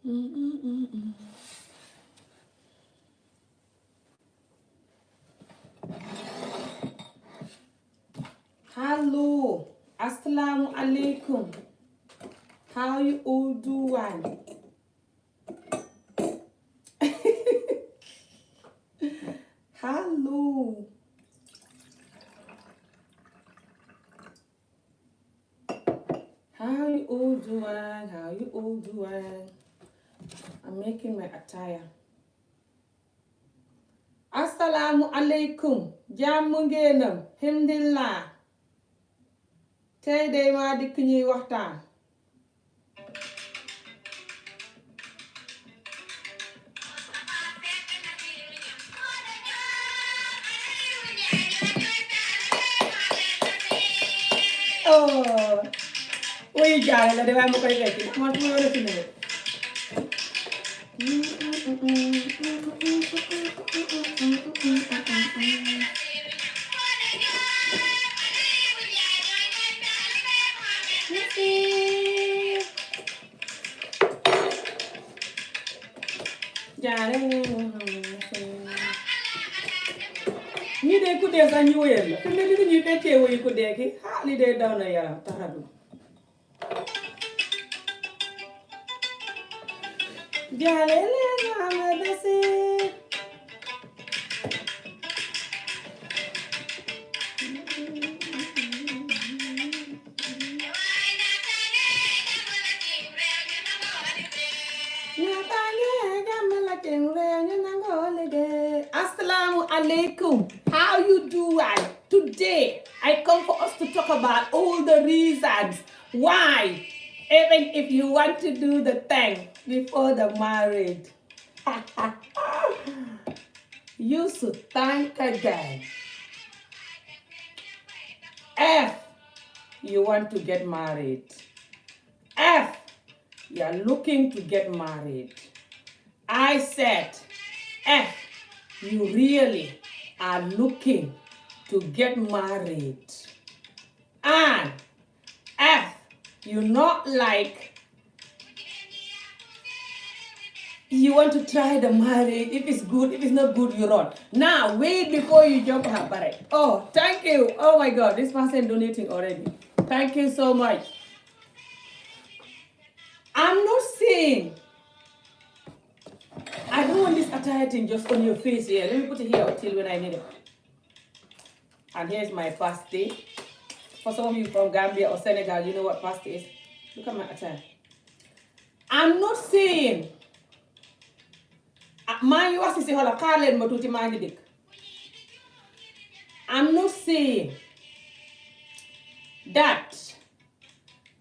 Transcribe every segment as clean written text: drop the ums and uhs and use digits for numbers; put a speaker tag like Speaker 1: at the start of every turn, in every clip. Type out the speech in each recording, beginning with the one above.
Speaker 1: Mm-mm-mm-mm. Hello, Assalamu alaikum. How you all doing? Hello. How you all doing? How you all doing? I'm making my attire. Assalamu alaikum. Jàmm ngeenam. Alhamdulillah. Tey day maa dikk ñuy waxtaan. Oh, wuy jaale la de waaye ma koy fekk man fu ma war a fi ne. Jaale ñii de ku dee sax ñu wéyal la fi mu ne li ñuy fekkee woyu ku dee ki li dee daw na yaram taxadu jaale leen ma dese Assalamu alaikum. How you doing? Today, I come for us to talk about all the reasons why, even if you want to do the thing before the marriage, you should thank again. If you want to get married, if you are looking to get married, I said, if you really are looking to get married, and if you not like, you want to try the marriage, if it's good, if it's not good, you run. Now, wait before you jump her barrel. Oh, thank you. Oh my God, this person donating already. Thank you so much. I'm not saying, I don't want this attire thing just on your face here. Let me put it here until when I need it. And here's my pasty. For some of you from Gambia or Senegal, you know what pasty is. Look at my attire. I'm not saying, I'm not saying that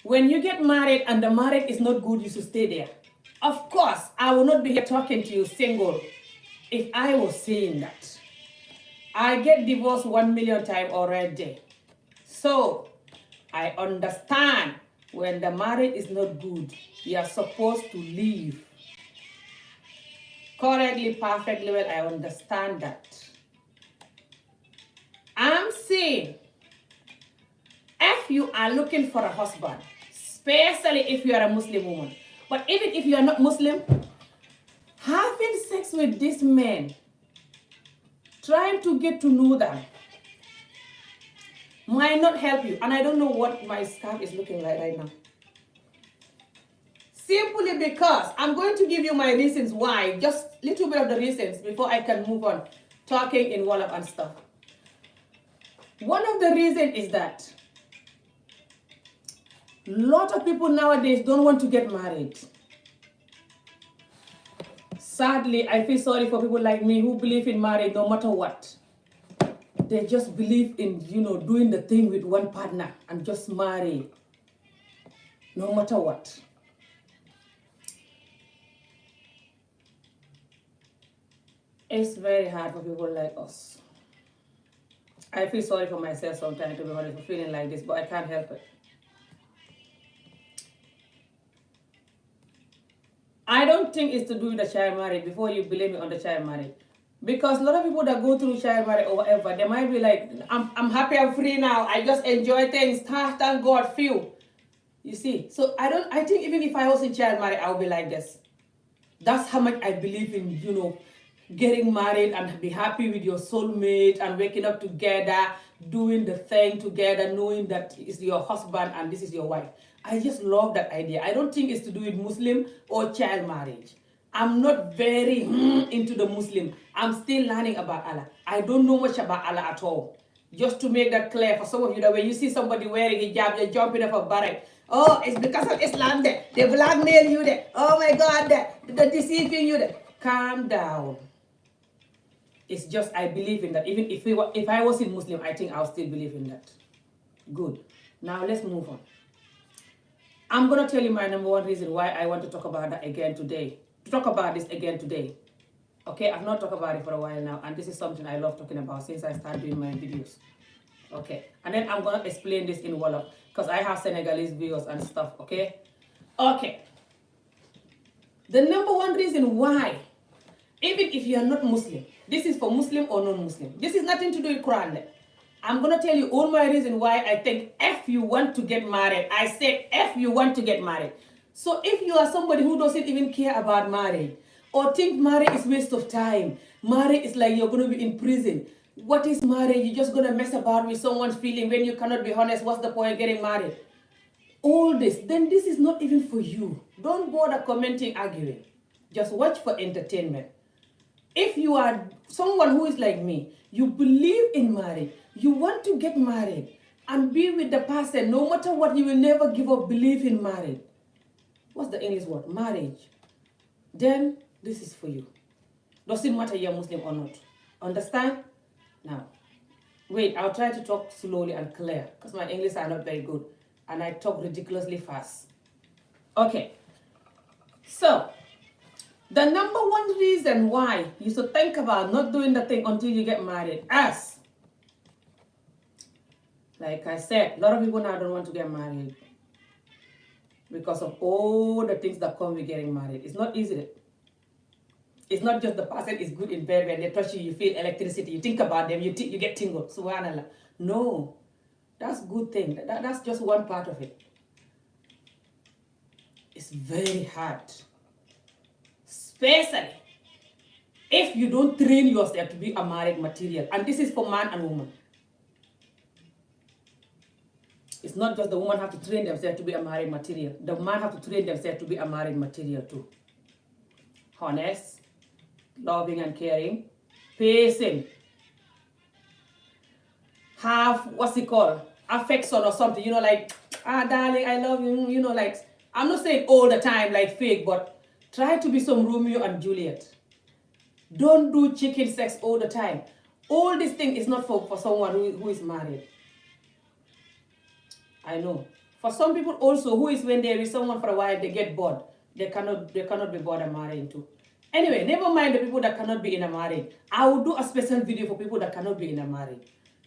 Speaker 1: when you get married and the marriage is not good, you should stay there. Of course, I will not be here talking to you single if I was saying that. I get divorced 1 million times already. So, I understand when the marriage is not good, you are supposed to leave. Correctly, perfectly well, I understand that. I'm saying, if you are looking for a husband, especially if you are a Muslim woman, but even if you are not Muslim, having sex with this man, trying to get to know them, might not help you. And I don't know what my scarf is looking like right now. Simply because I'm going to give you my reasons why, just a little bit of the reasons before I can move on, talking in Wolof and stuff. One of the reasons is that a lot of people nowadays don't want to get married. Sadly, I feel sorry for people like me who believe in marriage no matter what. They just believe in, doing the thing with one partner and just marry no matter what. It's very hard for people like us. I feel sorry for myself sometimes, to be honest, for feeling like this, but I can't help it. I don't think it's to do with the child marriage before you blame me on the child marriage. Because a lot of people that go through child marriage or whatever, they might be like, I'm happy, I'm free now, I just enjoy things, thank God, feel. You see? So I think even if I was in child marriage, I would be like this. That's how much I believe in, getting married and be happy with your soulmate and waking up together, doing the thing together, knowing that it's your husband and this is your wife. I just love that idea. I don't think it's to do with Muslim or child marriage. I'm not very into the Muslim. I'm still learning about Allah. I don't know much about Allah at all. Just to make that clear for some of you, that when you see somebody wearing hijab, you're jumping off a barrack. Oh, it's because of Islam there. They blackmail you there. Oh my God, they're deceiving you there. Calm down. It's just I believe in that. Even if I wasn't Muslim, I think I'll still believe in that. Good. Now let's move on. I'm gonna tell you my number one reason why I want to talk about that again today. To talk about this again today. Okay, I've not talked about it for a while now, and this is something I love talking about since I started doing my videos. Okay, and then I'm gonna explain this in Wolof because I have Senegalese viewers and stuff. Okay, the number one reason why, even if you are not Muslim, this is for Muslim or non-Muslim. This is nothing to do with Quran. I'm gonna tell you all my reason why I think if you want to get married, I said if you want to get married. So if you are somebody who doesn't even care about marriage, or think marriage is waste of time, marriage is like you're going to be in prison. What is marriage? You're just going to mess about with someone's feeling when you cannot be honest. What's the point of getting married? All this, then this is not even for you. Don't bother commenting, arguing. Just watch for entertainment. If you are someone who is like me, you believe in marriage, you want to get married and be with the person, no matter what, you will never give up belief in marriage. What's the English word? Marriage. Then this is for you. Doesn't matter you're Muslim or not. Understand? Now, wait, I'll try to talk slowly and clear because my English are not very good and I talk ridiculously fast. Okay. So, the number one reason why you should think about not doing the thing until you get married, as, like I said, a lot of people now don't want to get married because of all the things that come with getting married. It's not easy. It's not just the person is good in bed when they touch you, you feel electricity, you think about them, you get tingled. Subhanallah. No, that's good thing. That's just one part of it. It's very hard. Especially if you don't train yourself to be a married material. And this is for man and woman. It's not just the woman have to train themselves to be a married material. The man have to train themselves to be a married material too. Honest, loving and caring, patient, have, what's it called, affection or something, like, darling, I love you, like, I'm not saying all the time like fake, but try to be some Romeo and Juliet. Don't do chicken sex all the time. All this thing is not for someone who is married. I know. For some people also, who is when they're with someone for a while, they get bored. They cannot be bothered marrying too. Anyway, never mind the people that cannot be in a marriage. I will do a special video for people that cannot be in a marriage.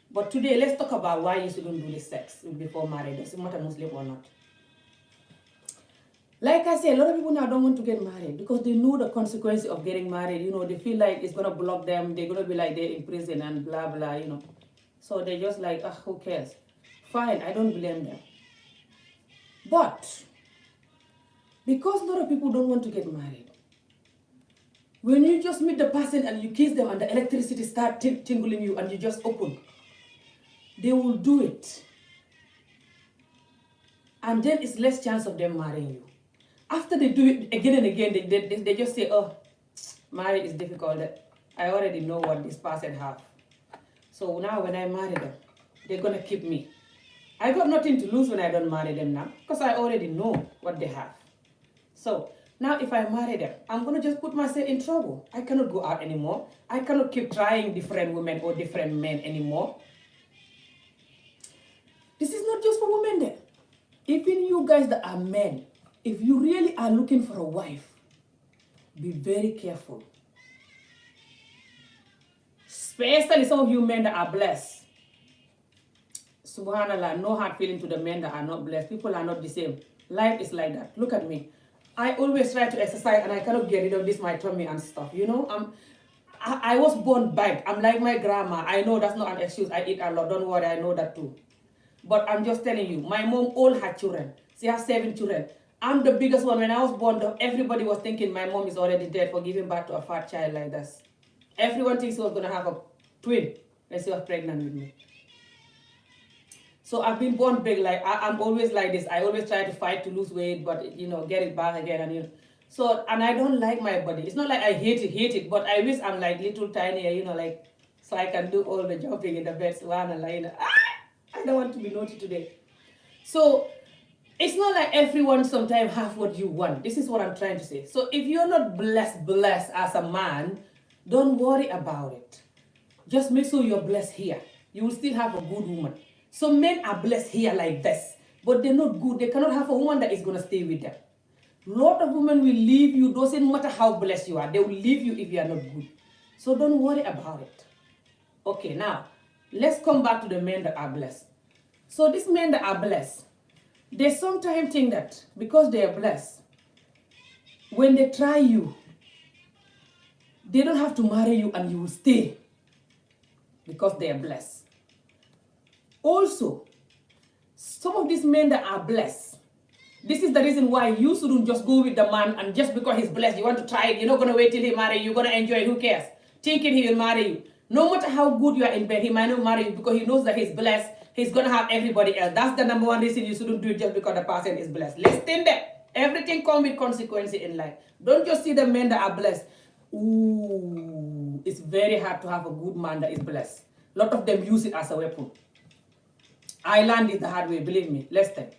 Speaker 1: But today, let's talk about why you shouldn't do this sex before marriage. Doesn't matter Muslim or not. Like I said, a lot of people now don't want to get married because they know the consequences of getting married. They feel like it's going to block them. They're going to be like they're in prison and blah, blah, So they're just like, who cares? Fine, I don't blame them. But because a lot of people don't want to get married, when you just meet the person and you kiss them and the electricity start tingling you and you just open, they will do it. And then it's less chance of them marrying you. After they do it again and again, they just say, marriage is difficult. I already know what this person have. So now when I marry them, they're going to keep me. I got nothing to lose when I don't marry them now because I already know what they have. So now if I marry them, I'm going to just put myself in trouble. I cannot go out anymore. I cannot keep trying different women or different men anymore. This is not just for women there. Even you guys that are men, if you really are looking for a wife, be very careful. Especially some of you men that are blessed. Subhanallah, no hard feeling to the men that are not blessed. People are not the same. Life is like that. Look at me. I always try to exercise and I cannot get rid of this, my tummy and stuff. I was born big. I'm like my grandma. I know that's not an excuse. I eat a lot. Don't worry, I know that too. But I'm just telling you, my mom all had children. She has 7 children. I'm the biggest one. When I was born, everybody was thinking my mom is already dead for giving birth to a fat child like this. Everyone thinks she was going to have a twin when she was pregnant with me. So I've been born big. Like I'm always like this. I always try to fight to lose weight, but get it back again, and So, and I don't like my body. It's not like I hate it, but I wish I'm like little tiny, like, so I can do all the jumping in the bed, and like, I don't want to be naughty today. So it's not like everyone sometimes have what you want. This is what I'm trying to say. So if you're not blessed as a man, don't worry about it. Just make sure you're blessed here. You will still have a good woman. Some men are blessed here like this, but they're not good. They cannot have a woman that is going to stay with them. Lot of women will leave you, doesn't matter how blessed you are. They will leave you if you are not good. So don't worry about it. Okay, now, let's come back to the men that are blessed. So these men that are blessed, they sometimes think that because they are blessed, when they try you, they don't have to marry you and you will stay because they are blessed. Also, some of these men that are blessed, this is the reason why you shouldn't just go with the man and just because he's blessed, you want to try it, you're not going to wait till he marry you, you're going to enjoy it, who cares? Thinking he will marry you. No matter how good you are in bed, he might not marry you because he knows that he's blessed, he's going to have everybody else. That's the number one reason you shouldn't do it just because the person is blessed. Listen there. Everything comes with consequences in life. Don't just see the men that are blessed. Ooh, it's very hard to have a good man that is blessed. A lot of them use it as a weapon. I learned it the hard way, believe me. Listen.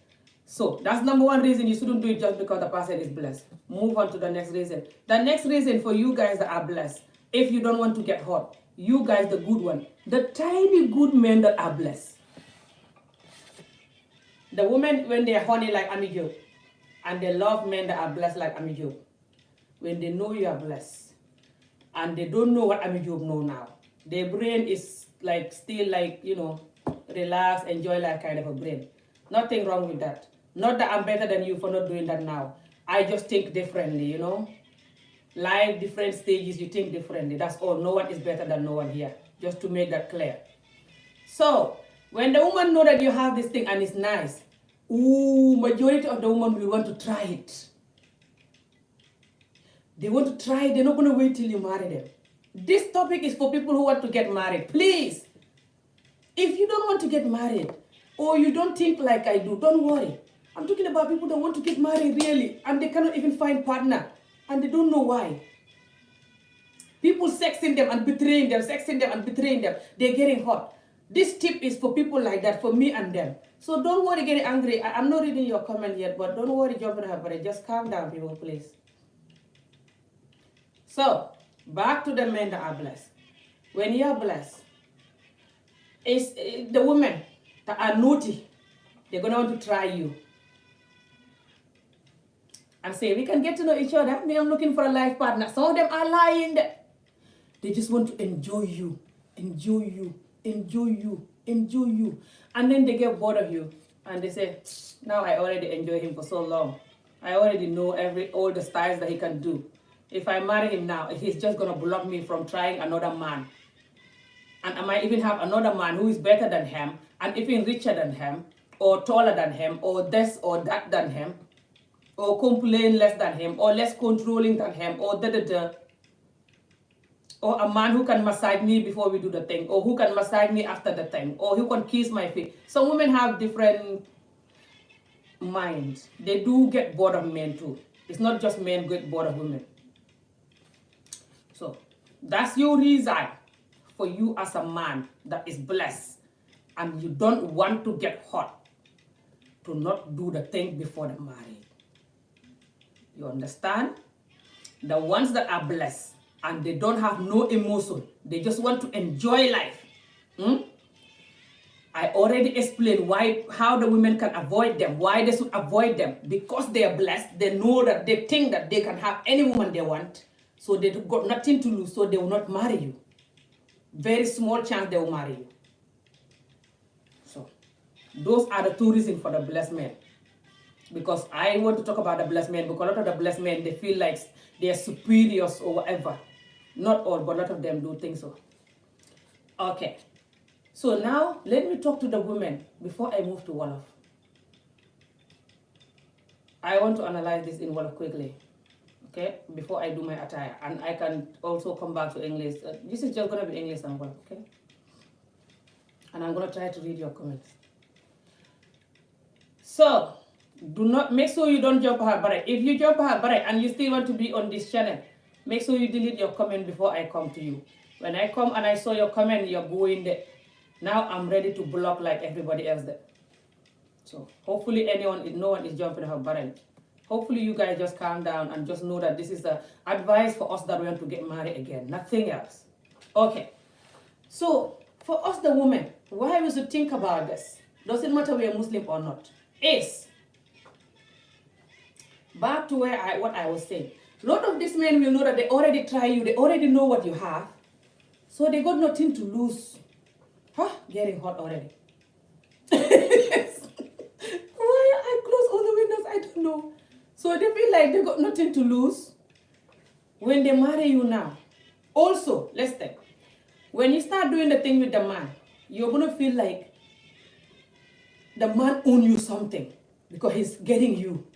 Speaker 1: So that's number one reason you shouldn't do it just because the person is blessed. Move on to the next reason. The next reason for you guys that are blessed, if you don't want to get hot, you guys the good one, the tiny good men that are blessed. The women, when they're horny like Amijo, and they love men that are blessed like Amijo, when they know you are blessed, and they don't know what Amijo know now, their brain is like still like, relax, enjoy life kind of a brain. Nothing wrong with that. Not that I'm better than you for not doing that now. I just think differently, Life, different stages, you think differently. That's all. No one is better than no one here. Just to make that clear. So, when the woman know that you have this thing and it's nice, majority of the women will want to try it. They want to try it. They're not going to wait till you marry them. This topic is for people who want to get married. Please, if you don't want to get married, or you don't think like I do, don't worry. I'm talking about people that want to get married really, and they cannot even find partner, and they don't know why. People sexing them and betraying them, they're getting hot. This tip is for people like that, for me and them. So don't worry getting angry. I'm not reading your comment yet, but don't worry jumping her, but just calm down, people, please. So, back to the men that are blessed. When you are blessed, it's the women that are naughty. They're going to want to try you. And say, we can get to know each other. Me, I'm looking for a life partner. Some of them are lying. They just want to enjoy you. And then they get bored of you. And they say, now I already enjoy him for so long. I already know all the styles that he can do. If I marry him now, he's just going to block me from trying another man. And I might even have another man who is better than him, and even richer than him, or taller than him, or this or that than him, or complain less than him, or less controlling than him, or or a man who can massage me before we do the thing, or who can massage me after the thing, or who can kiss my feet. Some women have different minds. They do get bored of men too. It's not just men get bored of women. So that's your reason for you as a man that is blessed and you don't want to get hot to not do the thing before the marriage. You understand? The ones that are blessed and they don't have no emotion, they just want to enjoy life. I already explained how the women can avoid them, why they should avoid them. Because they are blessed, they know that they think that they can have any woman they want, so they've got nothing to lose, so they will not marry you. Very small chance they will marry you. So, those are the two reasons for the blessed men. Because I want to talk about the blessed men, because a lot of the blessed men, they feel like they are superiors or whatever. Not all, but a lot of them do think so. Okay. So now, let me talk to the women before I move to Wolof. I want to analyze this in Wolof quickly, okay, before I do my attire. And I can also come back to English. This is just going to be English and Wolof, okay? And I'm going to try to read your comments. So, do not, make sure you don't jump her barrack. If you jump her barrack and you still want to be on this channel, make sure you delete your comment before I come to you. When I come and I saw your comment, you're going there. Now I'm ready to block like everybody else there. So hopefully no one is jumping her barrel. Hopefully you guys just calm down and just know that this is the advice for us that we want to get married again. Nothing else. Okay. So for us the women, why we should think about this, doesn't matter we are Muslim or not, is back to what I was saying. A lot of these men will know that they already try you, they already know what you have, so they got nothing to lose. Getting hot already. Why I close all the windows? I don't know. So they feel like they got nothing to lose when they marry you now. Also, let's think. When you start doing the thing with the man, you're gonna feel like the man owns you something because he's getting you.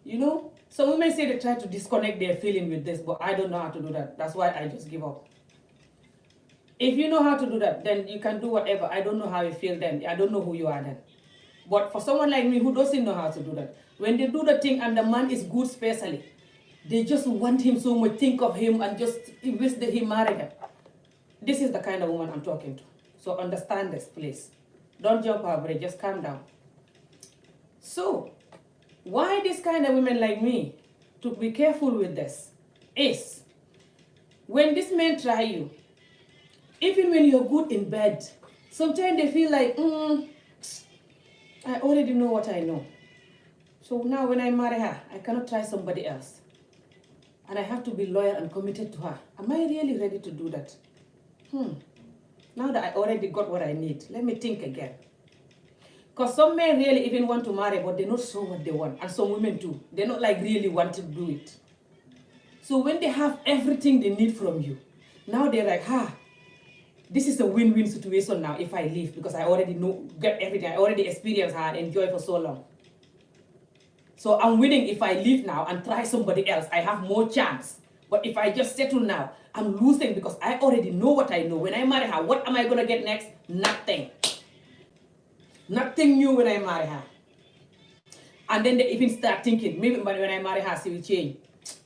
Speaker 1: You know? Some women say they try to disconnect their feeling with this, but I don't know how to do that. That's why I just give up. If you know how to do that, then you can do whatever. I don't know how you feel then. I don't know who you are then. But for someone like me who doesn't know how to do that, when they do the thing and the man is good especially, they just want him so much, think of him and just wish that he married her. This is the kind of woman I'm talking to. So understand this, please. Don't jump over it, just calm down. So, why this kind of women like me to be careful with this is, when this man try you, even when you're good in bed, sometimes they feel like, I already know what I know. So now when I marry her, I cannot try somebody else. And I have to be loyal and committed to her. Am I really ready to do that? Now that I already got what I need, let me think again. Because some men really even want to marry, but they're not sure what they want. And some women too. They're not like really want to do it. So when they have everything they need from you, now they're like, this is a win-win situation now if I leave, because I already know, get everything. I already experienced her and enjoy for so long. So I'm winning if I leave now and try somebody else. I have more chance. But if I just settle now, I'm losing because I already know what I know. When I marry her, what am I going to get next? Nothing. Nothing new when I marry her. And then they even start thinking, maybe when I marry her, she will change.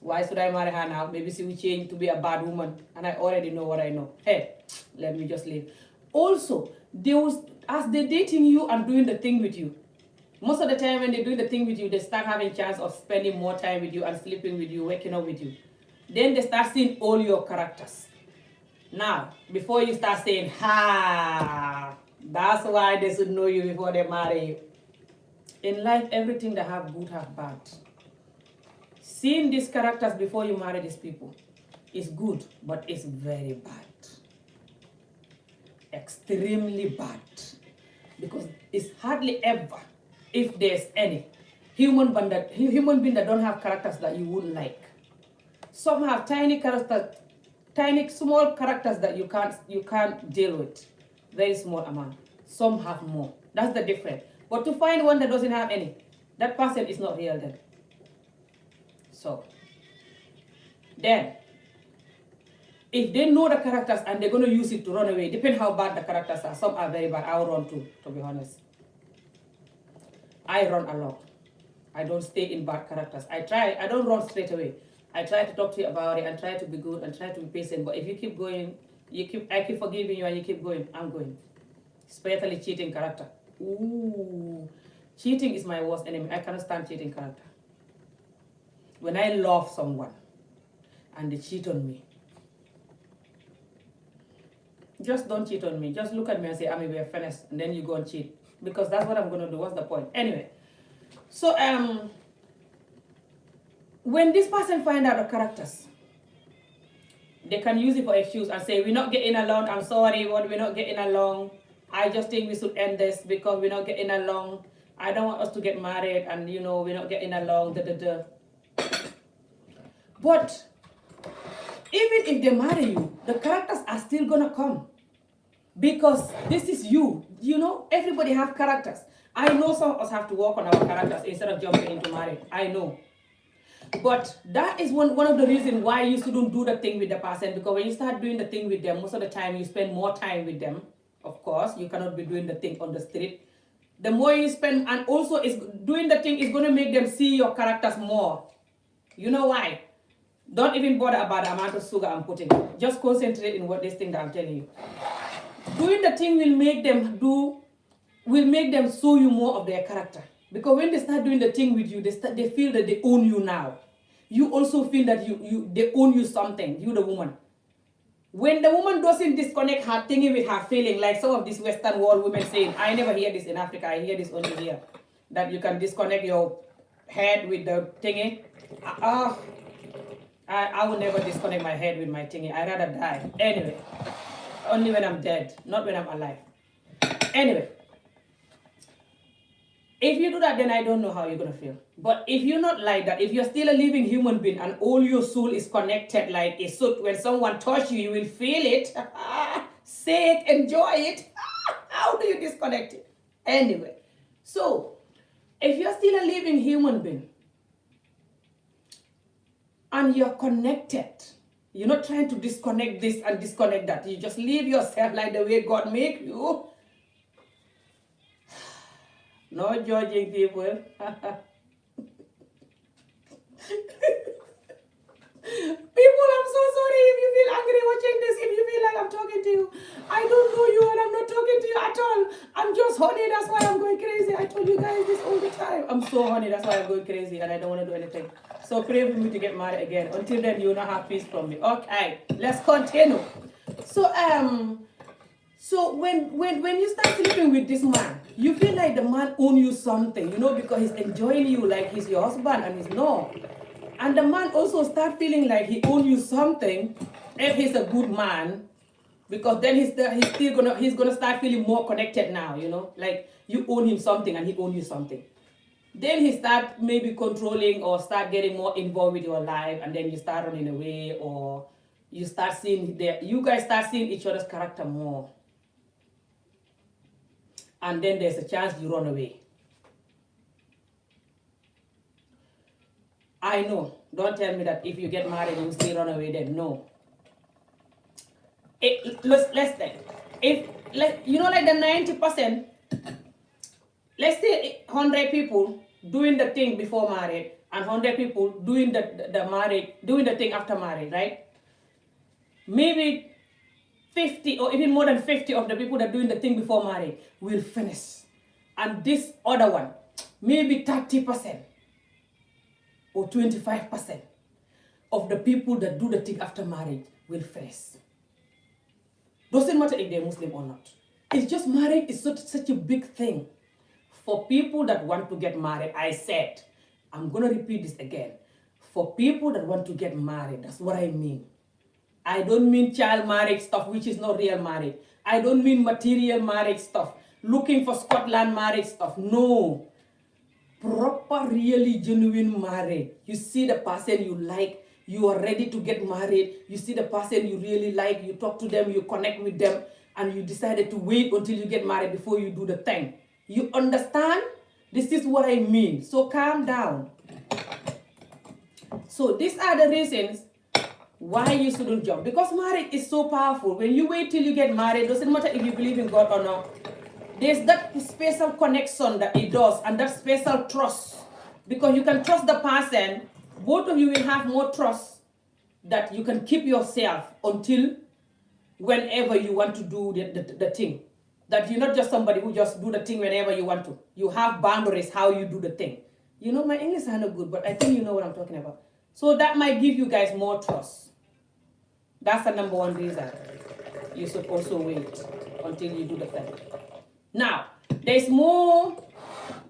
Speaker 1: Why should I marry her now? Maybe she will change to be a bad woman. And I already know what I know. Hey, let me just leave. Also, as they're dating you and doing the thing with you, most of the time when they're doing the thing with you, they start having chance of spending more time with you and sleeping with you, waking up with you. Then they start seeing all your characters. Now, before you start saying, that's why they should know you before they marry you. In life, everything that have good have bad. Seeing these characters before you marry these people is good, but it's very bad. Extremely bad. Because it's hardly ever, if there's any, human being that don't have characters that you wouldn't like. Some have tiny characters, small characters that you can't deal with. Very small amount. Some have more. That's the difference. But to find one that doesn't have any, that person is not real then. So, then, if they know the characters and they're going to use it to run away, depending how bad the characters are. Some are very bad. I will run too, to be honest. I run a lot. I don't stay in bad characters. I don't run straight away. I try to talk to you about it and try to be good and try to be patient. But if you keep going, I keep forgiving you and you keep going, I'm going. Especially cheating character. Ooh. Cheating is my worst enemy. I cannot stand cheating character. When I love someone and they cheat on me, just don't cheat on me. Just look at me and say, I'm a finished, and then you go and cheat. Because that's what I'm going to do. What's the point? Anyway, so when this person find out the characters, they can use it for excuse and say, we're not getting along. I'm sorry, but we're not getting along. I just think we should end this because we're not getting along. I don't want us to get married and, we're not getting along. But even if they marry you, the characters are still going to come. Because this is you. Everybody have characters. I know some of us have to work on our characters instead of jumping into marriage. I know. But that is one of the reasons why you shouldn't do the thing with the person, because when you start doing the thing with them, most of the time you spend more time with them. Of course, you cannot be doing the thing on the street. The more you spend, and also is doing the thing is going to make them see your characters more. You know why? Don't even bother about the amount of sugar I'm putting. Just concentrate in what this thing that I'm telling you. Doing the thing will make them show you more of their character. Because when they start doing the thing with you, they feel that they own you now. You also feel that they own you something, you the woman. When the woman doesn't disconnect her thingy with her feeling, like some of these Western world women saying, I never hear this in Africa, I hear this only here, that you can disconnect your head with the thingy. I will never disconnect my head with my thingy. I'd rather die. Anyway, only when I'm dead, not when I'm alive. Anyway, if you do that, then I don't know how you're going to feel. But if you're not like that, if you're still a living human being and all your soul is connected like a suit, when someone touches you, you will feel it, say it, enjoy it. How do you disconnect it? Anyway, so if you're still a living human being and you're connected, you're not trying to disconnect this and disconnect that. You just live yourself like the way God made you. No judging people. People, I'm so sorry if you feel angry watching this, if you feel like I'm talking to you. I don't know you and I'm not talking to you at all. I'm just honey, that's why I'm going crazy. I told you guys this all the time. I'm so honey, that's why I'm going crazy and I don't want to do anything. So pray for me to get married again. Until then, you'll not have peace from me. Okay, let's continue. So when you start sleeping with this man, you feel like the man owns you something, because he's enjoying you like he's your husband and he's not. And the man also start feeling like he owns you something if he's a good man, because then he's gonna start feeling more connected now, like you own him something and he owns you something. Then he start maybe controlling or start getting more involved with your life, and then you start running away, or you guys start seeing each other's character more. And then there's a chance you run away. I know. Don't tell me that if you get married, you still run away then. No. Let's think. Like the 90%, let's say 100 people doing the thing before marriage and 100 people doing doing the thing after marriage, right? Maybe 50 or even more than 50 of the people that are doing the thing before marriage will finish. And this other one, maybe 30% or 25% of the people that do the thing after marriage will finish. Doesn't matter if they're Muslim or not. It's just marriage is such a big thing. For people that want to get married, I said, I'm going to repeat this again. For people that want to get married, that's what I mean. I don't mean child marriage stuff, which is not real marriage. I don't mean material marriage stuff, looking for Scotland marriage stuff. No. Proper, really genuine marriage. You see the person you like, you are ready to get married. You see the person you really like, you talk to them, you connect with them, and you decided to wait until you get married before you do the thing. You understand? This is what I mean. So calm down. So these are the reasons why you shouldn't jump. Because marriage is so powerful. When you wait till you get married, doesn't matter if you believe in God or not. There's that special connection that it does, and that special trust. Because you can trust the person, both of you will have more trust that you can keep yourself until whenever you want to do the thing. That you're not just somebody who just do the thing whenever you want to. You have boundaries how you do the thing. My English is not good, but I think you know what I'm talking about. So that might give you guys more trust. That's the number one reason. You should also wait until you do the thing. Now, there's more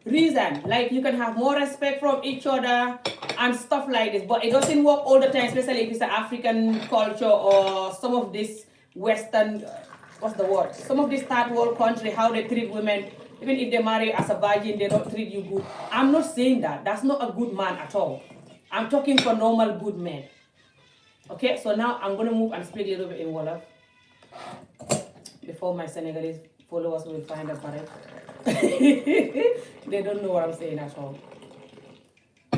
Speaker 1: reason. Like you can have more respect from each other and stuff like this. But it doesn't work all the time, especially if it's an African culture or some of this Western, some of this third world country, how they treat women. Even if they marry as a virgin, they don't treat you good. I'm not saying that. That's not a good man at all. I'm talking for normal good men. Okay, so now I'm going to move and speak a little bit in Wolof before my Senegalese followers will find us correct. they don't know what I'm saying at all.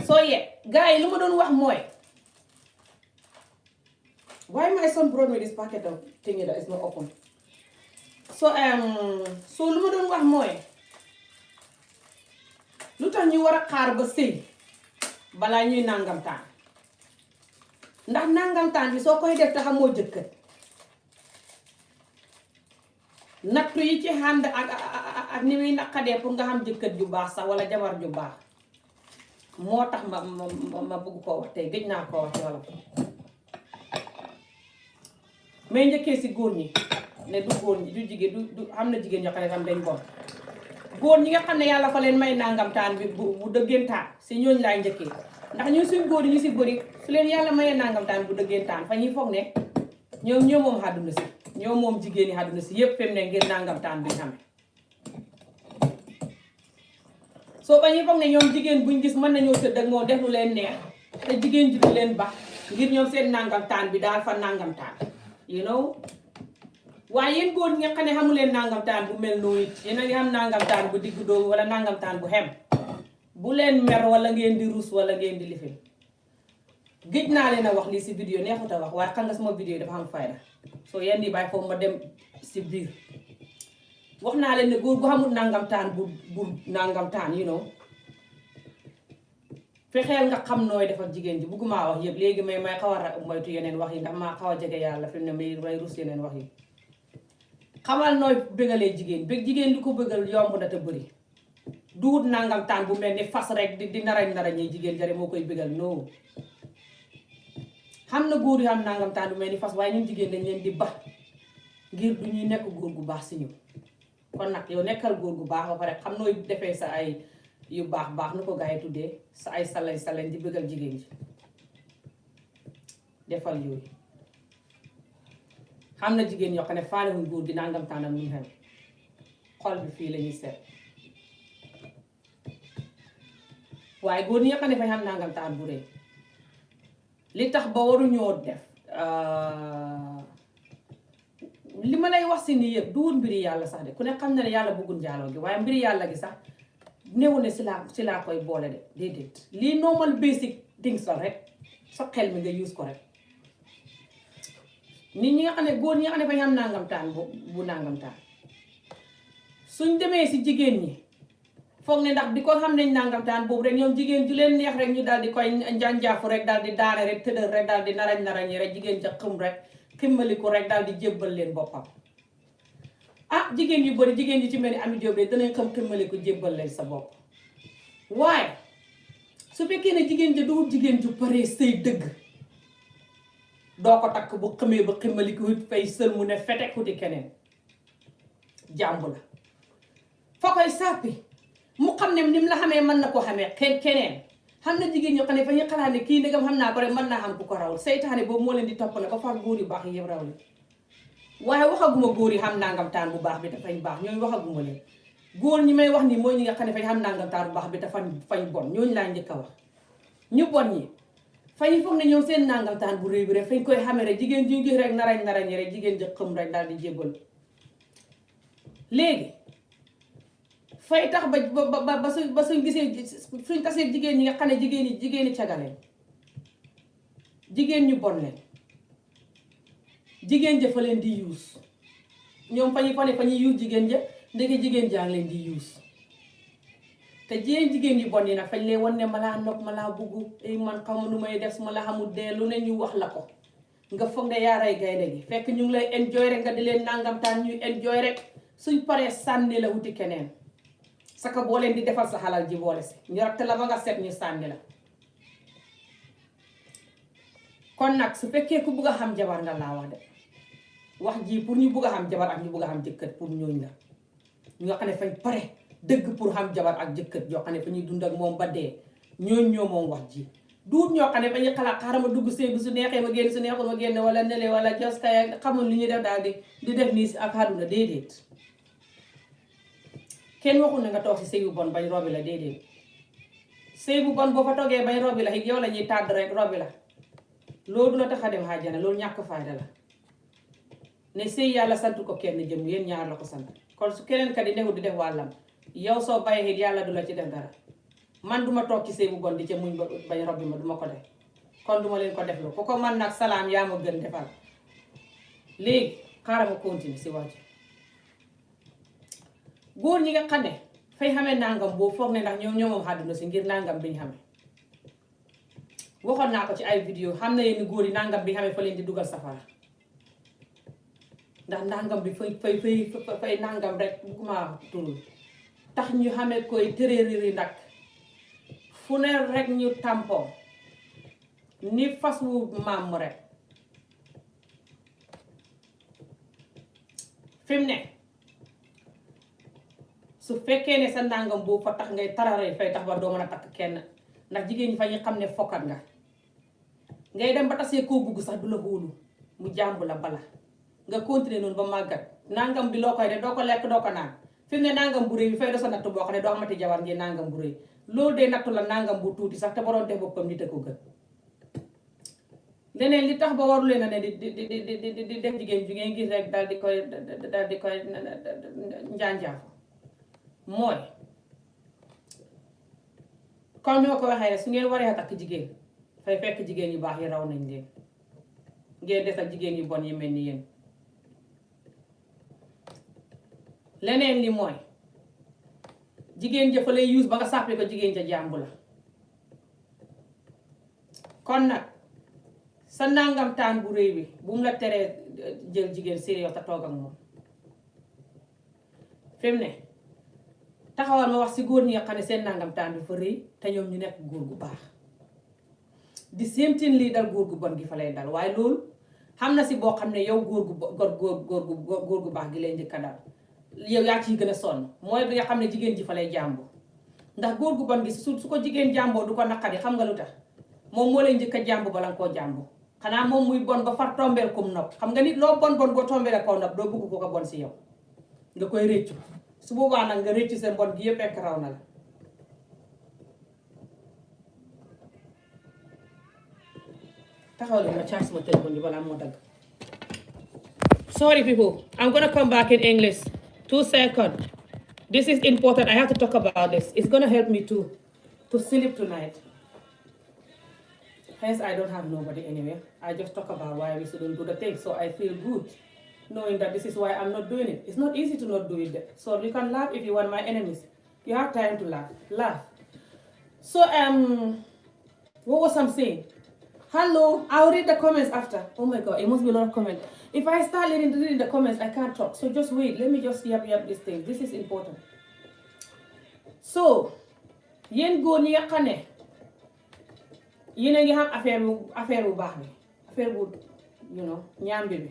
Speaker 1: So yeah, gars yi lu ma doon wax mooy why my son brought me this packet of thingy that is not open. So lu ma doon wax mooy lu tax ñu war a xaar ba sëy balaa ñuy nangamtaan ndax nangamtaan bi soo koy def te xamoo jëkkër nattu yi ci ànd ak ni muy naqadee pour nga xam jëkkër ju baax sax wala jabar ju baax moo tax ma bëgg koo wax tey gëj naa koo wax ci wala may njëkkee si góor ñi ne du góor ñi du jigéen du xam na jigéen ñoo xam ne tam dañ bon góor ñi nga xam ne yàlla fa leen may nangamtaan bi bu dëggantaan si ñooñu laay njëkkee ndax ñun suñ góor yi ñu si bëri su leen yàlla mayee nangamtaan bu dëggantaan fa ñuy foog ne ñoom moom àdduna si ñoom moom jigéen ñi àdduna si yépp fem ne ngir nangamtaan bi xame soo ba ñuy foog ne ñoom jigéen buñ gis mën nañoo tëdd ak moom def lu leen neex te jigéen ji du leen bax ngir ñoom seen nangamtaan bi daal fa nangamtaan you know waaye yéen góor ñi nga xam ne xamu leen nangamtaan bu mel noonu it yéen a ngi xam nangamtaan bu diggu doomu wala nangamtaan bu xem bu leen mer wala ngeen di rus wala ngeen di lifin gëj naa leen a wax lii si vidéo neexut a wax waaye xam nga sama vidéo dafa am fayda soo yéen di bàyyi foofu ma dem si biir wax naa leen ne góor gu xamul nangamtaan bu nangamtaan you know fexeel nga xam nooy def ak jigéen ji bëgguma wax yëpp léegi may xaw a moytu yeneen wax yi ndax maa xaw a jege yàlla fi mu ne may rus yeneen wax yi xamal nooy bëggalee jigéen bëgg jigéen li ko bëggal yomb na te bëri duut nangamtaan bu mel ni fas rek di narañee jigéen jare moo koy bëggal non xam na góor yi am nangamtaan bu mel ni fas waaye ñun jigéen dañ leen di ba ngir du ñuy nekk góor gu baax si ñu kon nag yow nekkal góor gu baax ba pare xam nooy defee sa ay yu baax nu ko gaa yi tuddee sa ay salañ di bëggal jigéen ji defal yooyu xam na jigéen yoo xam ne faalewuñ góor gi nangamtaanam ñu xel xol bi fii lañuy seet waaye góor ñi nga xam ne fay xam nangamtaan bu rëy li tax ba waruñoo def li ma lay wax si nii yëpp du wut mbiri yàlla sax de ku ne xam na ne yàlla bëggul njaaloo gi waaye mbiri yàlla gi sax néew ne si laa koy boole de déedéet lii normal basic things la rek sa xel mi nga use ko rek nit ñi nga xam ne góor ñi nga xam ne fay am nangamtaan bu nangamtaan suñ demee si jigéen ñi foog ne ndax di ko xam nañ nangamtaan boobu rek ñoom jigéen ju leen neex rek ñu daal di koy njanjaafu rek daal di daane rek tëddal rek daal di narañ rek jigéen ja xëm rek ximmaliku rek daal di jébbal leen boppam ah jigéen yu bëri jigéen yi ci mel ni Ami Jóob de danañ xam ximmaliku jébbal leen sa bopp waaye su fekkee ne jigéen ja du jigéen ju paree sëy dëgg doo ko takk bu xamee ba ximmaliku it fay sël mu ne fete xuti keneen jàmb la fa koy sàppi mu xam ne ni mu la xamee mën na ko xamee keneen xam na jigéen ñoo xam ne fa ñu xalaat ne kii ndegam xam naa ko rek mën naa xam ku ko rawul seytaane boobu moo leen di topp ne ba far góor yu baax yi yëpp raw li waaye waxaguma góor yi xam nangamtaan bu baax bi dafañ baax ñooñu waxaguma leen góor ñi may wax nii mooy ñi nga xam ne fañ xam nangamtaan bu baax bi fañ bon ñooñu laa njëkk a wax ñu bon ñi fañu foog ne ñoom seen nangamtaan bu réy bi rek fañ koy xamee rek jigéen ju ñu gis rek narañ rek jigéen ja xëm rek daal di jébbal léegi fay tax ba suñ gisee suñ tasee jigéen ñi nga xam ne jigéeni cagaleen jigéen ñu bon leen jigéen ja fa leen di yuus ñoom fa ñuy yuus jigéen ja ndeke jigéen jaa ngi leen di yuus te jigéen yu bon yi nag fañ leen wan ne ma laa nopp ma laa bugg ay man xaw ma nu may def su ma la xamul dee lu ne ñu wax la ko nga foog ne yaaray gaynde gi fekk ñu ngi lay enjoy rek nga di leen nangamtaan ñuy enjoy rek suñ paree sànni la wuti keneen saka boo leen di defal sa xalal ji boole si ñu ratt la ba nga set ñu sànni la kon nag su fekkee ku bugg a xam jabar nga laa wax de wax ji pour ñu bugg a xam jabar ak ñu bugg a xam jëkkër pour ñooñ la ñu nga xam ne fañ pare dëgg pour xam jabar ak jëkkër yoo xam ne fa ñuy dund ak moom ba dee ñoo moom wax ji duut ñoo xam ne fa ñuy xalaat xaaral ma dugg sëy bi su neexee ma génn su neexul ma génn wala nele wala jos kay xamul li ñuy def daal di def nii ak àdduna déedéet kenn waxul ne nga toog si sëy bu bon bañ robi la déedéet sëy bu bon boo fa toogee bañ robi la yow la ñuy tàdd rek robi la loolu du la tax a dem àjjana loolu ñàkk fayda la ne sëy yàlla sant ko kenn jëm yéen ñaar la ko sant kon su keneen kat di nexul di def wàllam yow soo bàyyee yàlla du la ci def dara man duma toog ci sëy bu bon di ca muñ ba bañ robbi ma duma ko def kon duma leen ko def lu ku ko man nag salaam yaa ma gën defal léegi xaaral ma continue si wax ji góor ñi nga xam ne fay xamee nangam boobu foog ne ndax ñoo moom àdduna si ngir nangam biñ xamee waxoon naa ko ci ay vidéo xam na yenn góor yi nangam bi xamee fa leen di dugal safara ndax nangam bi fay nangam rek bu ma turul tax ñu xamee koy tëréeriri nag fu ne rek ñu tampon ni fas wu maam rek fi mu ne su fekkee ne sa nangam boobu fa tax ngay tarare fay tax ba doo mën a takk kenn ndax jigéen ñi fa ñu xam ne fokkat nga ngay dem ba tasee koo bugg sax du la hóolu mu jàmbu la bala nga continuer noonu ba màggat nangam bi loo koy def doo ko lekk doo ko naan fi mu ne nangam bu rëy bi fay do sa natt boo xam ne doo amati jabar ngeen nangam bu rëy loolu de nattu la nangam bu tuuti sax te ba doon def boppam nit a ko gën leneen li tax ba waru leen a ne di def jigéen ju ngeen gis rek dal di koy njaanjaafo mooy comme ni ma ko waxee su ngeen waree a takk jigéen fay fekk jigéen yu baax yi raw nañ leen ngeen des ak jigéen yu bon yi mel ni yéen leneen li mooy jigéen ja fa lay use ba nga sàppee ko jigéen ja jàmbu la kon nag sa nangam taan bu réy bi bu mu la teree jël jigéen sérieux te toog ak moom fi mu ne taxawal ma wax si góor ñi nga xam ne seen nangam taan bi fa rëy te ñoom ñu nekk góor gu baax di séemtiin lii dal góor gu bon gi fa lay dal waaye loolu xam na si boo xam ne yow góor gu baax gi lay njëkk a dal yow yaa ciy gën a sonn mooy bi nga xam ne jigéen ji fa lay jàmbo ndax góor gu bon gi su ko jigéen jàmboo du ko naqari xam nga lu tax moom moo lay njëkk a jàmbo bala nga koo jàmbo xanaa moom muy bon ba far tombeel kum nopp xam nga nit loo bon boo tombeel koo nopp doo bëgg ko ko bon si yow nga koy réccu su boobaa nag nga réccu seen bon gi yëpp fekk raw na la taxaw leen ma charge sama téléphone bi balaa moo dagg. Sorry people, I'm gonna come back in English. 2 seconds. This is important. I have to talk about this. It's gonna help me to sleep tonight. Hence, I don't have nobody anywhere. I just talk about why we shouldn't do the thing. So I feel good knowing that this is why I'm not doing it. It's not easy to not do it. So you can laugh if you want my enemies. You have time to laugh. Laugh. So, what was I saying? Hello, I'll read the comments after. Oh my God, it must be a lot of comments. If I start reading the comments, I can't talk. So just wait. Let me just yap this thing. This is important. So, yéen góor ñi nga xam ne yéen a ngi xam affaire bu baax bi affaire bu ñaambi bi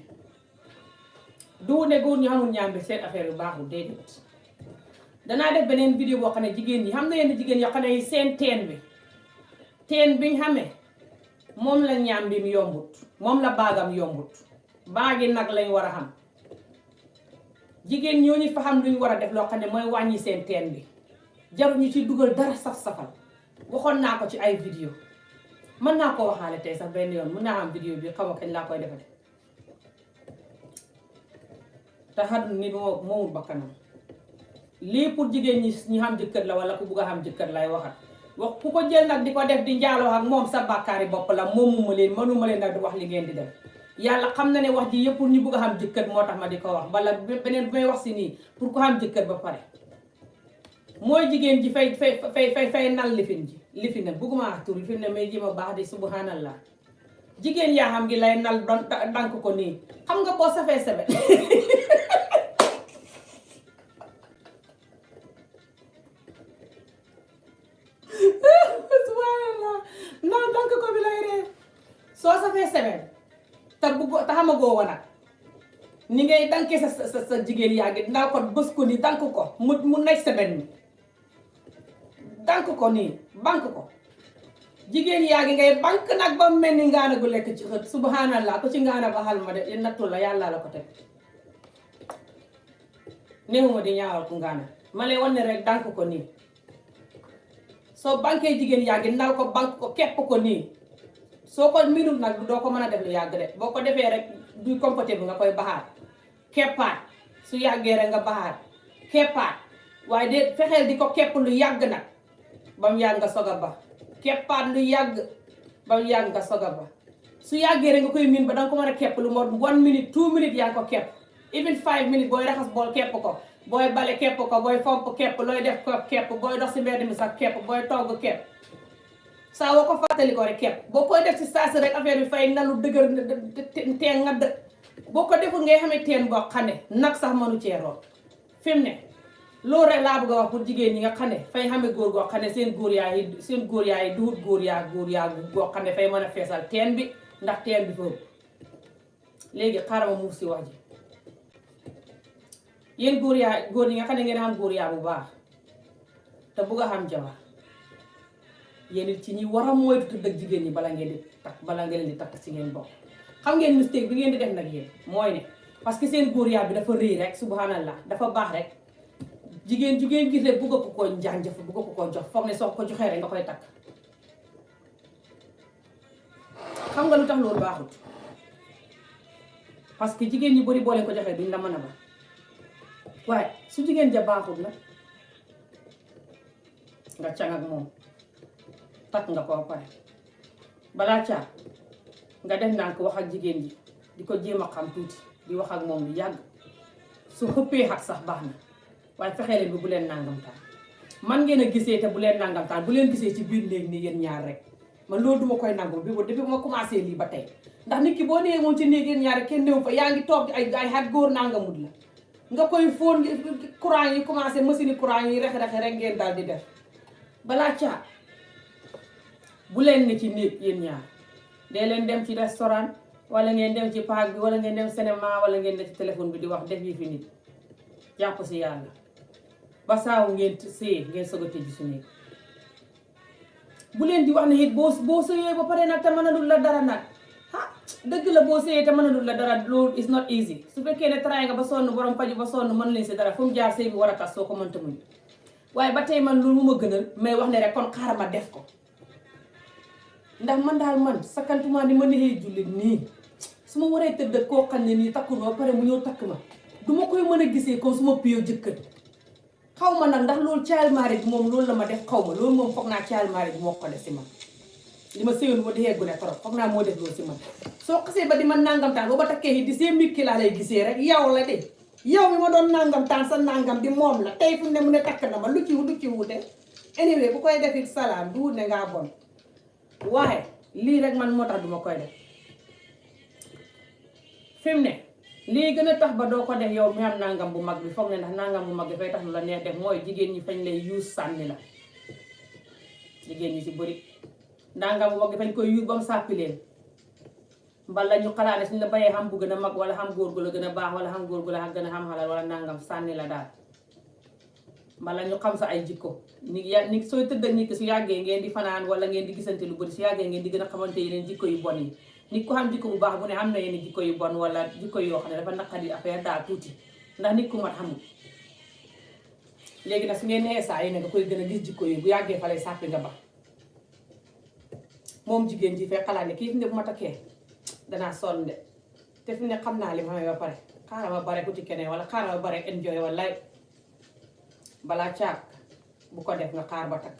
Speaker 1: du ne góor ñi xamul ñaambi seen affaire bu baaxul déedéet. danaa def beneen vidéo boo xam ne jigéen ñi xam na yenn jigéen yoo xam ne seen teen biñ xamee moom la ñaambim yombut moom la baagam yombut baagi nag lañ war a xam jigéen ñooñu fa xam luñ war a def loo xam ne mooy wàññi seen teen bi jaruñu ci dugal dara saf-safal waxoon naa ko ci ay vidéo mën naa ko waxaale tey sax benn yoon mën naa am vidéo bi xaw ma kañ laa koy defate te xaddu nit moomul bakkanam lii pour jigéen ñi xam jëkkër la wala ku bugg a xam jëkkër lay waxat wax ku ko jël nag di ko def di njaaloo ak moom sa bàkkaari bopp la moomuma leen mënuma leen nag di wax li ngeen di def yàlla xam na ne wax ji yëpp pour ñu bugg a xam jëkkër moo tax ma di ko wax bala beneen bi may wax si nii pour ko xam jëkkër ba pare mooy jigéen ji fay nal lifin na bugguma wax tur fi ne may ji ma baax di subhanallah jigéen yaa xam gi lay nal dank ko nii xam nga boo safee sebe subhanallah non dank ko bi lay ree soo safee sebe te xamagoo wa nag ni ngay dankee sa jigéen yaa ngi ndaa ko bës ko nii dank ko mu nekk seben mi dank ko nii bank ko jigéen yaa ngi ngay bank nag ba mel ni ngaana gu lekk ci xët subhanallah ko ci ngaana ba xal ma de nattu la yàlla la ko teg néewuma di ñaawal ku ngaana ma lay wan ne rek dank ko nii soo bankee jigéen yaa ngi nal ko bank ko kepp ko nii soo ko minul nag doo ko mën a def lu yàgg de boo ko defee rek du comfortable nga koy baxaat keppaat su yàggee rek nga baxaat keppaat waaye de fexeel di ko kepp lu yàgg nag ba mu yàgg nga soog a ba keppaat lu yàgg ba mu yàgg nga soog a ba su yàggee rek nga koy miin ba danga ko mën a kepp lu mot 1 minute 2 minutes yaa ngi ko kepp even 5 minutes booy raxas bool kepp ko booy bale kepp ko booy fomp kepp looy def ko kepp booy dox si mbedd mi sax kepp booy togg kepp saa woo ko fàttali ko rek kepp boo koy def si saa si rek affaire bi fay nalu dëgër teen nga dë boo ko deful ngay xamee teen boo xam ne nag sax mënu cee root fi mu ne loolu rek laa bëgg a wax pour jigéen ñi nga xam ne fay xamee góor goo xam ne seen góor yaay duhut góor yaa goo xam ne fay mën a feesal teen bi ndax teen bi foofu léegi xaaral ma muuf si wax ji yéen góor yi nga xam ne ngeen xam góor yaa bu baax te bugg a xam jabar yéen it ci ñi war a moytu tudd ak jigéen ñi bala ngeen di takk si ngeen bokk xam ngeen mistake bi ngeen di def nag yéen mooy ne parce que seen góor yaa bi dafa rëy rek subhanallah dafa baax rek jigéen gis rek bugg ko koo njanjëf bugg ko koo jox foog ne soo ko joxee rek nga koy takk xam nga lu tax loolu baaxut parce que jigéen ñi bari boo leen ko joxee duñ la mën a ba waaye su jigéen ja baaxut nag nga càng ak moom takk nga ko ba pare balaa caa nga def ndànk wax ak jigéen ji di ko jéem a xam tuuti di wax ak moom lu yàgg su xëppee xat sax baax na waaye fexe leen bi bu leen nangamtaan man ngeen a gisee te bu leen nangamtaan bu leen gisee ci biir néeg nii yéen ñaar rek man loolu duma koy nangu bi depuis ma commencé lii ba tey ndax nit ki boo nee moom ci néeg yéen ñaar rek kenn néew fa yaa ngi toog ay xat góor nangamut la nga koy fóon courant yi commencé machine courant yi rex-rexe rek ngeen daal di def balaa caa bu leen ne ci néeg yéen ñaar dee leen dem ci restaurant wala ngeen dem ci parc bi wala ngeen dem cinéma wala ngeen dem ci téléphone bi di wax def yi fi nit jàpp si yàlla ba saawu ngeen sëyee ngeen soog a tëj su néeg bu leen di wax ne it boo sëyee ba pare nag te mënalul la dara nag dëgg la boo sëyee te mënalul la dara loolu is not easy su fekkee ne tray nga ba sonn borom faju ba sonn mën leen si dara fu mu jaar sëy bi war a tas soo ko mënta muñ waaye ba tey man loolu mu ma gënal may wax ne rek kon xaaral ma def ko ndax man daal man sakantuma ni ma neexee jullit nii su ma waree tëdd koo xam ne nii takkul ba pare mu ñëw takk ma du ma koy mën a gisee comme su ma piyoo jëkkër xaw ma nag ndax loolu child marriage bi moom loolu la ma def xaw ma loolu moom foog naa child marriage bi moo ko def si man li ma sëyoon ma dexee gune trop foog naa moo def loolu si man soo xasee ba di ma nangamtaan boo ba takkee yi di see mbir ki laa lay gisee rek yow la de yow mi ma doon nangamtaan sa nangam di moom la tey fu ne mu ne takk na ma lu ci wute anyway bu koy def it salaam du wut ne ngaa bon waaye lii rek man moo tax duma koy def fi mu ne lii gën a tax ba doo ko def yow mi am nangam bu mag bi foog ne ndax nangam bu mag bi fay tax lu la neex def mooy jigéen ñi fañ lay use sànni la jigéen ñi si bëri nangam bu mag bi fañ koy use ba mu sàppi leen mbala ñu xalaat ne suñ la bayee xam bu gën a mag wala xam góor gu la gën a baax wala xam góor gu la gën a xam xalal wala nangam sànni la daal mbala ñu xam sa ay jikko ni sooy tëdd ak nit ki su yàggee ngeen di fanaan wala ngeen di gisante lu bëri su yàggee ngeen di gën a xamante yeneen jikko yu bon yi nit ku xam jikko bu baax bu ne am na yeneen jikko yu bon wala jikko yoo xam ne dafa naqadi affaire daal tuuti ndax nit ku mat xamul léegi nag su ngeen nee saa yi ne nga koy gën a gis jikko yi bu yàggee fa lay sàppi nga ba moom jigéen ji fee xalaat ne kii fi ne bu ma takkee danaa sonn de te fi ne xam naa li ma xamee ba pare xaaral ma bare ku ci keneen wala xaaral ma bare enjoy wala balaa caag bu ko def nga xaar ba takk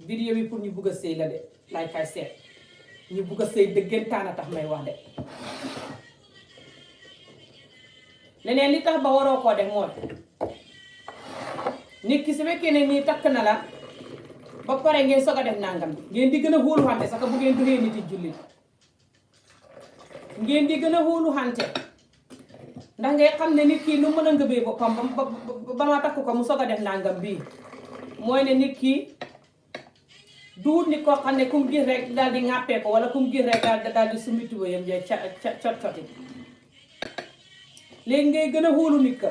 Speaker 1: vidéo bi pour ñu bugg a sëy la de laay kay seet ñu bugg a sëy dëggantaan a tax may wax de leneen li tax ba waroo koo def mooy nit ki su fekkee ne nii takk na la ba pare ngeen soog a def nangam bi ngeen di gën a hóolu xante sax bu ngeen duggee nit yi jullit ngeen di gën a hóolu xante ndax ngay xam ne nit kii lu mën a ngëbee boppam ba ma takk ko mu soog a def nangam bii mooy ne nit kii duut nit koo xam ne kum gis rek daal di ŋàppee ko wala kum gis rek daal di summi tubayam jee cot-coti léegi ngay gën a hóolu nit ka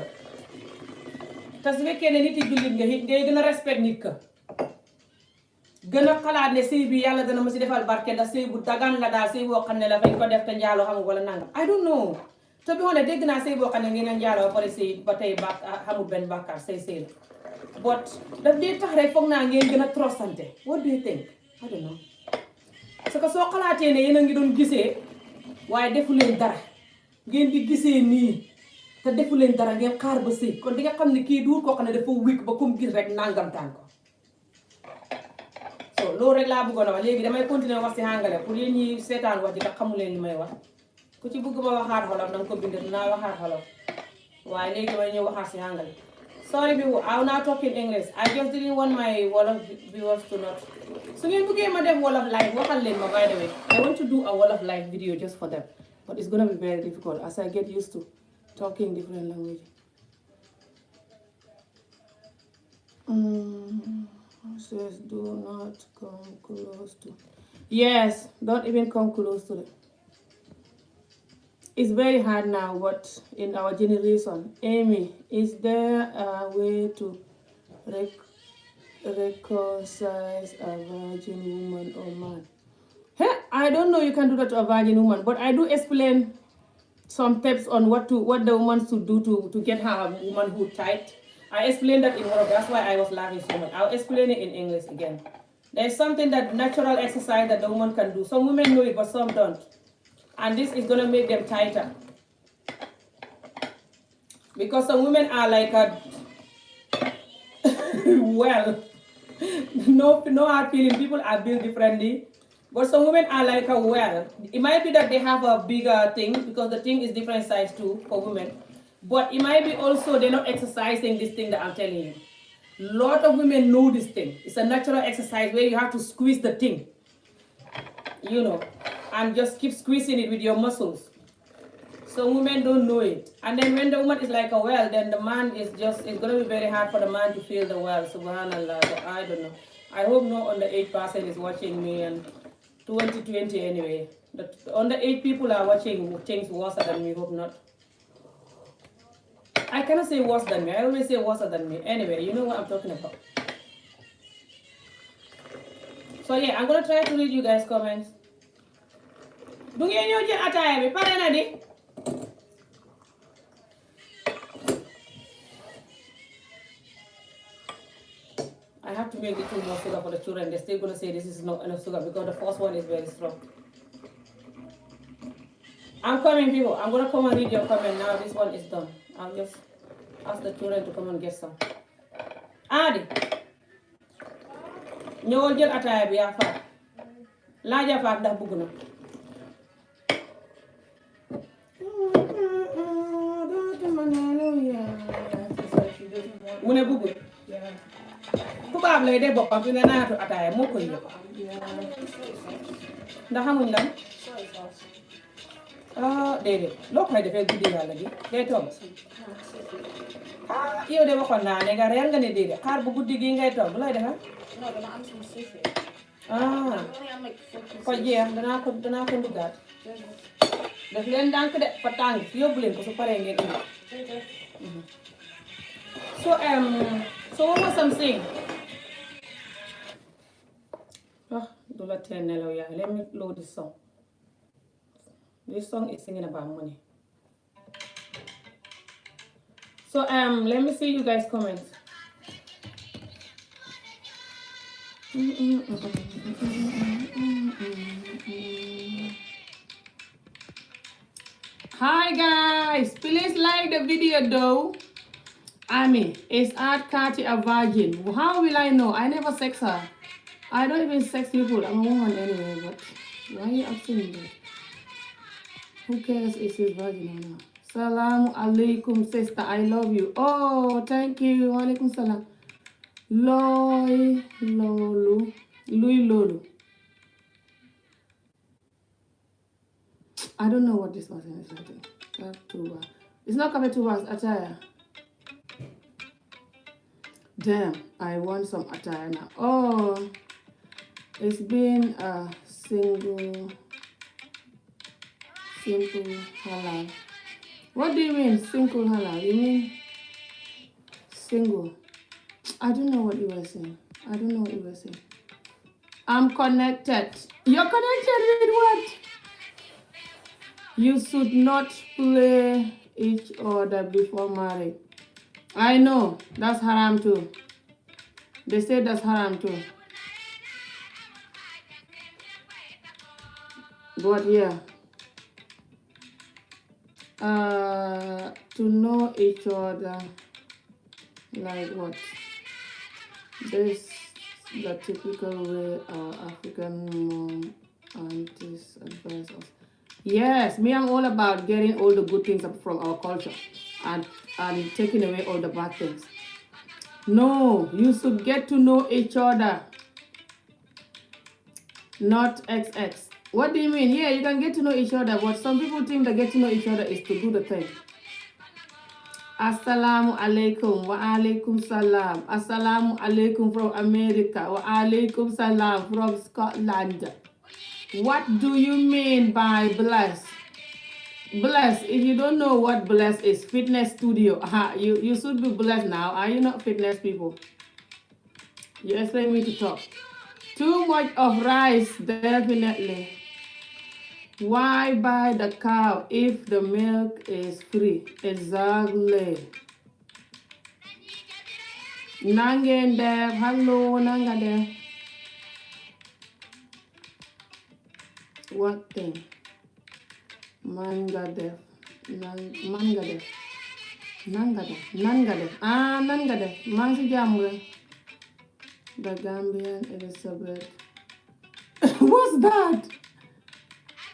Speaker 1: te su fekkee ne nit yi jullit nga it ngay gën a respect nit ka gën a xalaat ne sëy bi yàlla dana ma si defal barke ndax sëy bu dagan la daal sëy boo xam ne la fañ ko def te njaaloo xamul wala nangam I don't know te bi xoolee dégg naa sëy boo xam ne ngeen njaaloo ba pare sëy ba tey ba xamul benn bàkkaar sëy la but daf dee tax rek foog naa ngeen gën a trostante what do you think I don't know parce que soo xalaatee ne yéen a ngi doon gisee waaye defu leen dara ngeen di gisee nii te defu leen dara ngeen xaar ba sëy kon di nga xam ne kii duur koo xam ne dafa wékk ba comme gis rek nangamtaan ko so loolu rek laa bëggoon a wax léegi damay continuer wax si àngale pour yéen ñi seetaan wax ji te xamu leen li may wax ku ci bëgg ma waxaat xolof danga ko bind dinaa waxaat xolof waaye léegi damay ñëw waxaat si àngale sorry people I will now talk in English I just didn't want my Wolof viewers to not su ngeen bëggee ma def Wolof live waxal leen ma by the way I want to do a Wolof live video just for them but it's gonna be very difficult as I get used to talking different language says do not come close to yes don't even come close to it. It's very hard now, but in our generation, Amy, is there a way to reconcile a virgin woman or man? Hey, I don't know you can do that to a virgin woman, but I do explain some tips on what the woman should do to get her womanhood tight. I explained that in Wolof, that's why I was laughing so much. I'll explain it in English again. There's something that natural exercise that the woman can do. Some women know it, but some don't. And this is going to make them tighter. Because some women are like well, no hard feeling. People are built differently. But some women are like well. It might be that they have a bigger thing because the thing is different size too for women. But it might be also they're not exercising this thing that I'm telling you. A lot of women know this thing. It's a natural exercise where you have to squeeze the thing. You know. And just keep squeezing it with your muscles. So women don't know it. And then when the woman is like a well, then the man is just, it's going to be very hard for the man to feel the well. Subhanallah. So I don't know. I hope no underage person is watching me and 2020 anyway. The underage people are watching things worse than me. Hope not. I cannot say worse than me. I always say worse than me. Anyway, you know what I'm talking about. So yeah, I'm going to try to read you guys' comments. Du ngeen ñëw jël ataaya bi pare na di I have to make the two more sugar for the children. They're still going to say this is not enough sugar because the first one is very strong. I'm coming, people. I'm going to come and read your comment now. This one is done. I'll just ask the children to come and get some. Adi ñëwal jël ataaya bi yaa faat laaja faat ndax bëgg na mu ne bëggul tubaab lay def boppam fi ne naatu ataaya moo koy yëpp ndax xamuñ lan déedéet loo koy defee guddi yàlla gi day togg yow de waxoon naa ne nga reer nga ne déedéet xaar bu guddi gi ngay togg looy defar ko jeex danaa ko nduggaat def leen ndànk de fa tàng yóbbu leen ko su paree ngeen indi so what was I'm saying do la tee nelaw yaa let me load this song is singing about money so let me see you guys comments Hi guys, please like the video though. Amy, is Art Kati a virgin? How will I know? I never sex her. I don't even sex people. I'm a woman anyway, but why are you asking me that? Who cares if she's virgin or not? Salaam alaikum, sister. I love you. Oh, thank you. Walaikum salam. Lui Lolu. I don't know what this person is writing. It's not coming to us, attire. Damn, I want some attire now. Oh, it's been a simple halal. What do you mean, simple halal? You mean single? I don't know what you were saying. I'm connected. You're connected with what? You should not play each other before marriage. I know, that's haram too. They say that's haram too. But yeah.
Speaker 2: To know each other, like what? This the typical way our African mom aunties advise us. Yes, me, I'm all about getting all the good things from our culture and taking away all the bad things. No, you should get to know each other, not XX. What do you mean? Yeah, you can get to know each other, but some people think that get to know each other is to do the thing. Assalamu alaikum wa alaikum salam. Assalamu alaikum from America wa alaikum salam from Scotland. What do you mean by bless? Bless, if you don't know what bless is, fitness studio. You should be blessed now. Are you not fitness people? You expect me to talk. Too much of rice, definitely. Why buy the cow if the milk is free? Exactly. Nangen Dev, hello, Nanga Dev. What thing? Manga Dev. Manga Dev. Nanga Dev. Nanga Dev. Nanga Dev. Mansi Jamwe. The Gambian Elizabeth. What's that?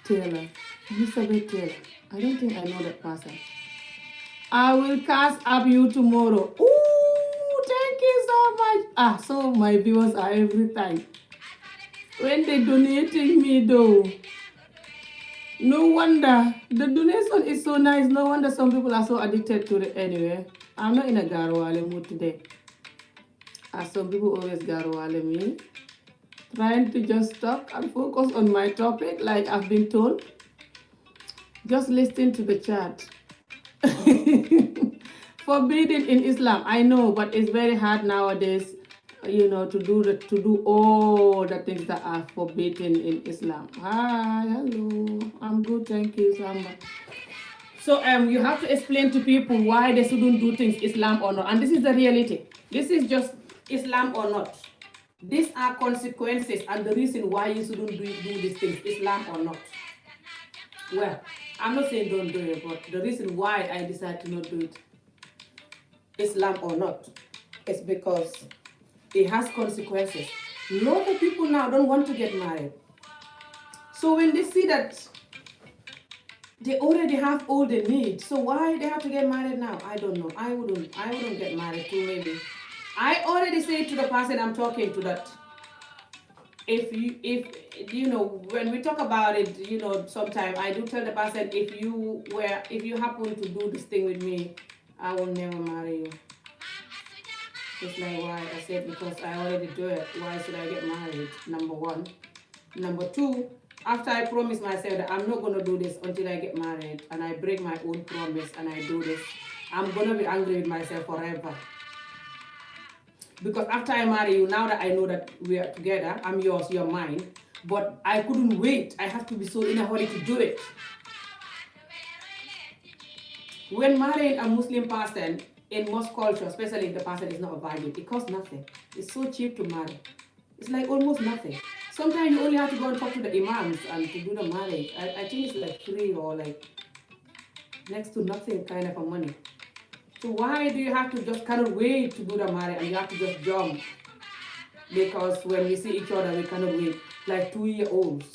Speaker 2: Taylor. Elizabeth Taylor. I don't think I know that person. I will cast up you tomorrow. Ooh, thank you so much. So my viewers are every time. When they donating me though. No wonder. The donation is so nice. No wonder some people are so addicted to it anyway. I'm not in a Garwale mood today. As some people always Garwale me. Trying to just talk and focus on my topic like I've been told. Just listen to the chat. Forbidden in Islam, I know, but it's very hard nowadays, to do all the things that are forbidden in Islam. Hi, hello, I'm good, thank you, Samba. So you have to explain to people why they shouldn't do things Islam or not, and this is the reality. This is just Islam or not. These are consequences and the reason why you shouldn't do these things, Islam or not. Well, I'm not saying don't do it, but the reason why I decided to not do it, Islam or not, is because it has consequences. A lot of people now don't want to get married. So when they see that they already have all they need, so why they have to get married now? I don't know. I wouldn't get married too, maybe. I already say to the person I'm talking to that if when we talk about it, sometimes I do tell the person if you happen to do this thing with me, I will never marry you. It's like why? I said because I already do it. Why should I get married? Number one. Number two, after I promise myself that I'm not gonna do this until I get married and I break my own promise and I do this, I'm gonna be angry with myself forever. Because after I marry you, now that I know that we are together, I'm yours, you're mine, but I couldn't wait. I have to be so in a hurry to do it. When marrying a Muslim person, in most cultures, especially if the person is not a virgin, it costs nothing. It's so cheap to marry. It's like almost nothing. Sometimes you only have to go and talk to the imams and to do the marriage. I think it's like free or like next to nothing kind of a money. So why do you have to just cannot wait to do the marriage and you have to just jump? Because when we see each other, we cannot wait. Like 2-year-olds.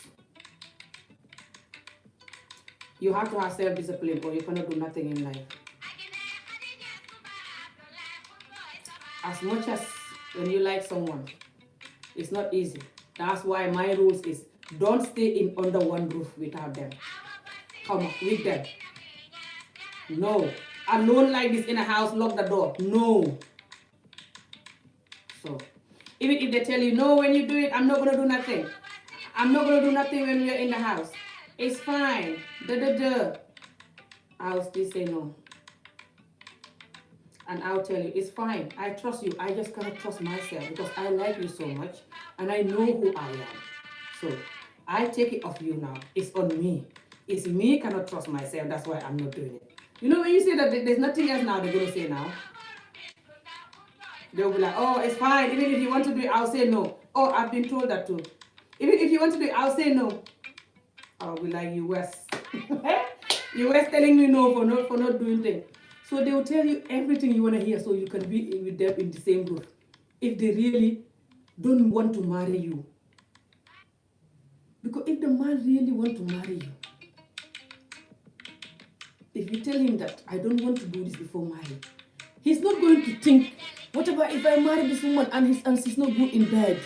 Speaker 2: You have to have self-discipline or you cannot do nothing in life. As much as when you like someone, it's not easy. That's why my rules is don't stay under one roof without them. Come on, with them. No. Alone like this in a house, lock the door. No. So, even if they tell you, no, when you do it, I'm not going to do nothing. I'm not going to do nothing when we're in the house. It's fine. I'll still say no. And I'll tell you, it's fine. I trust you. I just cannot trust myself because I like you so much and I know who I am. So, I take it off you now. It's on me. It's me cannot trust myself. That's why I'm not doing it. You know when you say that there's nothing else now they're going to say now? They'll be like, oh, it's fine. Even if you want to do it, I'll say no. Oh, I've been told that too. Even if you want to do it, I'll say no. I'll be like, you West.
Speaker 1: You were telling me no for not doing things. So they will tell you everything you want to hear so you can be with them in the same group. If they really don't want to marry you. Because if the man really want to marry you, if you tell him that I don't want to do this before marriage, he's not going to think, what about if I marry this woman and she's not good in bed?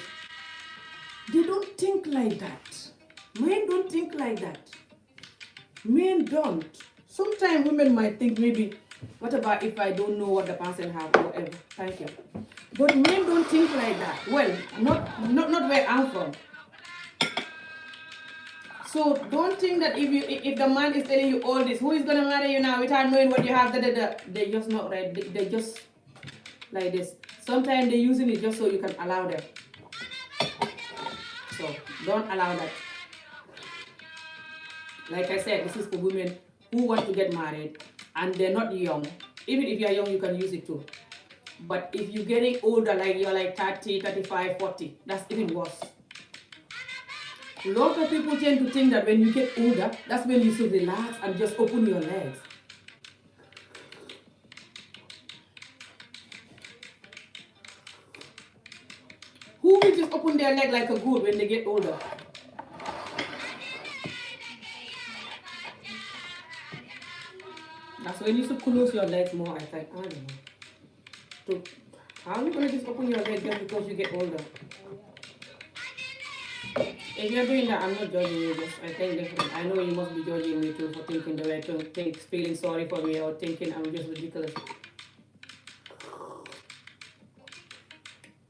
Speaker 1: They don't think like that. Men don't think like that. Men don't. Sometimes women might think maybe, what about if I don't know what the person has or whatever? Thank you. But men don't think like that. Well, not where I'm from. So don't think that if the man is telling you all this, who is gonna marry you now without knowing what you have, they're just not right. They just like this. Sometimes they're using it just so you can allow them. So don't allow that. Like I said, this is for women who want to get married and they're not young. Even if you're young, you can use it too. But if you're getting older, like you're like 30, 35, 40, that's even worse. A lot of people tend to think that when you get older, that's when you should relax and just open your legs. Who will just open their leg like a goat when they get older? That's when you should close your legs more, I think. I don't know. So, how are you going to just open your leg just because you get older? If you're doing that, I'm not judging you. Just, I think definitely. I know you must be judging me too for thinking the way I feeling sorry for me or thinking I'm just ridiculous.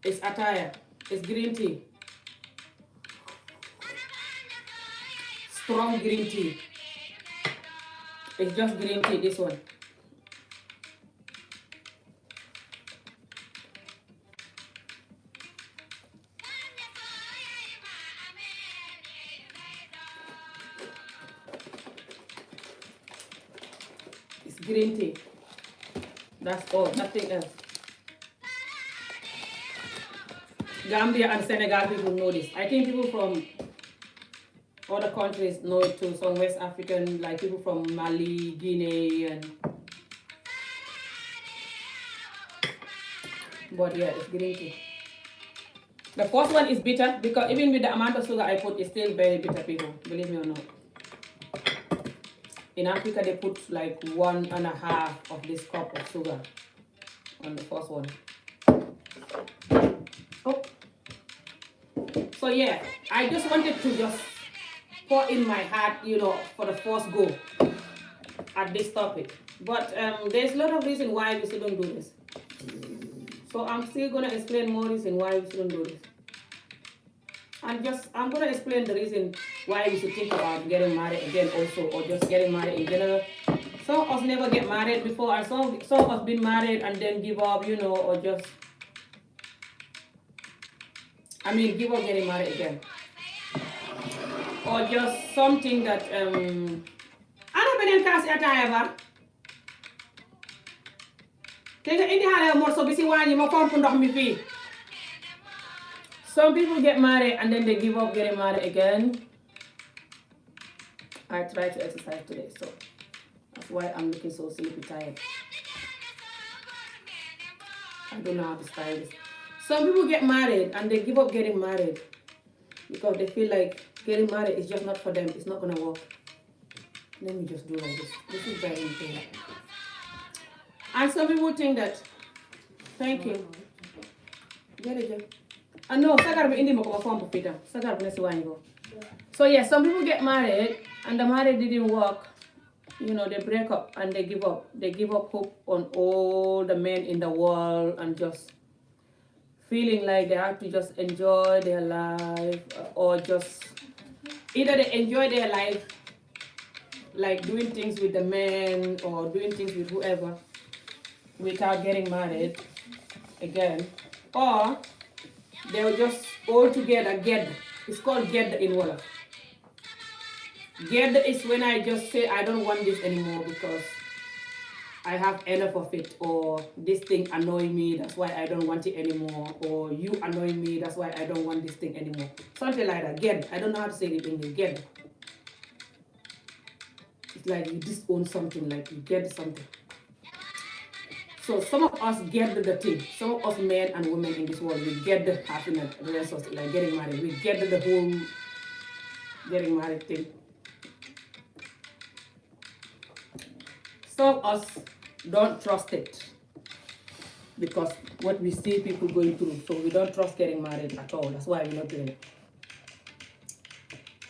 Speaker 1: It's attire. It's green tea. Strong green tea. It's just green tea, this one. It's green tea. That's all, nothing else. Gambia and Senegal people know this. I think people from other countries know it too. Some West African, like people from Mali, Guinea, and but yeah, it's green tea. The first one is bitter because even with the amount of sugar I put, it's still very bitter, people. Believe me or not. In Africa, they put like 1.5 of this cup of sugar on the first one. Oh. So yeah, I just wanted to just pour in my heart, for the first go at this topic. But there's a lot of reasons why we shouldn't do this. So I'm still going to explain more reasons why we shouldn't do this. I'm going to explain the reason why we should think about getting married again also, or just getting married in general. Some of us never get married before, and some of us been married and then give up, or just, give up getting married again. Or just something that, I don't believe kasi ataya ba? Tenga indi hale mo so bisi wani mo pomp ndox mi fi. Some people get married and then they give up getting married again. I tried to exercise today, so that's why I'm looking so sleepy tired. I don't know how to style this. Some people get married and they give up getting married because they feel like getting married is just not for them. It's not gonna work. Let me just do like this. This is very important. And some people think that. Thank you. Get it, no, so yeah, some people get married and the marriage didn't work. They break up and they give up. They give up hope on all the men in the world and just feeling like they have to just enjoy their life, or just either they enjoy their life like doing things with the men or doing things with whoever without getting married again, or they'll just all together get. It's called get in Wolof. Get is when I just say I don't want this anymore because I have enough of it, or this thing annoys me, that's why I don't want it anymore, or you annoy me, that's why I don't want this thing anymore. Something like that. Get. I don't know how to say it in English. Get. It's like you disown something, like you get something. So some of us get the thing. Some of us men and women in this world, we get the having a relationship, like getting married. We get the whole getting married thing. Some of us don't trust it because what we see people going through. So we don't trust getting married at all. That's why we're not doing it.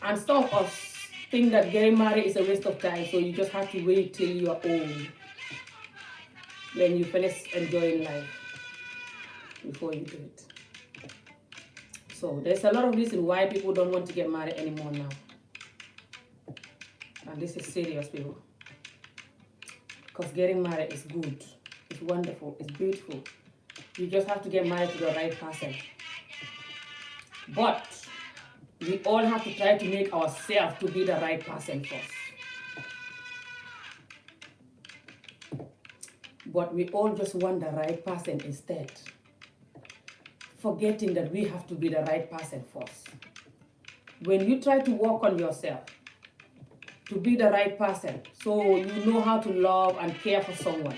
Speaker 1: And some of us think that getting married is a waste of time. So you just have to wait till you're old, when you finish enjoying life, before you do it. So there's a lot of reasons why people don't want to get married anymore now. And this is serious, people. Because getting married is good, it's wonderful, it's beautiful. You just have to get married to the right person. But we all have to try to make ourselves to be the right person first. But we all just want the right person instead, forgetting that we have to be the right person first. When you try to work on yourself to be the right person, so you know how to love and care for someone,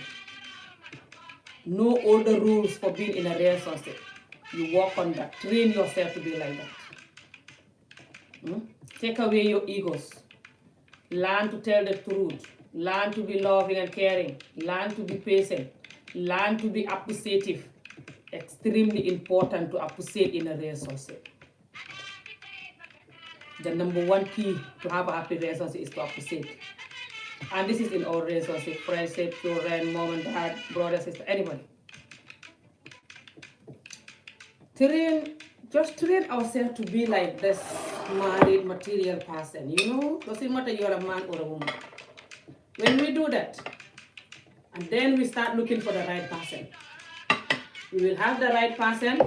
Speaker 1: know all the rules for being in a relationship, you work on that, train yourself to be like that. Take away your egos, learn to tell the truth, learn to be loving and caring, learn to be patient, learn to be appreciative. Extremely important to appreciate in a relationship. The number one key to have a happy relationship is to appreciate. And this is in all relationships, friendship, children, mom and dad, brother, sister, anybody. Just train ourselves to be like this married material person, Doesn't matter you're a man or a woman. When we do that, and then we start looking for the right person, we will have the right person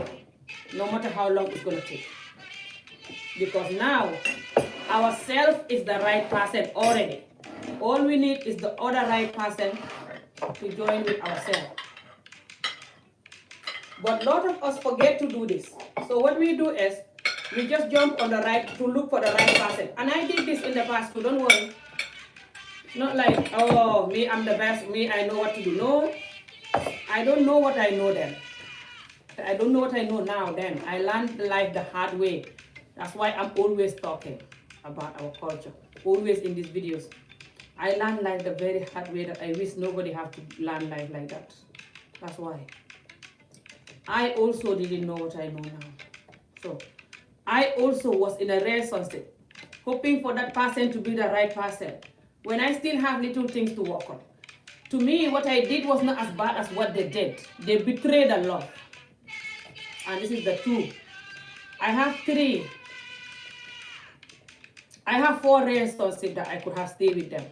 Speaker 1: no matter how long it's going to take. Because now, ourself is the right person already. All we need is the other right person to join with ourselves. But a lot of us forget to do this. So what we do is, we just jump on the right, to look for the right person. And I did this in the past too, don't worry. It's not like, oh, me, I'm the best, me, I know what to do. No, I don't know what I know then. I don't know what I know now then. I learned life the hard way. That's why I'm always talking about our culture. Always in these videos. I learned life the very hard way that I wish nobody have to learn life like that. That's why. I also didn't know what I know now. So, I also was in a relationship, hoping for that person to be the right person, when I still have little things to work on. To me, what I did was not as bad as what they did. They betrayed a lot. And this is the two. I have 4 relationships that I could have stayed with them.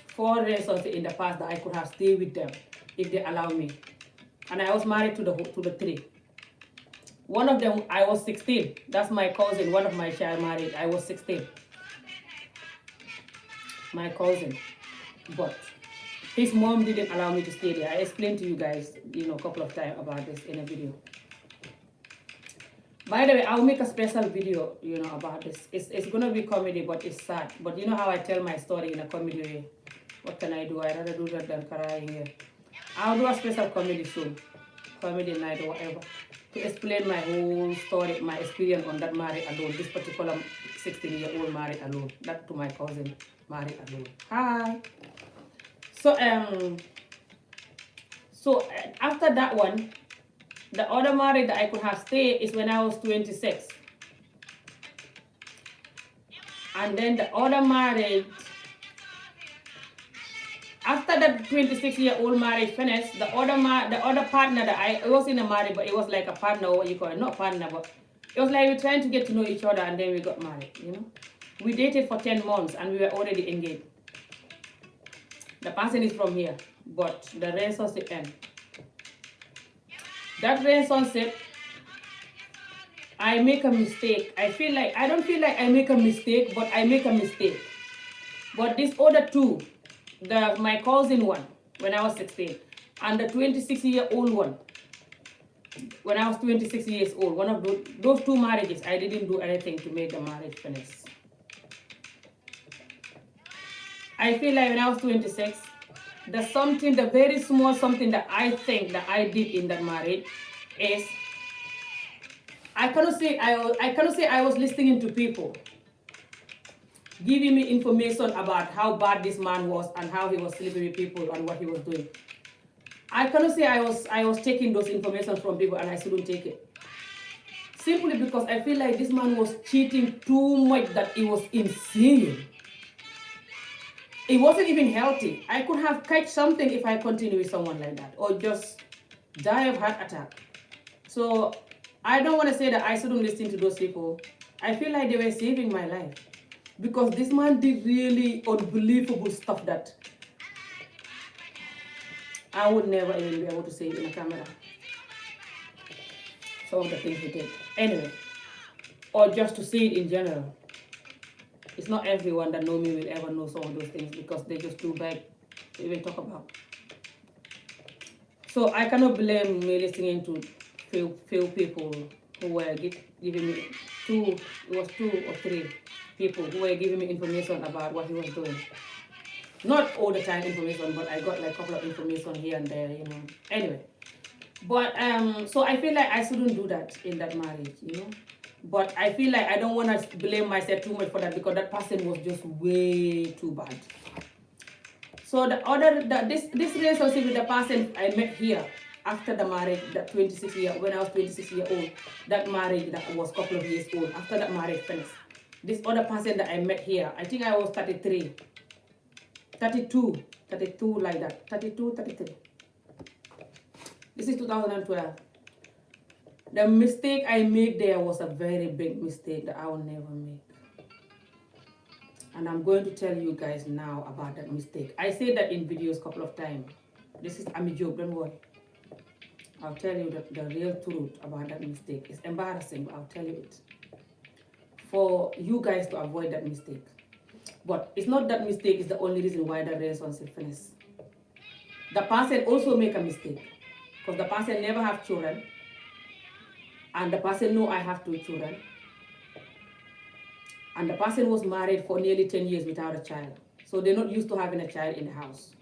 Speaker 1: 4 relationships in the past that I could have stayed with them if they allow me. And I was married to the 3. One of them, I was 16. That's my cousin, one of my child married. I was 16. My cousin. But his mom didn't allow me to stay there. I explained to you guys, a couple of times about this in a video. By the way, I'll make a special video, about this. It's going to be comedy, but it's sad. But you know how I tell my story in a comedy way? What can I do? I'd rather do that than crying here. I'll do a special comedy soon. Comedy night or whatever. To explain my whole story, my experience on that married alone. This particular 16-year-old married alone. That to my cousin, married alone. Hi. So after that one, the other marriage that I could have stayed is when I was 26. And then the other marriage, after that 26-year-old marriage finished, the other partner that I was in a marriage, but it was like a partner, or what you call it, not partner, but it was like we're trying to get to know each other, and then we got married, We dated for 10 months, and we were already engaged. The person is from here, but the relationship ended. That relationship, I make a mistake. I don't feel like I make a mistake, but I make a mistake. But these other 2, my cousin one, when I was 16, and the 26-year-old one, when I was 26 years old, one of those 2 marriages, I didn't do anything to make the marriage finish. I feel like when I was 26, the very small something that I think that I did in that marriage is I cannot say I was listening to people giving me information about how bad this man was and how he was sleeping with people and what he was doing. I cannot say I was taking those information from people and I shouldn't take it. Simply because I feel like this man was cheating too much that it was insane. It wasn't even healthy. I could have catch something if I continue with someone like that or just die of heart attack. So I don't want to say that I shouldn't listen to those people. I feel like they were saving my life because this man did really unbelievable stuff that I would never even be able to say it in a camera. Some of the things he did. Anyway, or just to see it in general. It's not everyone that know me will ever know some of those things because they're just too bad to even talk about. So I cannot blame me listening to few people who were giving me two or three people who were giving me information about what he was doing. Not all the time information, but I got like a couple of information here and there, you know. Anyway, but so I feel like I shouldn't do that in that marriage, you know. But I feel like I don't want to blame myself too much for that because that person was just way too bad. So this relationship with the person I met here after the marriage, when I was 26 years old, that marriage that was a couple of years old, after that marriage finished. This other person that I met here, I think I was 32 like that, 32, 33. This is 2012. The mistake I made there was a very big mistake that I will never make. And I'm going to tell you guys now about that mistake. I said that in videos a couple of times. This is Ami Job, don't worry. I'll tell you the real truth about that mistake. It's embarrassing, but I'll tell you it. For you guys to avoid that mistake. But it's not that mistake is the only reason why the relationship finished. The person also make a mistake. Because the person never have children. And the person know I have 2 children. And the person was married for nearly 10 years without a child. So they're not used to having a child in the house.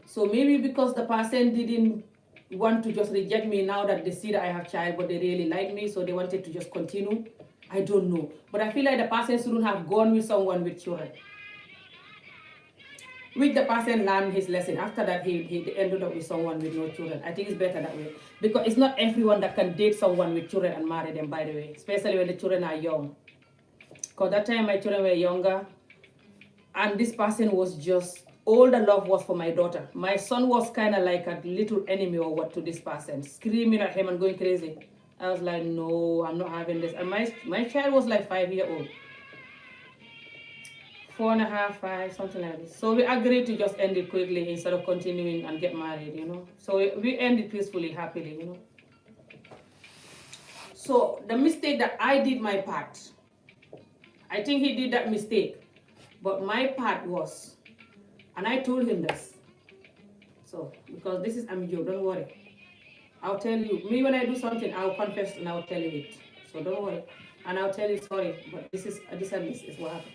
Speaker 1: So maybe because the person didn't want to just reject me now that they see that I have a child, but they really like me, so they wanted to just continue. I don't know. But I feel like the person shouldn't have gone with someone with children. Which the person learned his lesson. After that, he ended up with someone with no children. I think it's better that way. Because it's not everyone that can date someone with children and marry them, by the way. Especially when the children are young. Because that time my children were younger. And this person was just, all the love was for my daughter. My son was kind of like a little enemy or what to this person. Screaming at him and going crazy. I was like, no, I'm not having this. And my child was like 5 years old. 4.5, 5, something like this. So we agreed to just end it quickly instead of continuing and get married, you know. So we ended peacefully, happily, you know. So the mistake that I did my part, I think he did that mistake, but my part was, and I told him this. So, because this is Amijo, don't worry. I'll tell you, me when I do something, I'll confess and I'll tell you it. So don't worry. And I'll tell you, sorry, but this is what happened.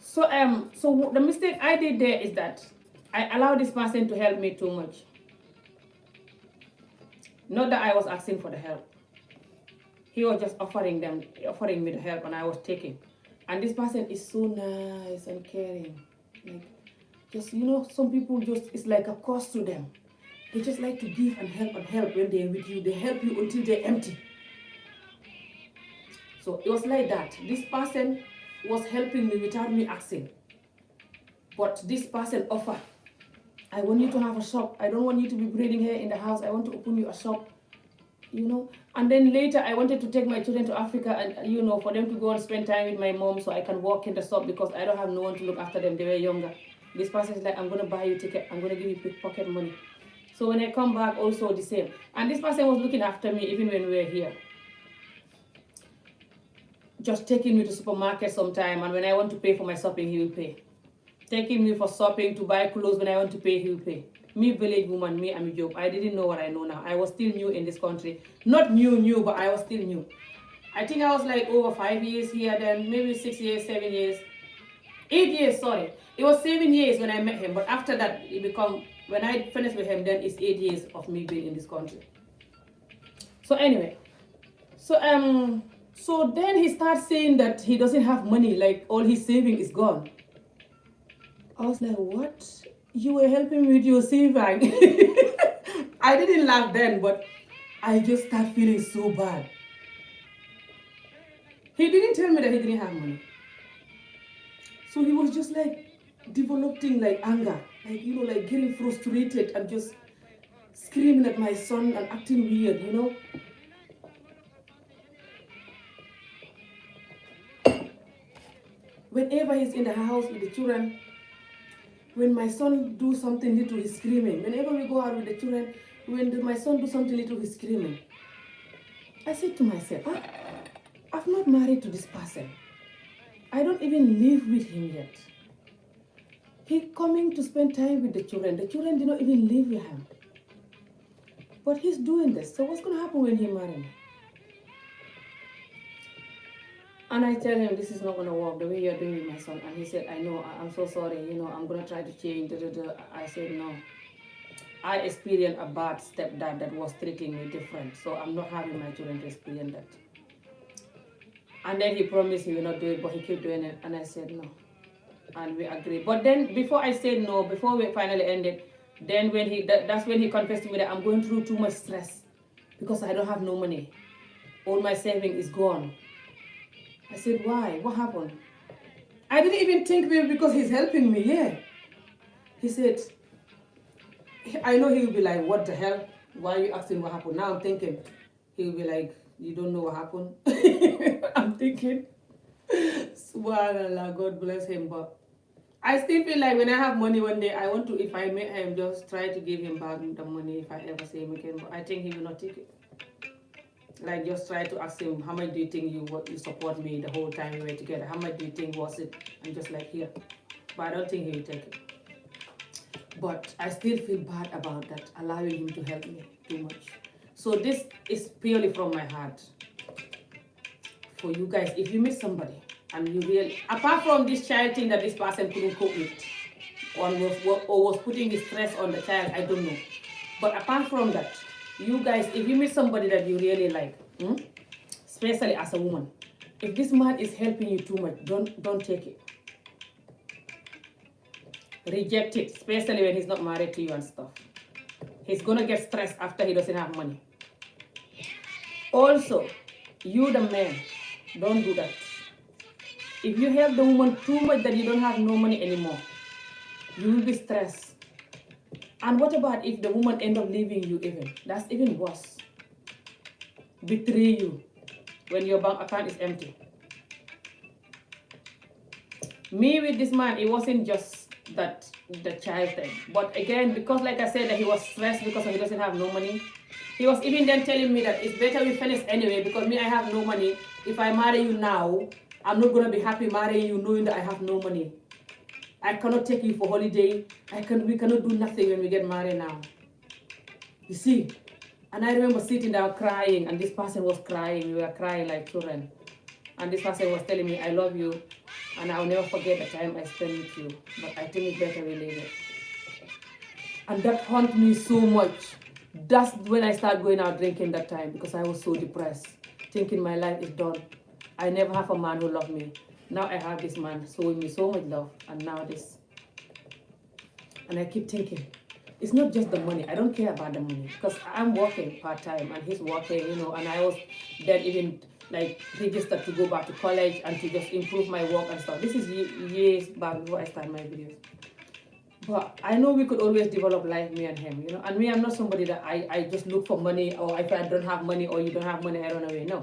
Speaker 1: So the mistake I did there is that I allowed this person to help me too much. Not that I was asking for the help. He was just offering me the help and I was taking. And this person is so nice and caring. Like, just, you know, some people just, it's like a cost to them. They just like to give and help when they're with you. They help you until they're empty. So it was like that. This person was helping me without me asking. But this person offered, I want you to have a shop. I don't want you to be breeding here in the house. I want to open you a shop, you know. And then later I wanted to take my children to Africa and, you know, for them to go and spend time with my mom so I can work in the shop because I don't have no one to look after them. They were younger. This person is like, I'm going to buy you a ticket. I'm going to give you pocket money. So when I come back, also the same. And this person was looking after me even when we were here. Just taking me to supermarket sometime, and when I want to pay for my shopping, he will pay. Taking me for shopping to buy clothes, when I want to pay, he will pay. Me, village woman, me, I'm a job. I didn't know what I know now. I was still new in this country. Not new, but I was still new. I think I was like over 5 years here then, maybe 6 years, 7 years. 8 years, sorry. It was 7 years when I met him, but after that, when I finished with him, then it's 8 years of me being in this country. So anyway, so then he starts saying that he doesn't have money, like all his saving is gone. I was like, what? You were helping me with your saving. I didn't laugh then, but I just started feeling so bad. He didn't tell me that he didn't have money. So he was just like developing like anger, like, like getting frustrated and just screaming at my son and acting weird. Whenever he's in the house with the children, when my son do something little, he's screaming. Whenever we go out with the children, when my son do something little, he's screaming. I said to myself, I've not married to this person. I don't even live with him yet. He coming to spend time with the children. The children did not even live with him. But he's doing this. So what's going to happen when he marries me? And I tell him, this is not going to work the way you're doing with my son. And he said, I know, I'm so sorry. I'm going to try to change. I said, no. I experienced a bad stepdad that was treating me different. So I'm not having my children to experience that. And then he promised he will not do it, but he kept doing it. And I said no. And we agreed. But then before I said no, before we finally ended, then that's when he confessed to me that I'm going through too much stress because I don't have no money. All my saving is gone. I said, why? What happened? I didn't even think maybe because he's helping me. Yeah. He said, I know he will be like, what the hell? Why are you asking what happened? Now I'm thinking, he will be like, you don't know what happened? I'm thinking, subhanallah, God bless him. But I still feel like when I have money one day, I want to, if I meet him, just try to give him back the money if I ever see him again. But I think he will not take it. Like, just try to ask him, how much do you think you support me the whole time we were together? How much do you think was it? I'm just like, here. But I don't think he will take it. But I still feel bad about that, allowing him to help me too much. So this is purely from my heart. For you guys, if you meet somebody and you really, apart from this child thing that this person couldn't cope with, or was putting his stress on the child, I don't know. But apart from that, you guys, if you meet somebody that you really like, especially as a woman, if this man is helping you too much, don't take it. Reject it, especially when he's not married to you and stuff. He's gonna get stressed after he doesn't have money. Also, you the man, don't do that. If you help the woman too much that you don't have no money anymore, you will be stressed. And what about if the woman end up leaving you even? That's even worse. Betray you when your bank account is empty. Me with this man, it wasn't just that the child thing. But again, because like I said, that he was stressed because he doesn't have no money. He was even then telling me that it's better we finish anyway because me, I have no money. If I marry you now, I'm not going to be happy marrying you knowing that I have no money. I cannot take you for holiday. We cannot do nothing when we get married now. You see? And I remember sitting down crying, and this person was crying. We were crying like children. And this person was telling me, I love you, and I'll never forget the time I spent with you. But I think it's better we leave it. And that haunted me so much. That's when I started going out drinking that time because I was so depressed, thinking my life is done. I never have a man who loved me. Now I have this man showing me so much love, and now this. And I keep thinking, it's not just the money. I don't care about the money because I'm working part-time and he's working, and I was then even like registered to go back to college and to just improve my work and stuff. This is years back before I started my videos. But I know we could always develop life, me and him, And me, I'm not somebody that I just look for money, or if I don't have money or you don't have money, I run away. No.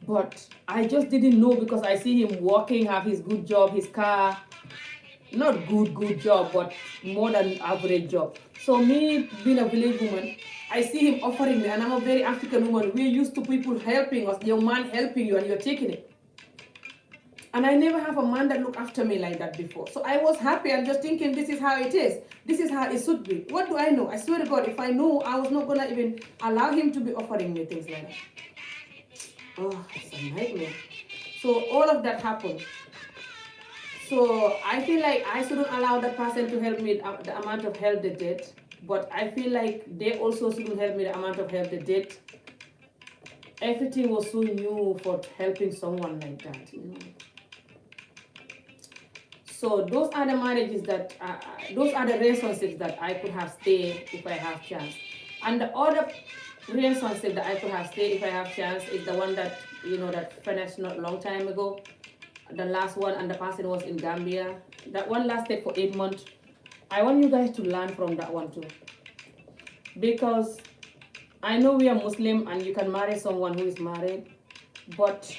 Speaker 1: But I just didn't know because I see him working, have his good job, his car. Not good job, but more than average job. So me being a village woman, I see him offering me, and I'm a very African woman. We're used to people helping us, your man helping you, and you're taking it. And I never have a man that looked after me like that before. So I was happy and just thinking, this is how it is. This is how it should be. What do I know? I swear to God, if I knew, I was not going to even allow him to be offering me things like that. Oh, it's a nightmare. So all of that happened. So I feel like I shouldn't allow that person to help me the amount of help they did, but I feel like they also shouldn't help me the amount of help they did. Everything was so new for helping someone like that, you know. So those are the marriages that, those are the relationships that I could have stayed if I have chance. And the other relationship that I could have stayed if I have chance is the one that, you know, that finished not long time ago. The last one, and the person was in Gambia. That one lasted for 8 months. I want you guys to learn from that one too. Because I know we are Muslim and you can marry someone who is married, but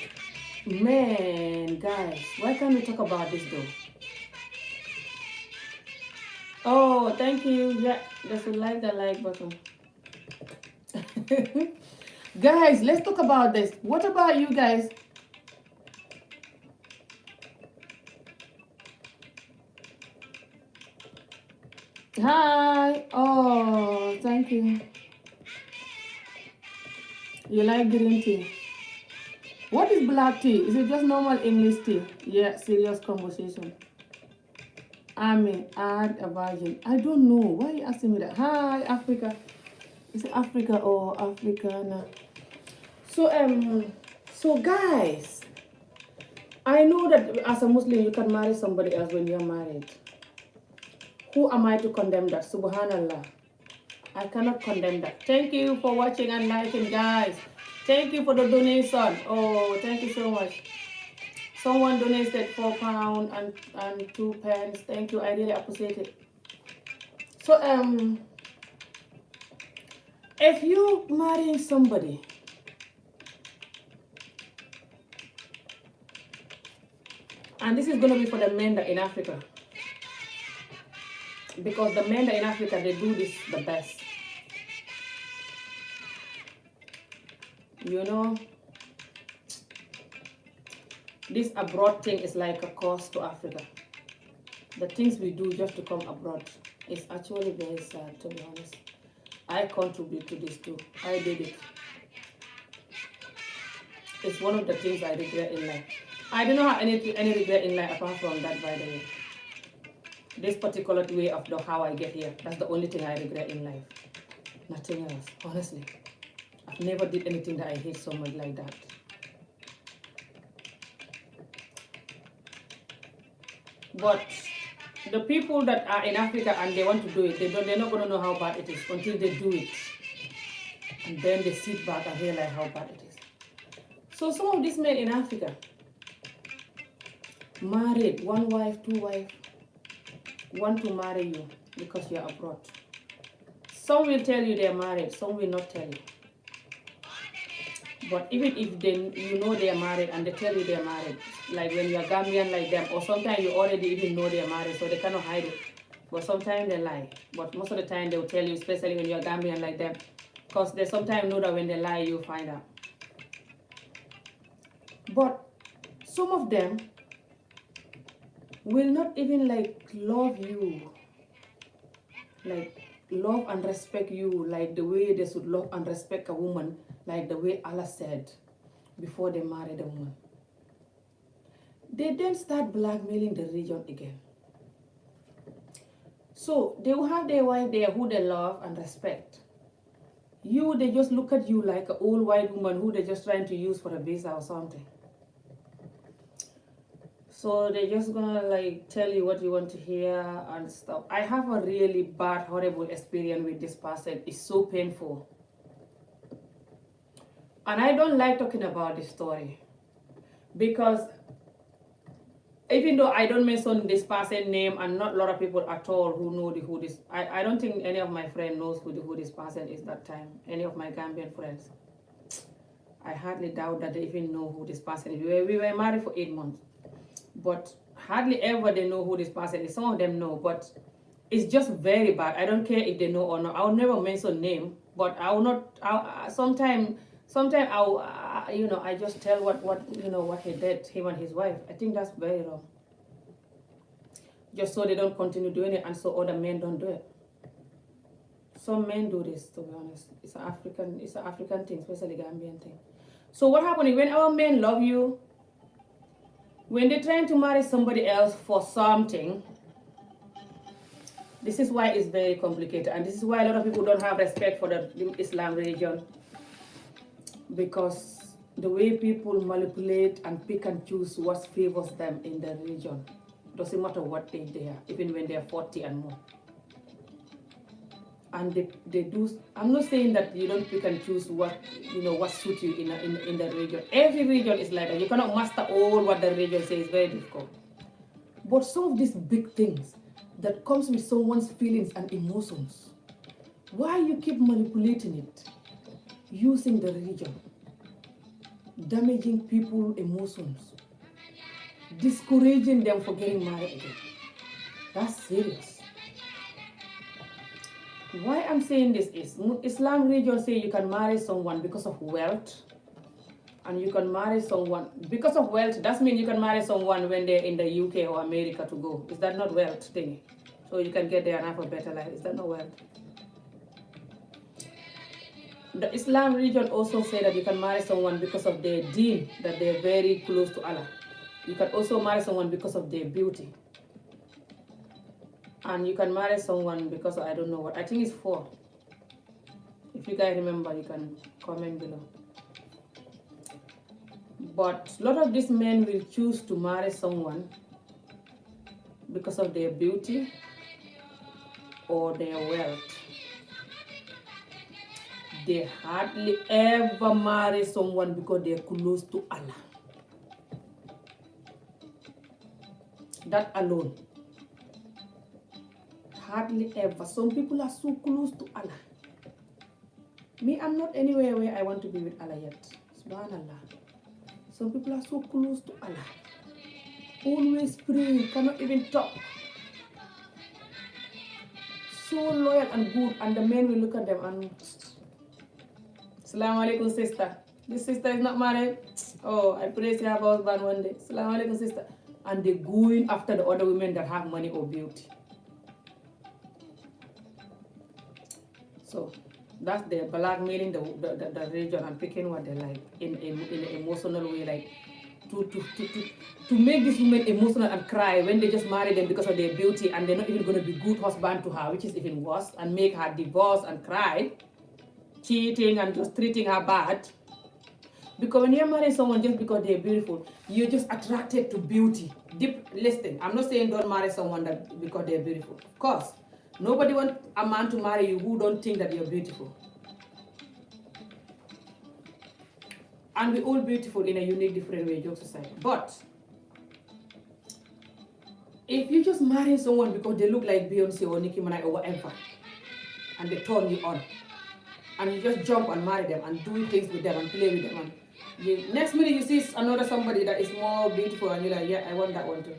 Speaker 1: man, guys, why can't we talk about this though? Oh, thank you. Yeah, just like the like button. Guys, let's talk about this. What about you guys? Hi. Oh, thank you. You like green tea? What is black tea? Is it just normal English tea? Yeah, serious conversation. Add a virgin. I don't know. Why are you asking me that? Hi, Africa. Is it Africa or Africana? So guys, I know that as a Muslim you can marry somebody else when you're married. Who am I to condemn that? Subhanallah. I cannot condemn that. Thank you for watching and liking, guys. Thank you for the donation. Oh, thank you so much. Someone donated £4 and 2 pence. Thank you. I really appreciate it. So if you marrying somebody, and this is gonna be for the men that in Africa, because the men that in Africa, they do this the best. You know, this abroad thing is like a cost to Africa. The things we do just to come abroad is actually very sad, to be honest. I contribute to this too. I did it. It's one of the things I regret in life. I don't have any regret in life apart from that, by the way. This particular way of how I get here, that's the only thing I regret in life. Nothing else, honestly. I've never did anything that I hate so much like that. But the people that are in Africa and they want to do it, they're not going to know how bad it is until they do it. And then they sit back and realize how bad it is. So some of these men in Africa, married, 1 wife, 2 wives, want to marry you because you're abroad. Some will tell you they're married, some will not tell you. But even if you know they're married and they tell you they're married, like when you're Gambian like them, or sometimes you already even know they're married, so they cannot hide it. But sometimes they lie. But most of the time they'll tell you, especially when you're Gambian like them, because they sometimes know that when they lie, you find out. But some of them will not even like love you, like love and respect you like the way they should love and respect a woman, like the way Allah said before they married a woman. They then start blackmailing the religion again. So they will have their wife there who they love and respect. You, they just look at you like an old white woman who they're just trying to use for a visa or something. So they're just gonna like tell you what you want to hear and stuff. I have a really bad, horrible experience with this person. It's so painful. And I don't like talking about this story because even though I don't mention this person's name and not a lot of people at all who know who this, I don't think any of my friends knows who this person is that time. Any of my Gambian friends. I hardly doubt that they even know who this person is. We were married for 8 months. But hardly ever they know who this person is. Some of them know, but it's just very bad. I don't care if they know or not. I'll never mention name, but I will not. Sometimes I'll I just tell what he did, him and his wife. I think that's very wrong. Just so they don't continue doing it, and so other men don't do it. Some men do this, to be honest. It's an African thing, especially Gambian thing. So what happens when our men love you? When they're trying to marry somebody else for something, this is why it's very complicated, and this is why a lot of people don't have respect for the Islam religion, because the way people manipulate and pick and choose what favors them in the religion, doesn't matter what age they are, even when they're 40 and more. And they do. I'm not saying that you don't pick and choose what what suits you in the religion. Every religion is like that. You cannot master all what the religion says. It's very difficult. But some of these big things that comes with someone's feelings and emotions, why you keep manipulating it, using the religion, damaging people's emotions, discouraging them for getting married again? That's serious. Why I'm saying this is, Islam religion say you can marry someone because of wealth, and you can marry someone because of wealth. That means you can marry someone when they're in the UK or America to go. Is that not wealth thing? So you can get there and have a better life. Is that not wealth? The Islam religion also say that you can marry someone because of their deen, that they're very close to Allah. You can also marry someone because of their beauty. And you can marry someone because of, I don't know what, I think it's 4. If you guys remember, you can comment below. But a lot of these men will choose to marry someone because of their beauty or their wealth. They hardly ever marry someone because they're close to Allah. That alone. Hardly ever. Some people are so close to Allah. Me, I'm not anywhere where I want to be with Allah yet. Subhanallah. Some people are so close to Allah. Always praying, cannot even talk. So loyal and good, and the men will look at them and, Assalamu alaikum, sister. This sister is not married. Oh, I pray she have a husband one day. Assalamu alaikum, sister. And they're going after the other women that have money or beauty. So that's the blackmailing the religion and picking what they like in an emotional way, like to make this woman emotional and cry when they just marry them because of their beauty, and they're not even going to be good husband to her, which is even worse, and make her divorce and cry, cheating and just treating her bad. Because when you're marrying someone just because they're beautiful, you're just attracted to beauty. Listen, I'm not saying don't marry someone that because they're beautiful. Of course. Nobody wants a man to marry you who don't think that you're beautiful. And we're all beautiful in a unique, different way, jokes aside. But if you just marry someone because they look like Beyonce or Nicki Minaj or whatever, and they turn you on, and you just jump and marry them and do things with them and play with them, and next minute you see another somebody that is more beautiful, and you're like, yeah, I want that one too.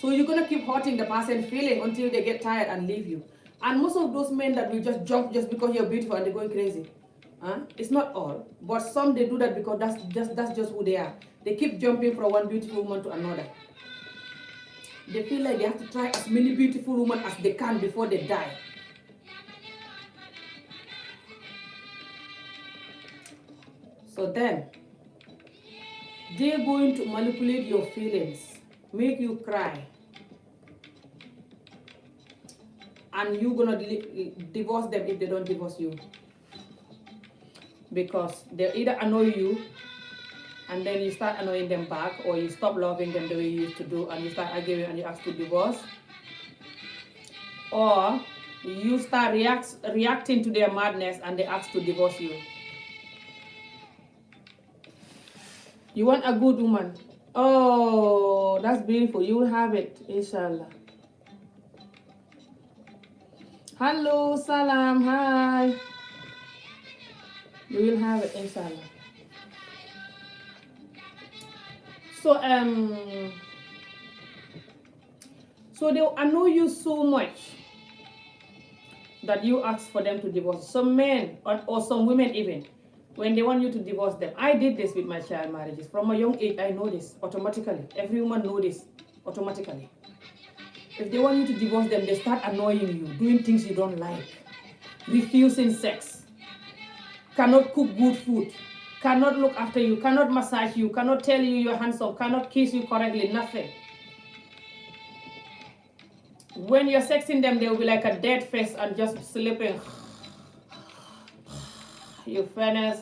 Speaker 1: So you're going to keep hurting the person feeling until they get tired and leave you. And most of those men that will just jump just because you're beautiful and they're going crazy. It's not all. But some, they do that because that's just who they are. They keep jumping from one beautiful woman to another. They feel like they have to try as many beautiful women as they can before they die. So then, they're going to manipulate your feelings, make you cry, and you're gonna divorce them if they don't divorce you, because they either annoy you and then you start annoying them back, or you stop loving them the way you used to do and you start arguing and you ask to divorce, or you start reacting to their madness and they ask to divorce you. You want a good woman? Oh, that's beautiful. You will have it, inshallah. Hello, salam, hi. You will have it, inshallah. So they annoy you so much that you ask for them to divorce. Some men or some women even, when they want you to divorce them. I did this with my child marriages. From a young age, I know this automatically. Every woman knows this automatically. If they want you to divorce them, they start annoying you, doing things you don't like, refusing sex, cannot cook good food, cannot look after you, cannot massage you, cannot tell you you're handsome, cannot kiss you correctly, nothing. When you're sexing them, they will be like a dead face and just sleeping. You furnace,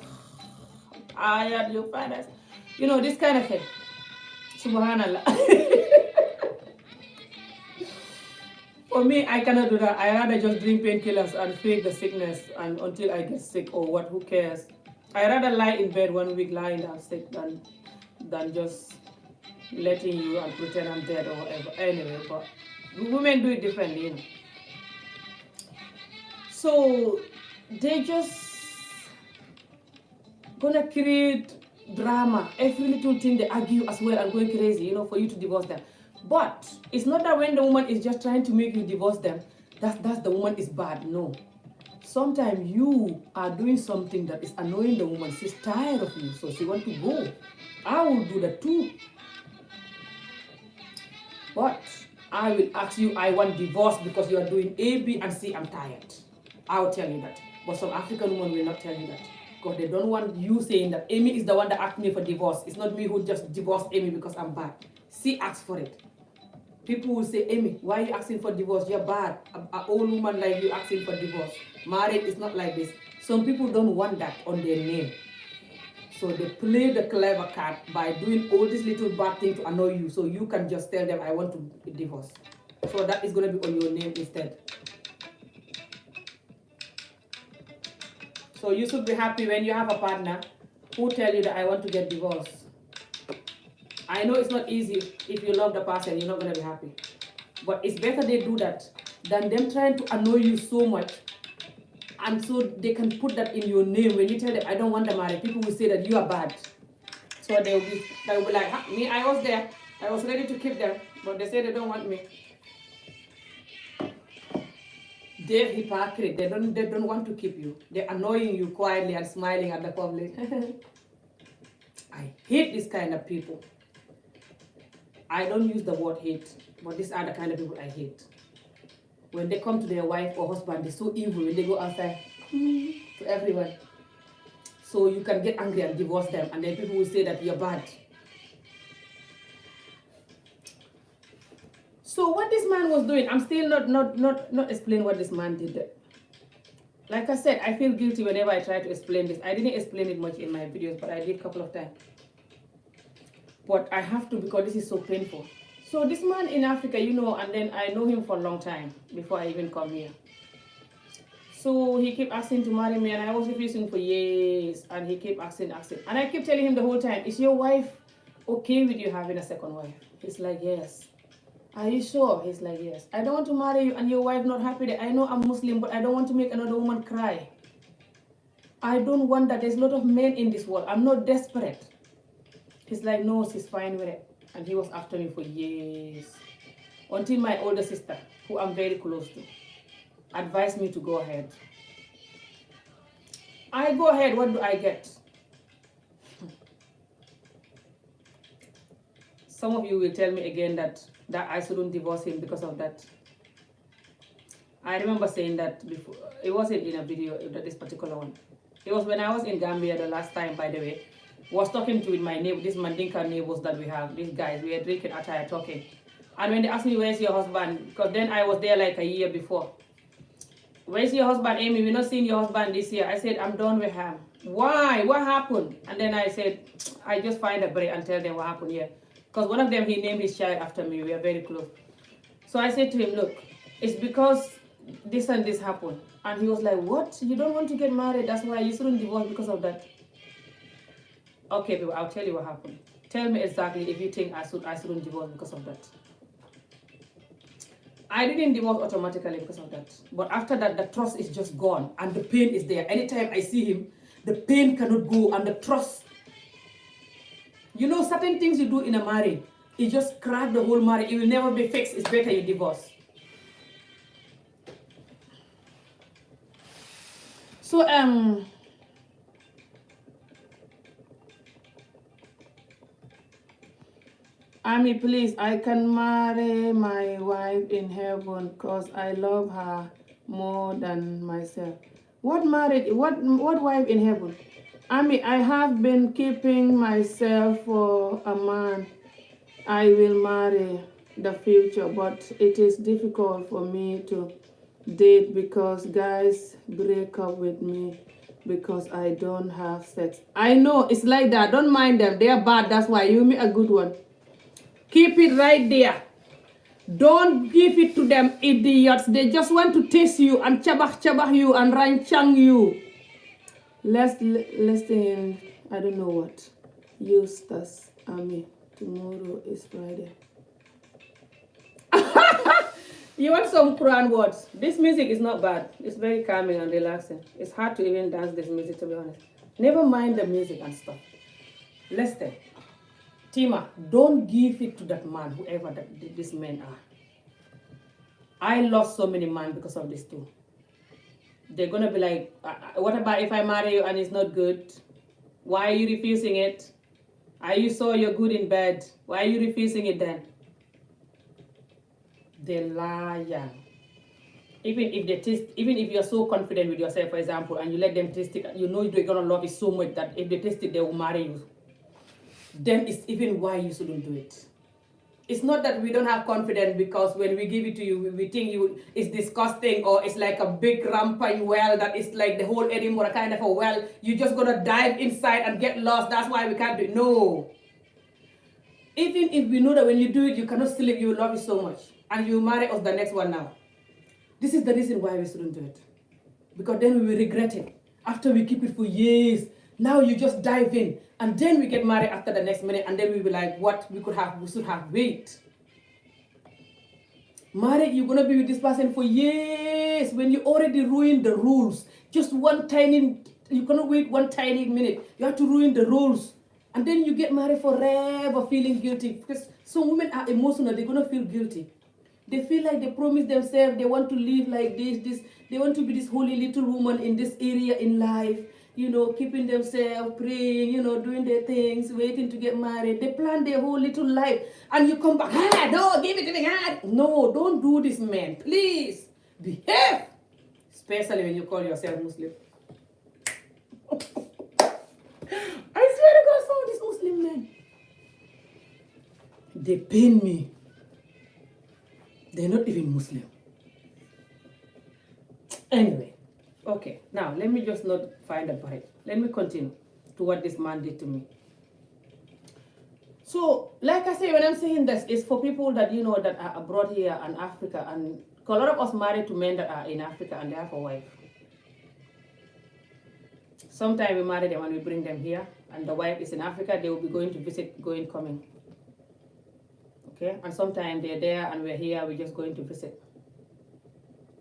Speaker 1: tired, you furnace. You know, this kind of thing. Subhanallah. For me, I cannot do that. I rather just drink painkillers and fake the sickness and until I get sick or what, who cares? I rather lie in bed 1 week lying down sick than just letting you and pretend I'm dead or whatever. Anyway, but women do it differently, you know. So they just gonna create drama. Every little thing they argue as well and going crazy, you know, for you to divorce them. But it's not that when the woman is just trying to make you divorce them, that's the woman is bad. No. Sometimes you are doing something that is annoying the woman. She's tired of you, so she wants to go. I will do that too. But I will ask you, I want divorce because you are doing A, B, and C. I'm tired. I will tell you that. But some African women will not tell you that. Because they don't want you saying that Amy is the one that asked me for divorce. It's not me who just divorced Amy because I'm bad. She asked for it. People will say, Amy, why are you asking for divorce? You're bad. An old woman like you asking for divorce. Marriage is not like this. Some people don't want that on their name. So they play the clever card by doing all these little bad things to annoy you. So you can just tell them, I want to divorce. So that is going to be on your name instead. So you should be happy when you have a partner who tell you that I want to get divorced. I know it's not easy. If you love the person, you're not going to be happy. But it's better they do that than them trying to annoy you so much. And so they can put that in your name. When you tell them, I don't want to marry, people will say that you are bad. So they will be like, me, I was there. I was ready to keep them. But they say they don't want me. They're hypocrite. They don't want to keep you. They're annoying you quietly and smiling at the public. I hate this kind of people. I don't use the word hate, but these are the kind of people I hate. When they come to their wife or husband, they're so evil when they go outside to everyone. So you can get angry and divorce them, and then people will say that you're bad. So what this man was doing, I'm still not explaining what this man did. Like I said, I feel guilty whenever I try to explain this. I didn't explain it much in my videos, but I did a couple of times. But I have to because this is so painful. So this man in Africa, you know, and then I know him for a long time before I even come here. So he kept asking to marry me, and I was refusing for years, and he kept asking. And I kept telling him the whole time, is your wife okay with you having a second wife? He's like, yes. Are you sure? He's like, yes. I don't want to marry you and your wife not happy. I know I'm Muslim, but I don't want to make another woman cry. I don't want that. There's a lot of men in this world. I'm not desperate. He's like, no, she's fine with it. And he was after me for years. Until my older sister, who I'm very close to, advised me to go ahead. I go ahead, what do I get? Some of you will tell me again that I shouldn't divorce him because of that. I remember saying that before. It wasn't in a video, this particular one. It was when I was in Gambia the last time, by the way. Was talking to my neighbor, these Mandinka neighbors that we have, these guys, we were drinking attire talking. And when they asked me, where's your husband? Because then I was there like a year before. Where's your husband, Amy? We're not seeing your husband this year. I said, I'm done with him. Why? What happened? And then I said, I just find a break and tell them what happened here. Because one of them, he named his child after me. We are very close. So I said to him, look, it's because this and this happened. And he was like, what? You don't want to get married? That's why you shouldn't divorce because of that. Okay, people, I'll tell you what happened. Tell me exactly if you think I shouldn't divorce because of that. I didn't divorce automatically because of that. But after that, the trust is just gone. And the pain is there. Anytime I see him, the pain cannot go. And the trust. You know, certain things you do in a marriage, it just crack the whole marriage. It will never be fixed. It's better you divorce. So, Amy, please, I can marry my wife in heaven because I love her more than myself. What marriage? What wife in heaven?
Speaker 2: I have been keeping myself for a man I will marry the future, but it is difficult for me to date because guys break up with me because I don't have sex. I know it's like that. Don't mind them. They are bad. That's why you me a good one. Keep it right there. Don't give it to them idiots. They just want to taste you and chabah you and ranchang you. Let's listen. I don't know what. Eustace Army. Tomorrow is Friday.
Speaker 1: You want some Quran words? This music is not bad. It's very calming and relaxing. It's hard to even dance this music, to be honest. Never mind the music and stuff. Listen, Tima, don't give it to that man, whoever these men are. I lost so many men because of this too. They're gonna be like, what about if I marry you and it's not good? Why are you refusing it? You saw you're good in bed. Why are you refusing it then? They liar. Even if you're so confident with yourself, for example, and you let them taste it, you know they're gonna love it so much that if they taste it, they will marry you. Then it's even why you shouldn't do it. It's not that we don't have confidence because when we give it to you, we think it's disgusting or it's like a big rampant well that is like the whole Edinburgh kind of a well. You're just gonna dive inside and get lost. That's why we can't do it. No. Even if we know that when you do it, you cannot sleep, you love it so much. And you marry us the next one now. This is the reason why we shouldn't do it. Because then we will regret it. After we keep it for years, now you just dive in. And then we get married after the next minute. And then we'll be like, what? We should have wait. Married, you're going to be with this person for years. When you already ruined the rules. You cannot wait one tiny minute. You have to ruin the rules. And then you get married forever feeling guilty. Because some women are emotional. They're going to feel guilty. They feel like they promise themselves they want to live like this. They want to be this holy little woman in this area in life, keeping themselves, praying, doing their things, waiting to get married. They plan their whole little life. And you come back, no, give it to me, No, don't do this, man. Please, behave. Especially when you call yourself Muslim. I swear to God, some of these Muslim men, they pain me. They're not even Muslim. Anyway, okay. Now, let me just not find a break. Let me continue to what this man did to me. So, like I say, when I'm saying this, it's for people that, that are abroad here in Africa. And a lot of us married to men that are in Africa and they have a wife. Sometimes we marry them and we bring them here. And the wife is in Africa. They will be going to visit, going, coming. Okay, and sometimes they're there and we're here, we're just going to visit.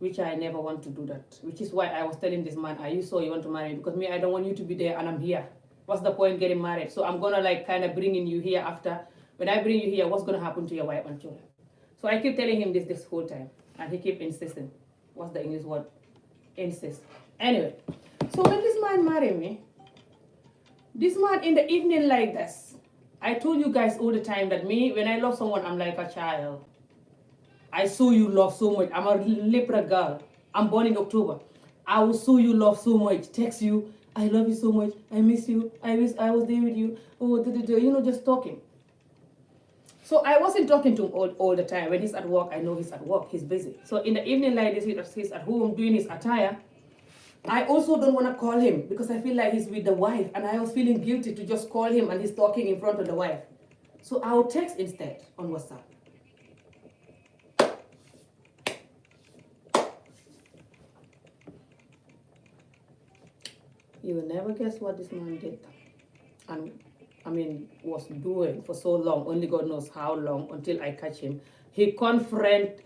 Speaker 1: Which I never want to do that. Which is why I was telling this man, are you sure you want to marry me? Because me, I don't want you to be there and I'm here. What's the point getting married? So I'm going to kind of bringing you here after. When I bring you here, what's going to happen to your wife and children? So I keep telling him this whole time. And he keep insisting. What's the English word? Insist. Anyway, so when this man married me, this man in the evening like this, I told you guys all the time that me, when I love someone, I'm like a child. I saw you love so much. I'm a Libra girl. I'm born in October. I will show you love so much. Text you, I love you so much. I miss you. I wish I was there with you. Oh, just talking. So I wasn't talking to him all the time. When he's at work, I know he's at work. He's busy. So in the evening like this, he's at home doing his attire. I also don't want to call him because I feel like he's with the wife and I was feeling guilty to just call him and he's talking in front of the wife. So I'll text instead on WhatsApp. You will never guess what this man did. And was doing for so long, only God knows how long, until I catch him. He confessed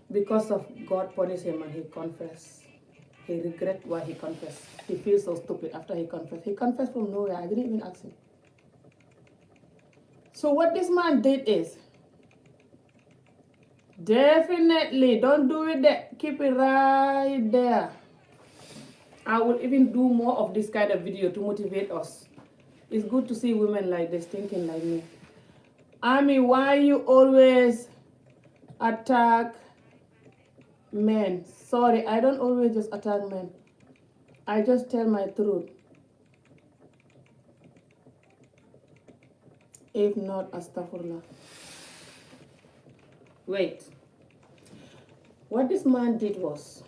Speaker 1: because of God punished him and he confessed. He regret why he confessed. He feels so stupid after he confessed. He confessed from nowhere. I didn't even ask him. So what this man did is, definitely don't do it there. Keep it right there. I will even do more of this kind of video to motivate us. It's good to see women like this thinking like me. Why you always attack men? Sorry, I don't always just attack men.
Speaker 2: I just tell my truth. If not, astaghfirullah. Wait. What this man did was,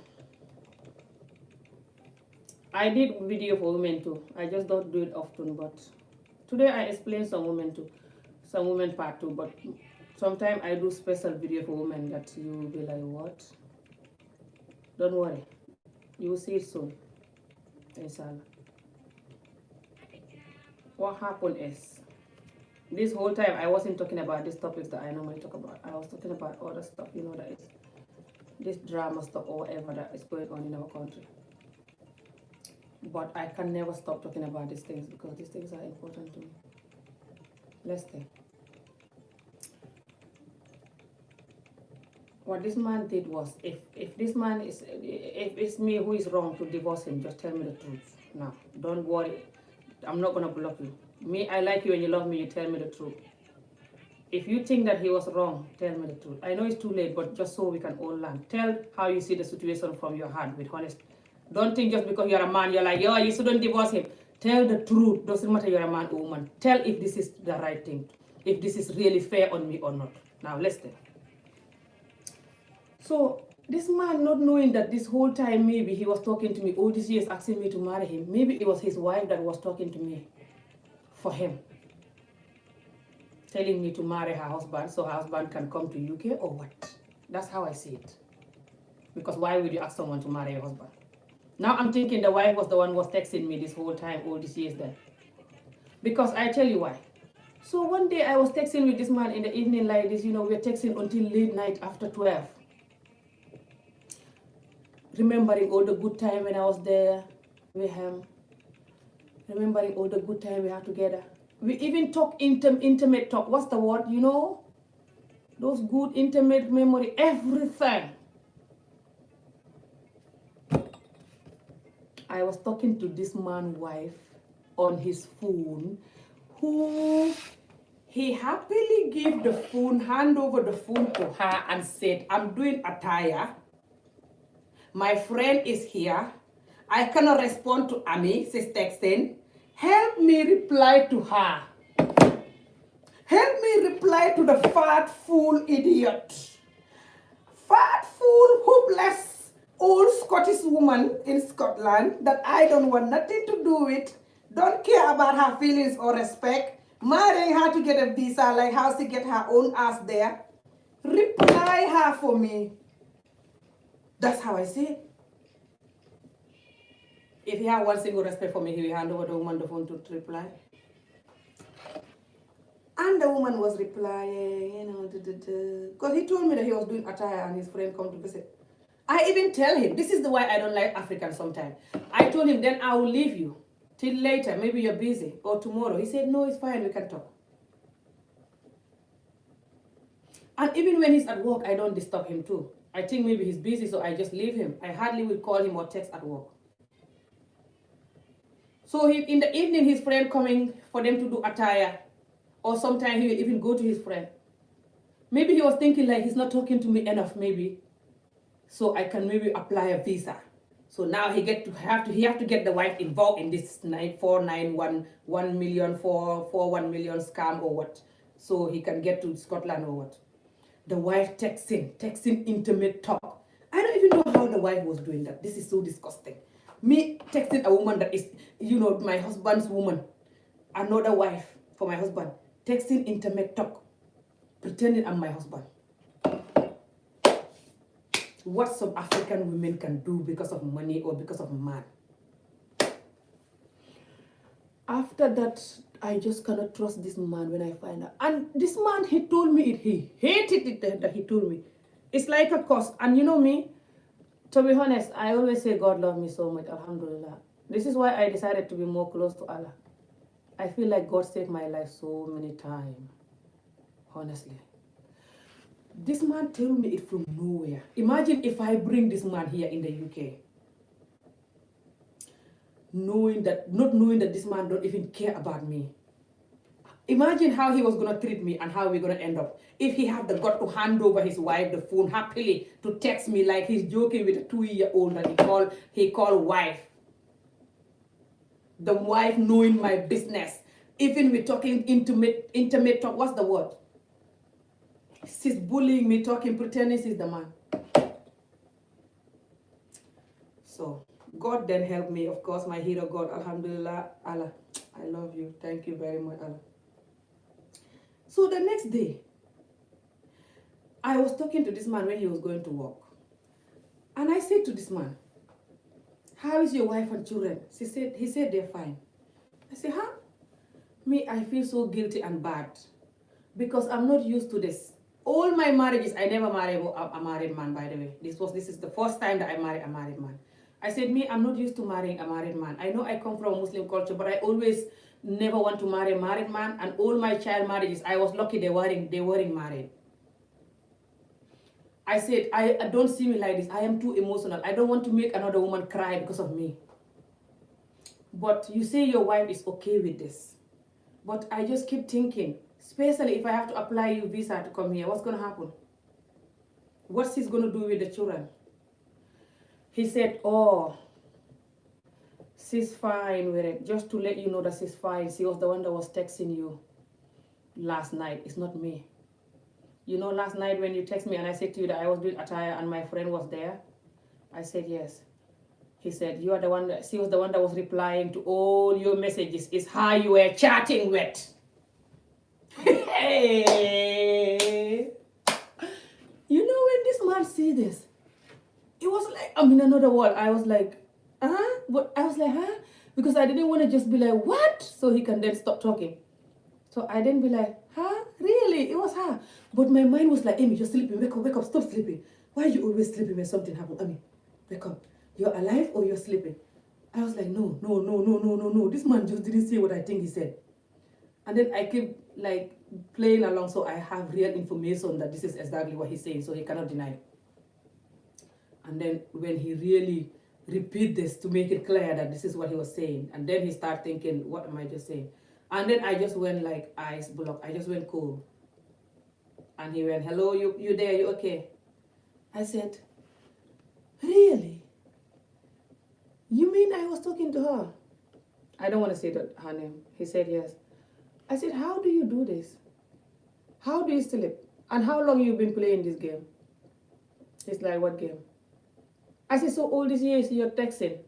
Speaker 2: I did video for women too. I just don't do it often, but today I explain some women too. Some women part too, but sometimes I do special video for women that you will be like, what? Don't worry. You will see it soon. Inshallah. What happened is, this whole time I wasn't talking about these topics that I normally talk about. I was talking about other stuff, that is this drama stuff or whatever that is going on in our country. But I can never stop talking about these things because these things are important to me. Let's think. What this man did was, if this man is, if it's me who is wrong to divorce him, just tell me the truth. Now, don't worry. I'm not gonna block you. Me, I like you and you love me, you tell me the truth. If you think that he was wrong, tell me the truth. I know it's too late, but just so we can all learn. Tell how you see the situation from your heart with honesty. Don't think just because you're a man, you're like, yo, you shouldn't divorce him. Tell the truth. Doesn't matter you're a man or woman. Tell if this is the right thing. If this is really fair on me or not. Now, let's think. So, this man not knowing that this whole time maybe he was talking to me, all these years asking me to marry him. Maybe it was his wife that was talking to me for him. Telling me to marry her husband so her husband can come to UK or what? That's how I see it. Because why would you ask someone to marry your husband? Now I'm thinking the wife was the one who was texting me this whole time, all these years then. Because I tell you why. So one day I was texting with this man in the evening like this, we're texting until late night after 12. Remembering all the good time when I was there with him. Remembering all the good time we had together. We even talk intimate talk. What's the word? Those good intimate memory, everything. I was talking to this man's wife on his phone, who he happily gave the phone, hand over the phone to her and said, I'm doing attire. My friend is here. I cannot respond to Ami, she's texting. Help me reply to her. Help me reply to the fat fool idiot. Fat fool hopeless old Scottish woman in Scotland that I don't want nothing to do with. Don't care about her feelings or respect. Marrying her to get a visa like how she get her own ass there. Reply her for me. That's how I see it. If he had one single respect for me, he will hand over the woman the phone to reply. And the woman was replying, because he told me that he was doing attire and his friend come to visit. I even tell him, this is the why I don't like Africans sometimes. I told him, then I will leave you till later. Maybe you're busy or tomorrow. He said, no, it's fine. We can talk. And even when he's at work, I don't disturb him too. I think maybe he's busy, so I just leave him. I hardly will call him or text at work. So in the evening, his friend coming for them to do attire, or sometimes he will even go to his friend. Maybe he was thinking like he's not talking to me enough, maybe, so I can maybe apply a visa. So now he have to get the wife involved in this 491 1 million 441 million scam or what, so he can get to Scotland or what. The wife texting intimate talk. I don't even know how the wife was doing that. This is so disgusting. Me texting a woman that is, my husband's woman, another wife for my husband, texting intimate talk, pretending I'm my husband. What some African women can do because of money or because of a man. After that, I just cannot trust this man when I find out. And this man, he told me it. He hated it that he told me. It's like a curse. And you know me, to be honest, I always say God loves me so much, alhamdulillah. This is why I decided to be more close to Allah. I feel like God saved my life so many times, honestly. This man told me it from nowhere. Imagine if I bring this man here in the UK. Not knowing that this man don't even care about me. Imagine how he was going to treat me and how we're going to end up. If he had the gut to hand over his wife the phone happily to text me like he's joking with a 2-year-old that he called wife.
Speaker 1: The wife knowing my business. Even we talking intimate talk. What's the word? She's bullying me, talking, pretending she's the man. So God then helped me, of course, my hero God, Alhamdulillah, Allah. I love you. Thank you very much, Allah. So the next day, I was talking to this man when he was going to work. And I said to this man, how is your wife and children? He said they're fine. I said, huh? Me, I feel so guilty and bad because I'm not used to this. All my marriages, I never married a married man, by the way. This is the first time that I married a married man. I said, me, I'm not used to marrying a married man. I know I come from a Muslim culture, but I always never want to marry a married man. And all my child marriages, I was lucky they weren't married. I said, I don't see me like this. I am too emotional. I don't want to make another woman cry because of me. But you say your wife is okay with this. But I just keep thinking, especially if I have to apply you visa to come here, what's going to happen? What's he going to do with the children? He said, oh, she's fine with it. Just to let you know that she's fine. She was the one that was texting you last night. It's not me. You know, last night when you text me and I said to you that I was doing attire and my friend was there, I said yes. He said, you are the one that, she was the one that was replying to all your messages. It's how you were chatting with. Hey. You know, when this man see this, it was like, I'm in another world. I was like, But I was like, because I didn't want to just be like, what? So he can then stop talking. So I didn't be like, really? It was her. But my mind was like, Amy, you're sleeping. Wake up, stop sleeping. Why are you always sleeping when something happens? Amy, wake up. You're alive or you're sleeping? I was like, no. This man just didn't say what I think he said. And then I keep like playing along, so I have real information that this is exactly what he's saying, so he cannot deny it. And then when he really repeat this to make it clear that this is what he was saying, and then he started thinking, what am I just saying? And then I just went like ice block. I just went cool. And he went, hello, you there, you okay? I said, really? You mean I was talking to her? I don't want to say her name. He said yes. I said, how do you do this? How do you sleep? And how long you been playing this game? He's like, what game? I said, so all these years you're texting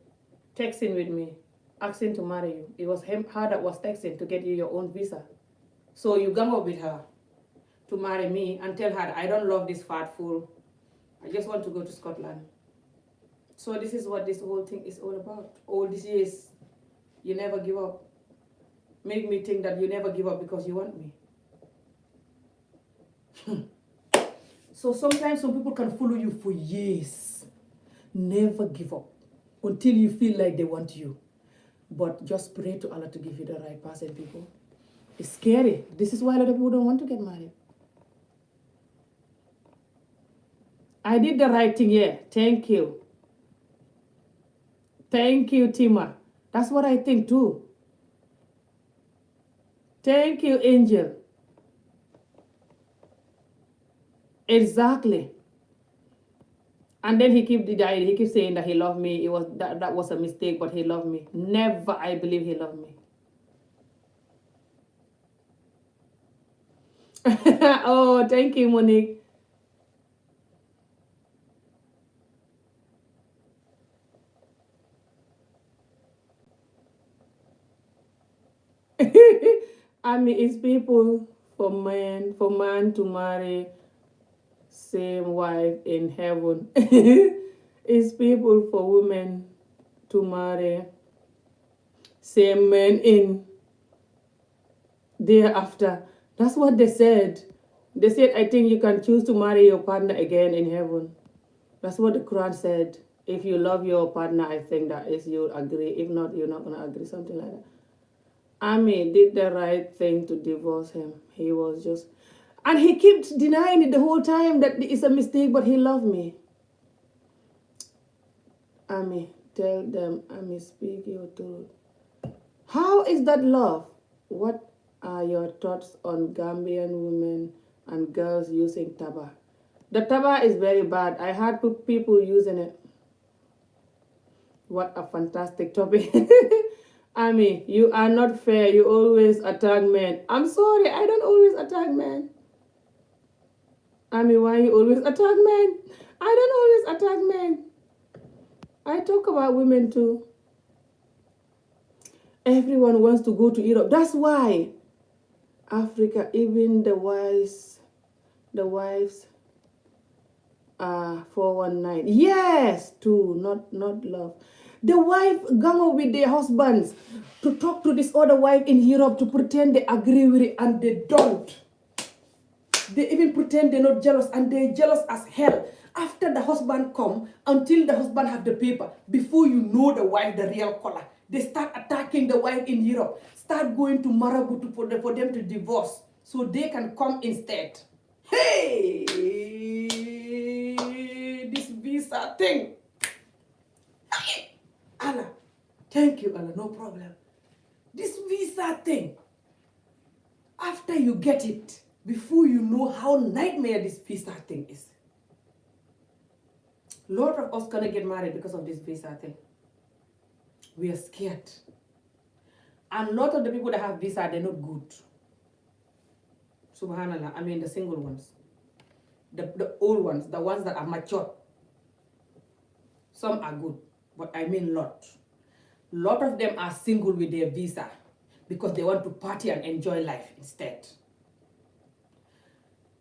Speaker 1: with me, asking to marry you. It was her that was texting to get you your own visa. So you gang up with her to marry me and tell her, I don't love this fat fool. I just want to go to Scotland. So this is what this whole thing is all about. All these years, you never give up. Make me think that you never give up because you want me. So sometimes some people can follow you for years. Never give up until you feel like they want you. But just pray to Allah to give you the right person, people. It's scary. This is why a lot of people don't want to get married. I did the right thing, yeah. Thank you. Thank you, Tima. That's what I think too. Thank you, Angel. Exactly. And then he keeps saying that he loved me. It was that was a mistake, but he loved me. Never, I believe he loved me. Oh, thank you, Monique. I mean, it's people for man to marry same wife in heaven. It's people for women to marry same man in thereafter. That's what they said. They said, I think you can choose to marry your partner again in heaven. That's what the Quran said. If you love your partner, I think that is you'll agree. If not, you're not going to agree. Something like that. Ami did the right thing to divorce him. He was just... And he kept denying it the whole time that it's a mistake, but he loved me. Ami, tell them, Ami, speak your truth. How is that love? What are your thoughts on Gambian women and girls using taba? The taba is very bad. I heard people using it. What a fantastic topic.
Speaker 2: Ami, you are not fair. You always attack men. I'm sorry, I don't always attack men. Ami, why you always attack men? I don't always attack men. I talk about women too. Everyone wants to go to Europe. That's why Africa, even the wives are 419. Yes, too, not love. The wife gang up with their husbands to talk to this other wife in Europe to pretend they agree with it, and they don't. They even pretend they're not jealous, and they're jealous as hell. After the husband come, until the husband have the paper, before you know the wife, the real color, they start attacking the wife in Europe, start going to Marabu for them to divorce, so they can come instead. Hey, this visa thing. Allah, thank you, Allah, no problem. This visa thing, after you get it, before you know how nightmare this visa thing is. A lot of us gonna get married because of this visa thing. We are scared. And a lot of the people that have visa, they're not good. Subhanallah, I mean the single ones. The old ones, the ones that are mature. Some are good, but I mean lot. Lot of them are single with their visa because they want to party and enjoy life instead.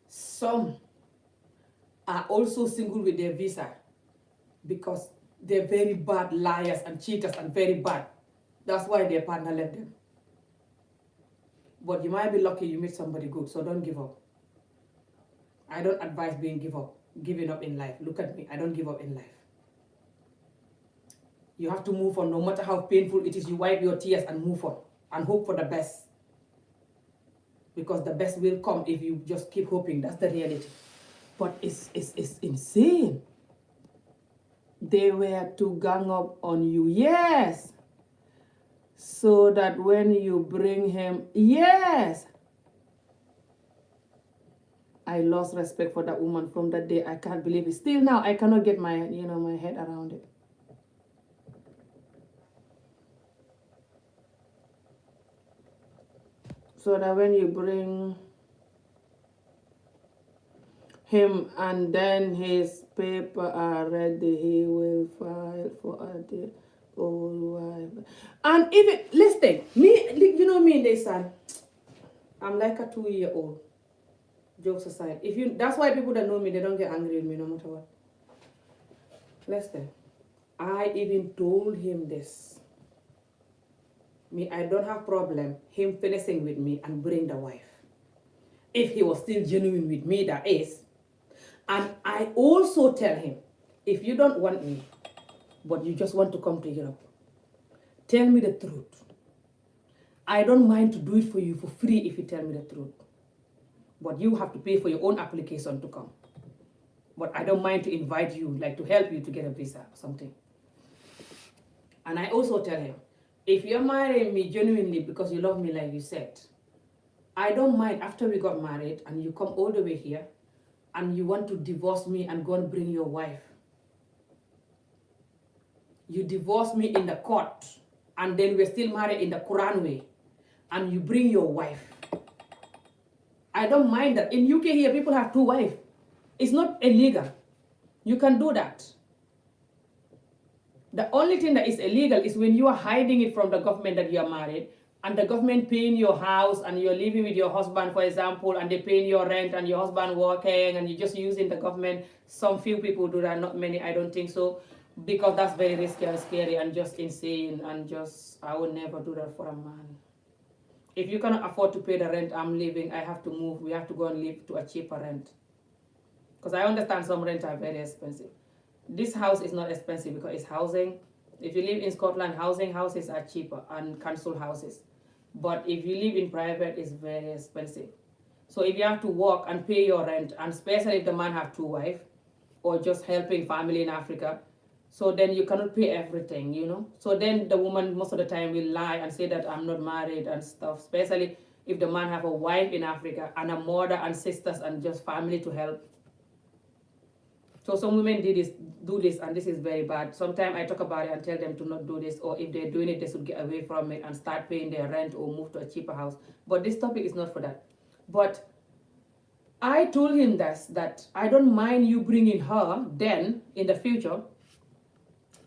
Speaker 2: Some are also single with their visa because they're very bad liars and cheaters and very bad. That's why their partner left them. But you might be lucky you meet somebody good, so don't give up. I don't advise giving up in life. Look at me, I don't give up in life. You have to move on, no matter how painful it is. You wipe your tears and move on and hope for the best. Because the best will come if you just keep hoping. That's the reality. But it's insane. They were to gang up on you. Yes. So that when you bring him, yes. I lost respect for that woman from that day. I can't believe it. Still now, I cannot get my head around it. So that when you bring him and then his paper are ready, he will file for the old wife. And even, listen, me, you know me in this son, I'm like a 2-year-old. Jokes aside. That's why people that know me, they don't get angry with me no matter what. Listen, I even told him this. Me, I don't have problem him finishing with me and bring the wife. If he was still genuine with me, that is. And I also tell him, if you don't want me, but you just want to come to Europe, tell me the truth. I don't mind to do it for you for free if you tell me the truth. But you have to pay for your own application to come. But I don't mind to invite you, like to help you to get a visa or something. And I also tell him, if you're marrying me genuinely because you love me like you said, I don't mind after we got married and you come all the way here and you want to divorce me and go and bring your wife. You divorce me in the court and then we're still married in the Quran way and you bring your wife. I don't mind that. In UK here, people have 2 wives. It's not illegal. You can do that. The only thing that is illegal is when you are hiding it from the government that you are married, and the government paying your house, and you're living with your husband, for example, and they're paying your rent, and your husband working, and you're just using the government. Some few people do that, not many, I don't think so, because that's very risky and scary and just insane, and I would never do that for a man. If you cannot afford to pay the rent I'm living, I have to move. We have to go and live to a cheaper rent. Because I understand some rent are very expensive. This house is not expensive because it's housing. If you live in Scotland, houses are cheaper and council houses. But if you live in private, it's very expensive. So if you have to work and pay your rent, and especially if the man have 2 wives, or just helping family in Africa, so then you cannot pay everything, So then the woman most of the time will lie and say that I'm not married and stuff, especially if the man have a wife in Africa and a mother and sisters and just family to help.
Speaker 1: So some women do this, and this is very bad. Sometimes I talk about it and tell them to not do this, or if they're doing it, they should get away from it and start paying their rent or move to a cheaper house. But this topic is not for that. But I told him that I don't mind you bringing her then in the future,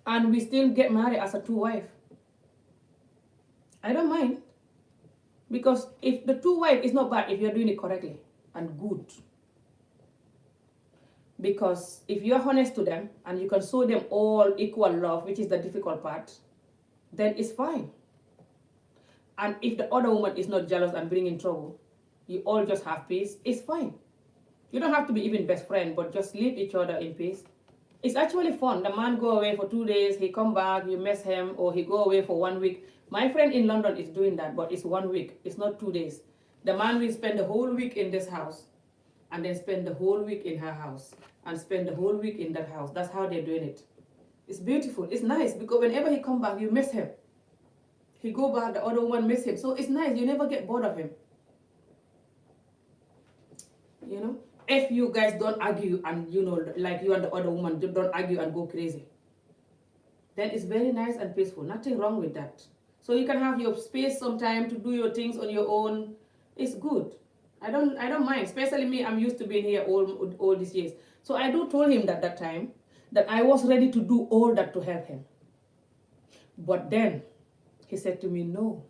Speaker 1: and we still get married as a two wife. I don't mind, because if the two wife is not bad if you're doing it correctly and good. Because if you're honest to them and you can show them all equal love, which is the difficult part, then it's fine. And if the other woman is not jealous and bringing trouble, you all just have peace, it's fine. You don't have to be even best friend, but just leave each other in peace. It's actually fun. The man go away for 2 days, he come back, you miss him, or he go away for 1 week. My friend in London is doing that, but it's 1 week. It's not 2 days. The man will spend the whole week in this house, and then spend the whole week in her house, and spend the whole week in that house. That's how they're doing it. It's beautiful. It's nice, because whenever he come back, you miss him. He go back, the other one miss him. So it's nice. You never get bored of him. You know? If you guys don't argue and, you know, like you and the other woman don't argue and go crazy, then it's very nice and peaceful. Nothing wrong with that. So you can have your space sometime to do your things on your own. It's good. I don't mind. Especially me, I'm used to being here all these years. So I told him that time that I was ready to do all that to help him. But then he said to me, no.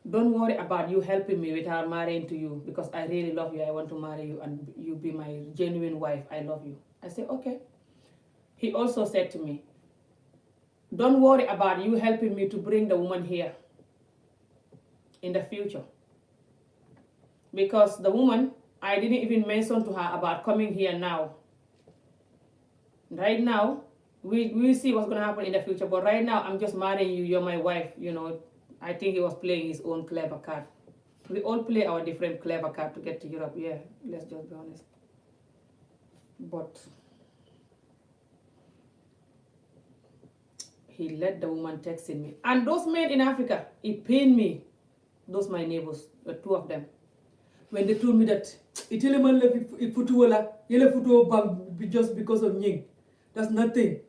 Speaker 1: Don't worry about you helping me without marrying to you, because I really love you. I want to marry you and you be my genuine wife. I love you. I said, okay. He also said to me, don't worry about you helping me to bring the woman here in the future. Because the woman, I didn't even mention to her about coming here now. Right now, we'll see what's going to happen in the future. But right now, I'm just marrying you. You're my wife, you know. I think he was playing his own clever card. We all play our different clever card to get to Europe. Yeah, let's just be honest. But he let the woman texting me. And those men in Africa, it pained me. Those my neighbors, the two of them. When they told me that, just because of Nying. That's nothing.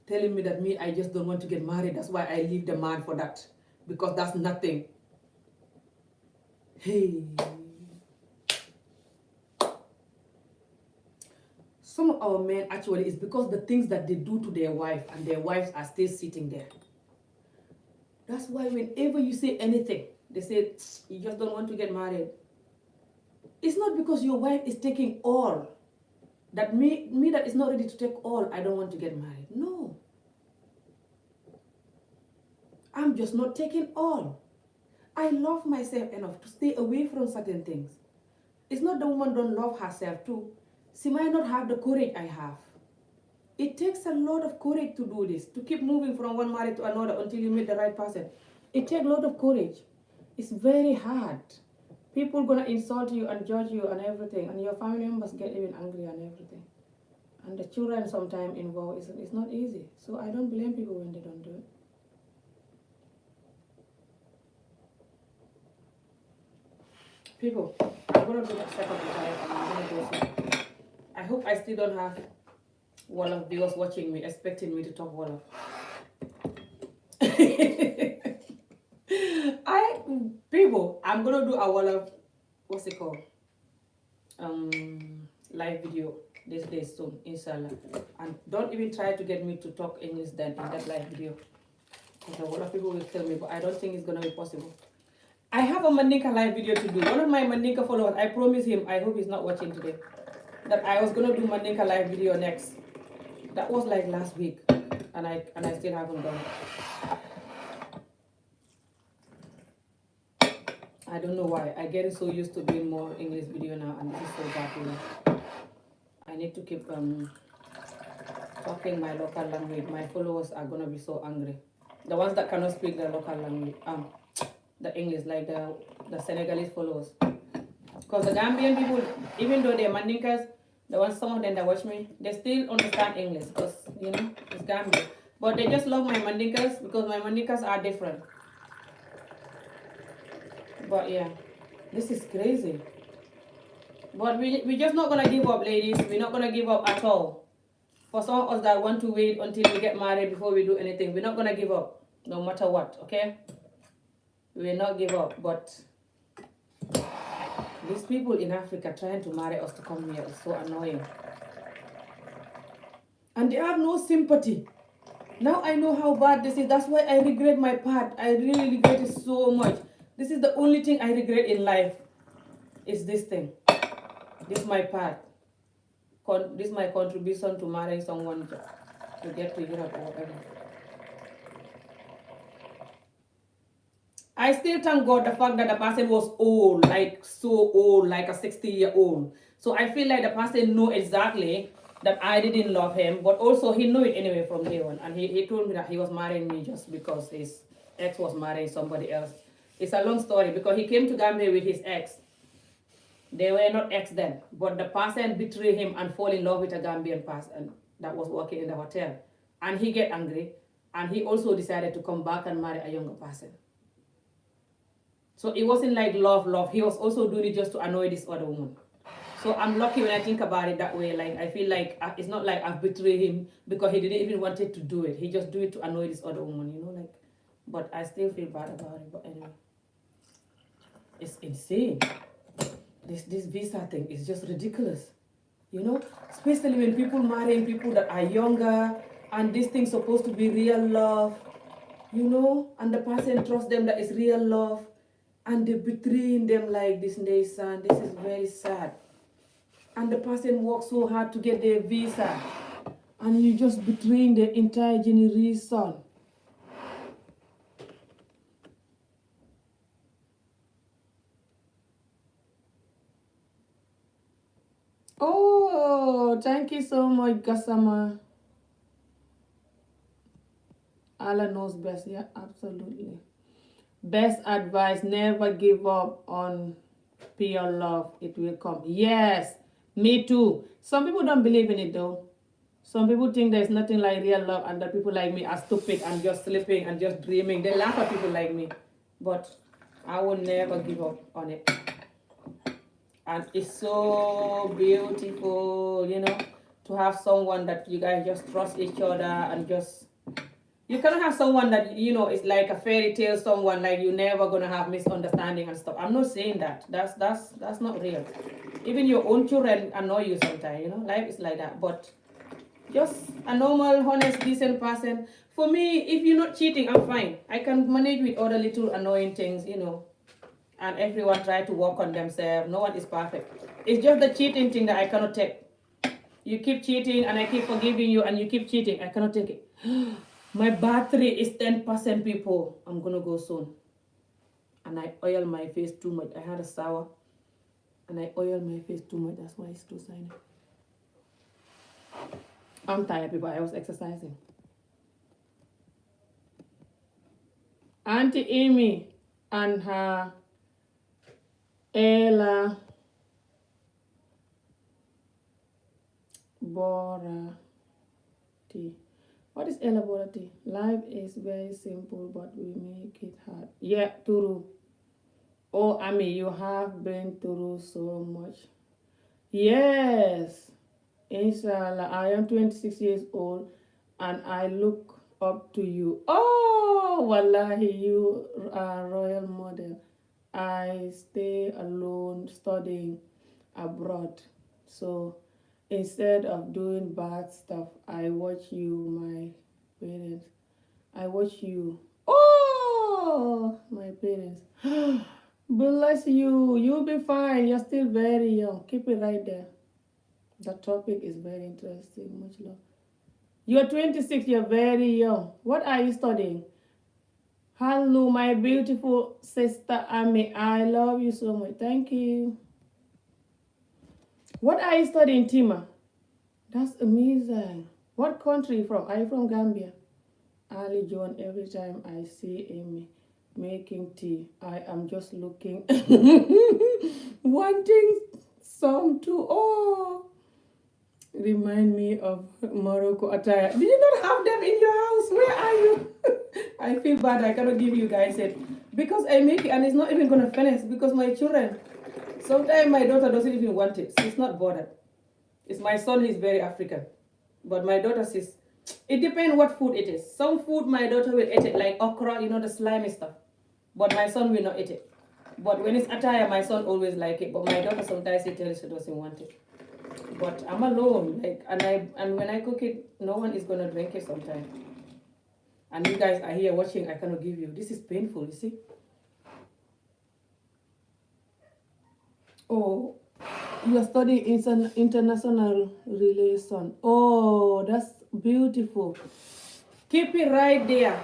Speaker 1: Telling me that I just don't want to get married. That's why I leave the man for that. Because that's nothing. Hey. Some of our men actually is because the things that they do to their wife and their wives are still sitting there. That's why whenever you say anything, they say, you just don't want to get married. It's not because your wife is taking all. That me that is not ready to take all, I don't want to get married. No. I'm just not taking all. I love myself enough to stay away from certain things. It's not the woman don't love herself too. She might not have the courage I have. It takes a lot of courage to do this, to keep moving from one marriage to another until you meet the right person. It takes a lot of courage. It's very hard. People gonna insult you and judge you and everything, and your family members get even angry and everything. And the children sometimes involved, it's not easy. So I don't blame people when they don't do it. People, I'm gonna do that second time and I'm gonna go soon. I hope I still don't have Wolof viewers watching me, expecting me to talk Wolof. People, I'm gonna do a Wolof, what's it called? Live video this day soon, inshallah. And don't even try to get me to talk English then in that live video. Because a lot of people will tell me, but I don't think it's gonna be possible. I have a Mandinka live video to do. One of my Mandinka followers, I promised him, I hope he's not watching today, that I was gonna do Mandinka live video next. That was like last week, and I still haven't done it. I don't know why. I get so used to doing more English video now, and this is so bad, you know. I need to keep talking my local language. My followers are gonna be so angry. The ones that cannot speak the local language, the English, like the Senegalese followers. Because the Gambian people, even though they're Mandinkas, the ones, some of them that watch me, they still understand English because, you know, it's Gambia. But they just love my Mandinkas because my Mandinkas are different. But yeah, this is crazy. But we just not gonna give up, ladies. We're not gonna give up at all. For some of us that want to wait until we get married before we do anything, we're not gonna give up, no matter what. Okay? We will not give up. But these people in Africa trying to marry us to come here is so annoying, and they have no sympathy. Now I know how bad this is. That's why I regret my part. I really regret it so much. This is the only thing I regret in life. Is this thing. This is my part. This is my contribution to marrying someone to get to Europe or whatever. I still thank God the fact that the person was old, like so old, like a 60-year-old. So I feel like the person knew exactly that I didn't love him, but also he knew it anyway from day one. And he told me that he was marrying me just because his ex was marrying somebody else. It's a long story because he came to Gambia with his ex. They were not ex then, but the person betrayed him and fall in love with a Gambian person that was working in the hotel. And he get angry, and he also decided to come back and marry a younger person. So it wasn't like love. He was also doing it just to annoy this other woman. So I'm lucky when I think about it that way. Like, I feel like it's not like I've betrayed him because he didn't even wanted to do it. He just do it to annoy this other woman, you know, like. But I still feel bad about it. But anyway, it's insane. This visa thing is just ridiculous, you know. Especially when people marrying people that are younger, and this thing's supposed to be real love, you know, and the person trusts them that it's real love, and they're betraying them like this, Nathan. This is very sad. And the person worked so hard to get their visa, and you just betraying the entire generation. Oh, thank you so much, Gasama. Allah knows best. Yeah, absolutely. Best advice, never give up on pure love. It will come. Yes, me too. Some people don't believe in it though. Some people think there's nothing like real love and that people like me are stupid and just sleeping and just dreaming. They laugh at people like me. But I will never give up on it. And it's so beautiful, you know, to have someone that you guys just trust each other and just... You cannot have someone that, you know, is like a fairy tale, someone like you're never gonna have misunderstanding and stuff. I'm not saying that. That's not real. Even your own children annoy you sometimes, you know. Life is like that. But just a normal, honest, decent person. For me, if you're not cheating, I'm fine. I can manage with other little annoying things, you know. And everyone try to work on themselves. No one is perfect. It's just the cheating thing that I cannot take. You keep cheating and I keep forgiving you and you keep cheating. I cannot take it. My battery is 10%, people. I'm gonna go soon. And I oil my face too much. I had a shower and I oil my face too much. That's why it's too shiny. I'm tired, people. I was exercising. Auntie Amy and her Ella Borati. What is elaborate? Life is very simple, but we make it hard. Yeah, Turu. Oh, Ami, you have been through so much. Yes. Inshallah, I am 26 years old and I look up to you. Oh, wallahi, you are a royal model. I stay alone studying abroad. So instead of doing bad stuff, I watch you, my parents. I watch you. Oh, my parents. Bless you. You'll be fine. You're still very young. Keep it right there. The topic is very interesting. Much love. You're 26. You're very young. What are you studying? Hello, my beautiful sister Ami. I love you so much. Thank you. What are you studying, Tima? That's amazing. What country are you from? Are you from Gambia? Ali John, every time I see Amy making tea, I am just looking, wanting some too. Oh, remind me of Morocco attire. Did you not have them in your house? Where are you? I feel bad. I cannot give you guys it because I make it and it's not even gonna finish because my children, Sometimes my daughter doesn't even want it. She's not bothered. It's my son who's very African. But my daughter says, it depends what food it is. Some food my daughter will eat it, like okra, the slimy stuff. But my son will not eat it. But when it's attire, my son always like it. But my daughter sometimes she tells she doesn't want it. But I'm alone, and when I cook it, no one is gonna drink it sometimes. And you guys are here watching, I cannot give you. This is painful, you see? Oh, you are studying international relation. Oh, that's beautiful. Keep it right there.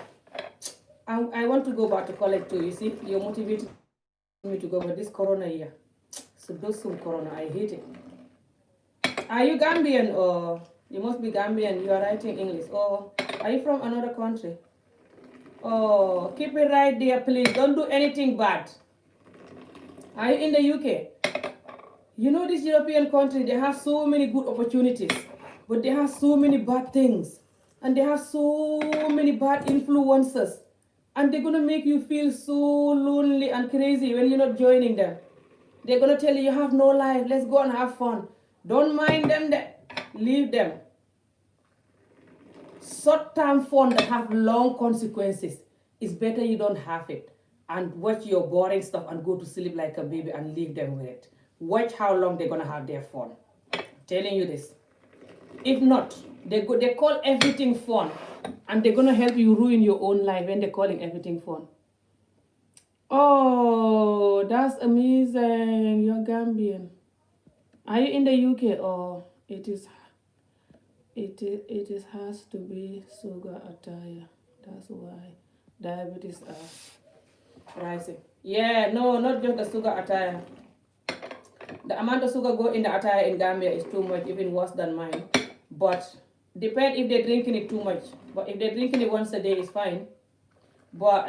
Speaker 1: I want to go back to college too, you see? You're motivating me to go, but this corona year. So those some corona, I hate it. Are you Gambian or you must be Gambian? You are writing English. Or are you from another country? Oh, keep it right there, please. Don't do anything bad. Are you in the UK? You know this European country, they have so many good opportunities, but they have so many bad things. And they have so many bad influences. And they're going to make you feel so lonely and crazy when you're not joining them. They're going to tell you have no life. Let's go and have fun. Don't mind them. Leave them. Short-term fun that have long consequences. It's better you don't have it. And watch your boring stuff and go to sleep like a baby and leave them with it. Watch how long they're going to have their fun. I'm telling you this. If not, they call everything fun. And they're going to help you ruin your own life when they're calling everything fun. Oh, that's amazing. You're Gambian. Are you in the UK or it has to be sugar attire? That's why diabetes are rising. Yeah, no, not just the sugar attire. The amount of sugar go in the attire in Gambia is too much, even worse than mine. But depend if they're drinking it too much. But if they're drinking it once a day, it's fine. But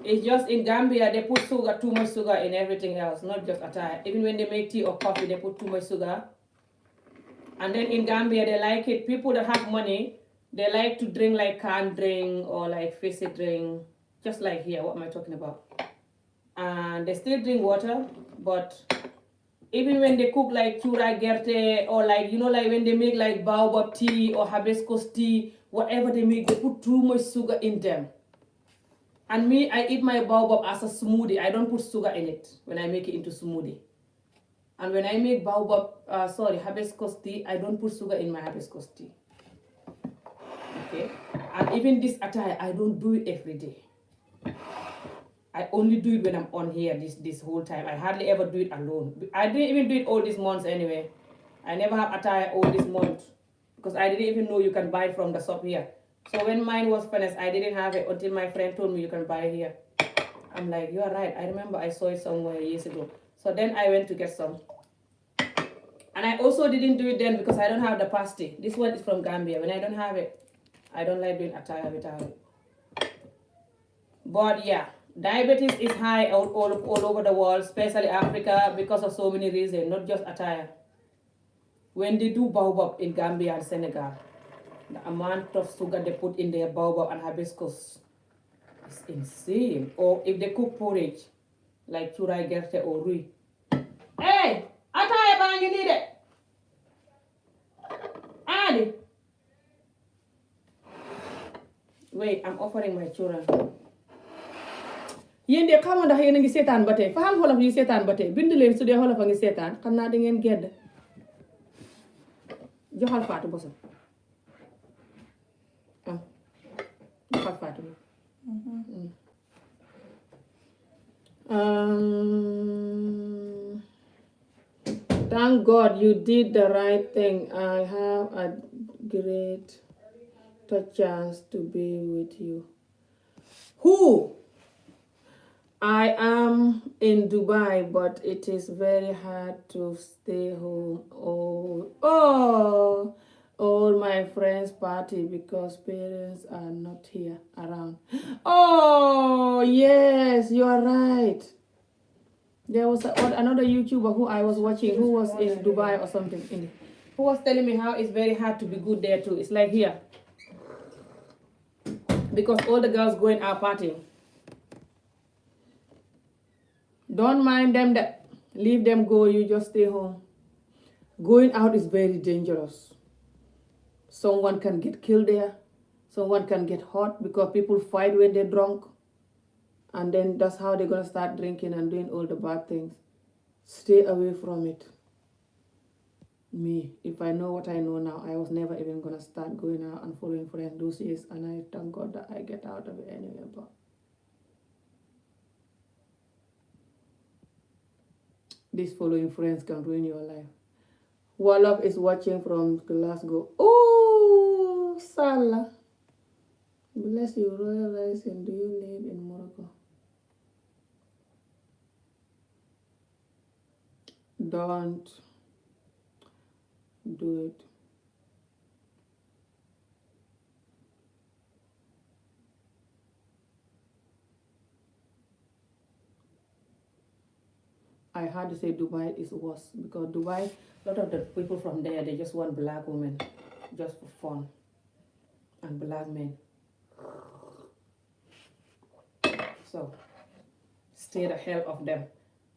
Speaker 1: it's just in Gambia, they put too much sugar in everything else, not just attire. Even when they make tea or coffee, they put too much sugar. And then in Gambia, they like it. People that have money, they like to drink like canned drink or like fizzy drink. Just like here, what am I talking about? And they still drink water, but even when they cook like chura gerte or like, like when they make like baobab tea or hibiscus tea, whatever they make, they put too much sugar in them. And me, I eat my baobab as a smoothie. I don't put sugar in it when I make it into smoothie. And when I make hibiscus tea, I don't put sugar in my hibiscus tea. Okay? And even this attire, I don't do it every day. I only do it when I'm on here this whole time. I hardly ever do it alone. I didn't even do it all these months anyway. I never have attire all this month because I didn't even know you can buy from the shop here. So when mine was finished, I didn't have it until my friend told me you can buy here. I'm like, you're right. I remember I saw it somewhere years ago. So then I went to get some. And I also didn't do it then because I don't have the pasty. This one is from Gambia. When I don't have it, I don't like doing attire without it. But yeah, diabetes is high all over the world, especially Africa, because of so many reasons, not just attire. When they do baobab in Gambia and Senegal, the amount of sugar they put in their baobab and hibiscus is insane. Or if they cook porridge, like churai gerte or rui. Hey, attire bang, you need it. Annie. Wait, I'm offering my children. Yéen de xamoon ndax yéen a ngi seetaan ba tey fa xam xolof yi seetaan ba tey bind leen su dee xolof a ngi seetaan xam naa da ngeen gedd joxal Fatou bosam joxal Fatou thank God you did the right thing. I have a great chance to be with you. Who? I am in Dubai, but it is very hard to stay home. All my friends party because parents are not here around. Oh, yes, you are right. There was another YouTuber who I was watching who was in Dubai or something, who was telling me how it's very hard to be good there too. It's like here. Because all the girls going out partying. Don't mind them.
Speaker 2: Leave them go, you just stay home. Going out is very dangerous. Someone can get killed there. Someone can get hurt because people fight when they're drunk. And then that's how they're going to start drinking and doing all the bad things. Stay away from it. Me, if I know what I know now, I was never even going to start going out and following friends those years. And I thank God that I get out of it anyway. But these following friends can ruin your life. Wolof is watching from Glasgow. Oh, Salah. Bless you, Royal Rising. Do you live in Morocco? Don't do it. I had to say Dubai is worse because Dubai, a lot of the people from there, they just want black women just for fun and black men. So stay the hell off them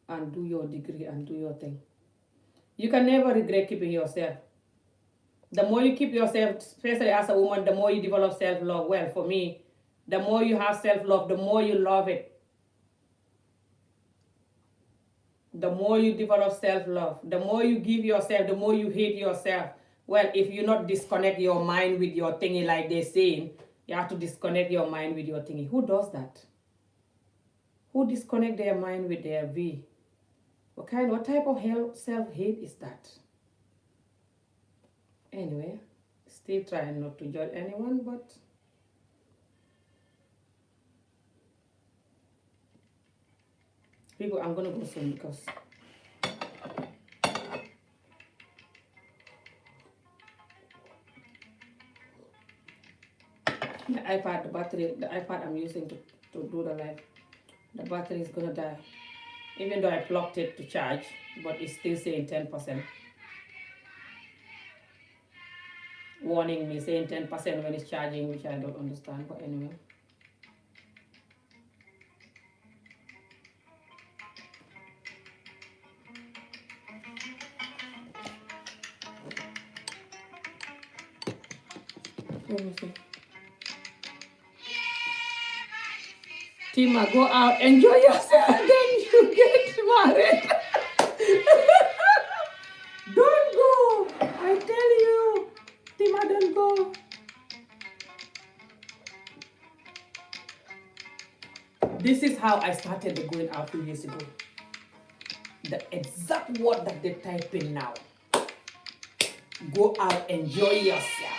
Speaker 2: and do your degree and do your thing. You can never regret keeping yourself. The more you keep yourself, especially as a woman, the more you develop self-love. Well, for me, the more you have self-love, the more you love it. The more you develop self-love, the more you give yourself, the more you hate yourself. Well, if you not disconnect your mind with your thingy like they're saying, you have to disconnect your mind with your thingy. Who does that? Who disconnect their mind with their V? What type of self-hate is that? Anyway, still trying not to judge anyone, but people, I'm gonna go soon because the iPad I'm using to do the live, the battery is gonna die. Even though I plugged it to charge, but it's still saying 10%. Warning me saying 10% when it's charging, which I don't understand, but anyway. Let me see. Tima, go out, enjoy yourself, then you get married. Don't go. I tell you. Tima, don't go. This is how I started the going out 2 years ago. The exact word that they type in now. Go out, enjoy yourself.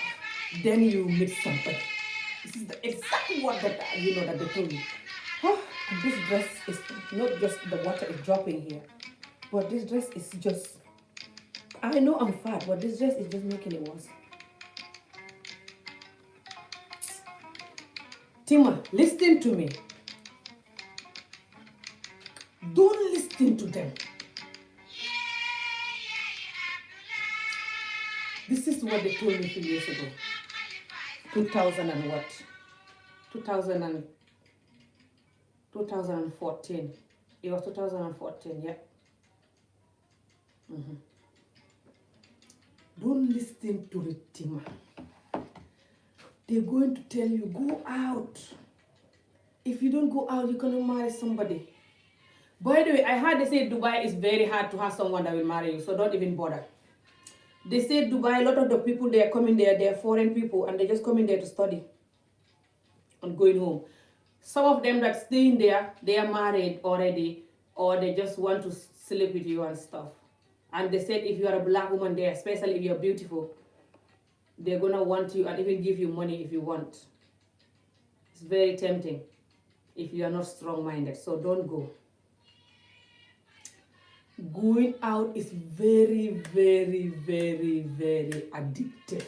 Speaker 2: Then you meet somebody. This is the exact word that that they told me. Oh, and this dress is not just the water is dropping here, but this dress is just. I know I'm fat, but this dress is just making it worse. Tima, listen to me. Don't listen to them. This is what they told me 2 years ago. 2000 and what? 2014. It was 2014, yeah. Don't listen to it, Tima. They're going to tell you, go out. If you don't go out, you're going to marry somebody. By the way, I heard they say Dubai is very hard to have someone that will marry you, so don't even bother. They say Dubai, a lot of the people they are coming there, they're foreign people, and they're just coming there to study and going home. Some of them that stay in there, they are married already, or they just want to sleep with you and stuff. And they said if you are a black woman there, especially if you're beautiful, they're going to want you and even give you money if you want. It's very tempting if you are not strong-minded, so don't go. Going out is very, very, very, very addictive.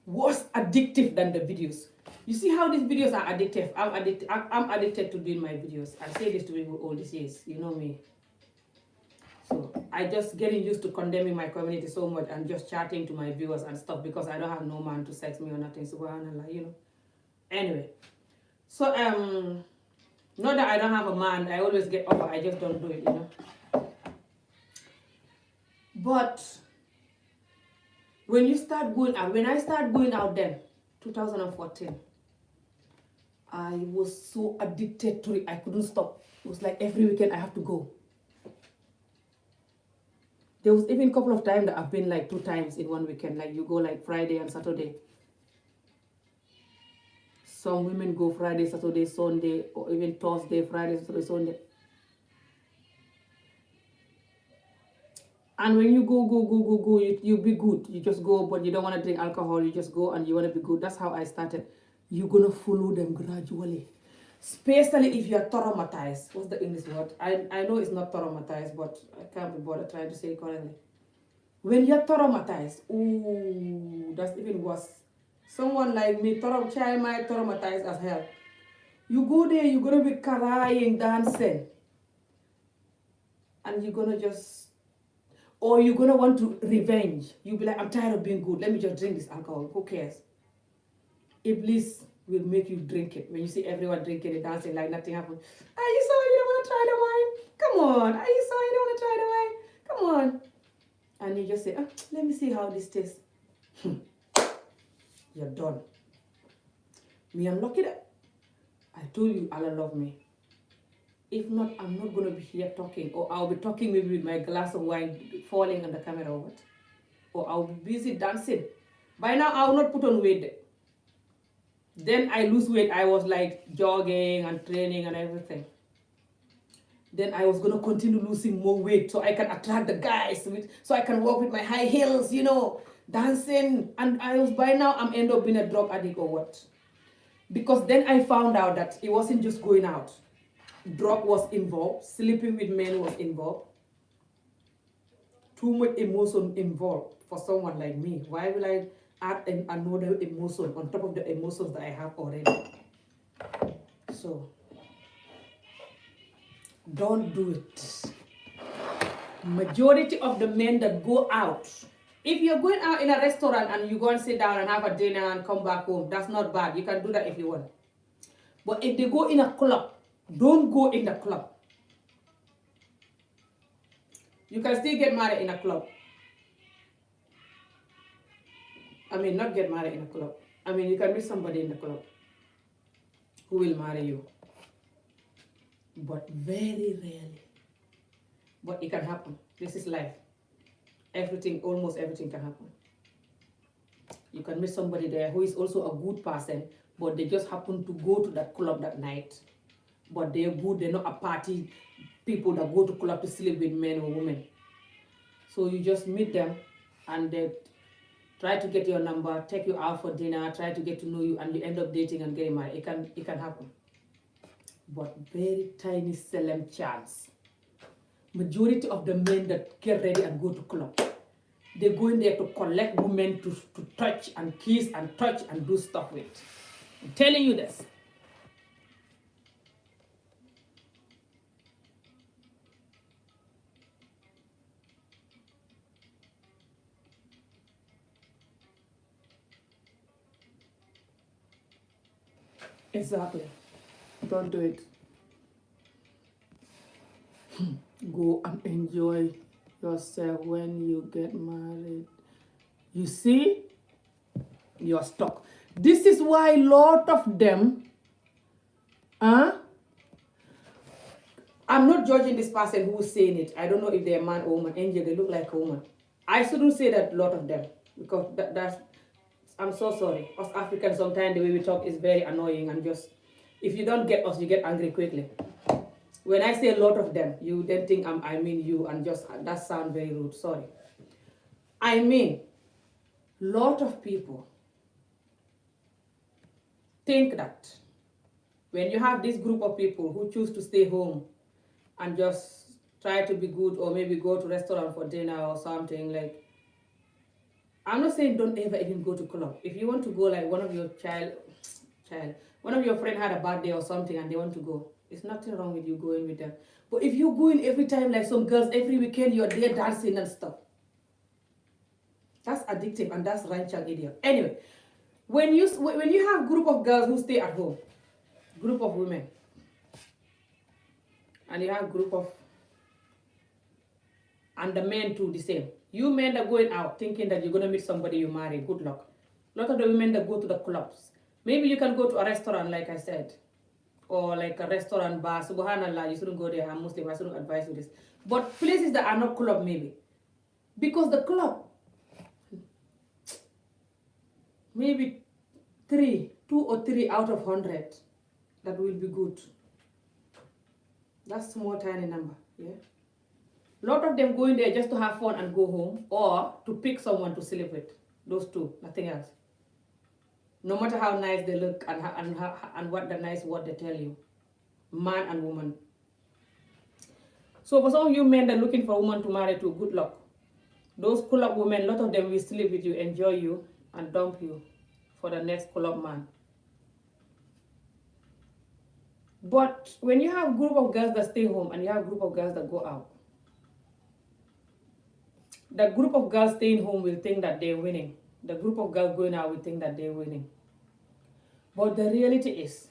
Speaker 2: What's addictive than the videos? You see how these videos are addictive? I'm addicted to doing my videos. I say this to people all these years. You know me. So I just getting used to condemning my community so much and just chatting to my viewers and stuff because I don't have no man to sex me or nothing. So Anyway. So
Speaker 1: Not that I don't have a man, I always get offer, I just don't do it, you know. But when you start going out, when I start going out then, 2014, I was so addicted to it, I couldn't stop. It was like every weekend I have to go. There was even a couple of times that I've been like 2 times in one weekend, like you go like Friday and Saturday. Some women go Friday, Saturday, Sunday, or even Thursday, Friday, Saturday, Sunday. And when you go, you be good. You just go, but you don't want to drink alcohol. You just go and you want to be good. That's how I started. You're going to follow them gradually. Especially if you're traumatized. What's the English word? I know it's not traumatized, but I can't be bothered trying to say it correctly. When you're traumatized, ooh, that's even worse. Someone like me, child might traumatized as hell. You go there, you're going to be crying, dancing. And you're going to just... Or you're going to want to revenge. You'll be like, I'm tired of being good. Let me just drink this alcohol. Who cares? Iblis will make you drink it. When you see everyone drinking and dancing like nothing happened. Are you sure you don't want to try the wine? Come on. Are you sure you don't want to try the wine? Come on. And you just say, let me see how this tastes. You're done. Me, I'm lucky that I told you Allah love me. If not, I'm not going to be here talking. Or I'll be talking maybe with my glass of wine falling on the camera or what. Or I'll be busy dancing. By now, I will not put on weight. Then I lose weight. I was like jogging and training and everything. Then I was going to continue losing more weight so I can attract the guys. So I can walk with my high heels, you know, dancing. And by now, I'm end up being a drug addict or what. Because then I found out that it wasn't just going out. Drug was involved. Sleeping with men was involved. Too much emotion involved for someone like me. Why will I add another emotion on top of the emotions that I have already? So, don't do it. Majority of the men that go out, if you're going out in a restaurant and you go and sit down and have a dinner and come back home, that's not bad. You can do that if you want. But if they go in a club, don't go in the club. You can still get married in a club. I mean, not get married in a club. I mean, you can meet somebody in the club who will marry you. But very rarely. But it can happen. This is life. Almost everything can happen. You can meet somebody there who is also a good person, but they just happen to go to that club that night. But they're good, they're not a party people that go to club to sleep with men or women. So you just meet them and they try to get your number, take you out for dinner, try to get to know you, and you end up dating and getting married. It can happen. But very tiny seldom chance. Majority of the men that get ready and go to club, they go in there to collect women to touch and kiss and touch and do stuff with. I'm telling you this. Exactly. Don't do it. Go and enjoy yourself when you get married. You see, you're stuck. This is why a lot of them, I'm not judging this person who's saying it. I don't know if they're a man or woman. Angel, they look like a woman. I shouldn't say that a lot of them, because that's, I'm so sorry. Us Africans, sometimes the way we talk is very annoying, and just, if you don't get us, you get angry quickly. When I say a lot of them, you then think I mean you, and just, that sounds very rude, sorry. I mean, lot of people think that when you have this group of people who choose to stay home and just try to be good, or maybe go to restaurant for dinner or something, like, I'm not saying don't ever even go to club. If you want to go, like one of your one of your friend had a bad day or something and they want to go, it's nothing wrong with you going with them. But if you're going every time, like some girls, every weekend you're there dancing and stuff, that's addictive, and that's ranchang idiot. Anyway, when you have group of girls who stay at home, group of women, and you have group of, and the men too the same. You men that going out thinking that you're gonna meet somebody you marry, good luck. A lot of the women that go to the clubs, maybe you can go to a restaurant like I said, or like a restaurant bar. Subhanallah, you shouldn't go there. I'm Muslim, I shouldn't advise you this. But places that are not club maybe, because the club, maybe 2 or 3 out of 100 that will be good. That's small tiny number, yeah. A lot of them going there just to have fun and go home, or to pick someone to sleep with. Those two, nothing else. No matter how nice they look and what the nice word they tell you, man and woman. So for some of you men that are looking for a woman to marry to, good luck. Those club women, a lot of them will sleep with you, enjoy you, and dump you for the next club man. But when you have a group of girls that stay home and you have a group of girls that go out, the group of girls staying home will think that they're winning. The group of girls going out will think that they're winning. But the reality is,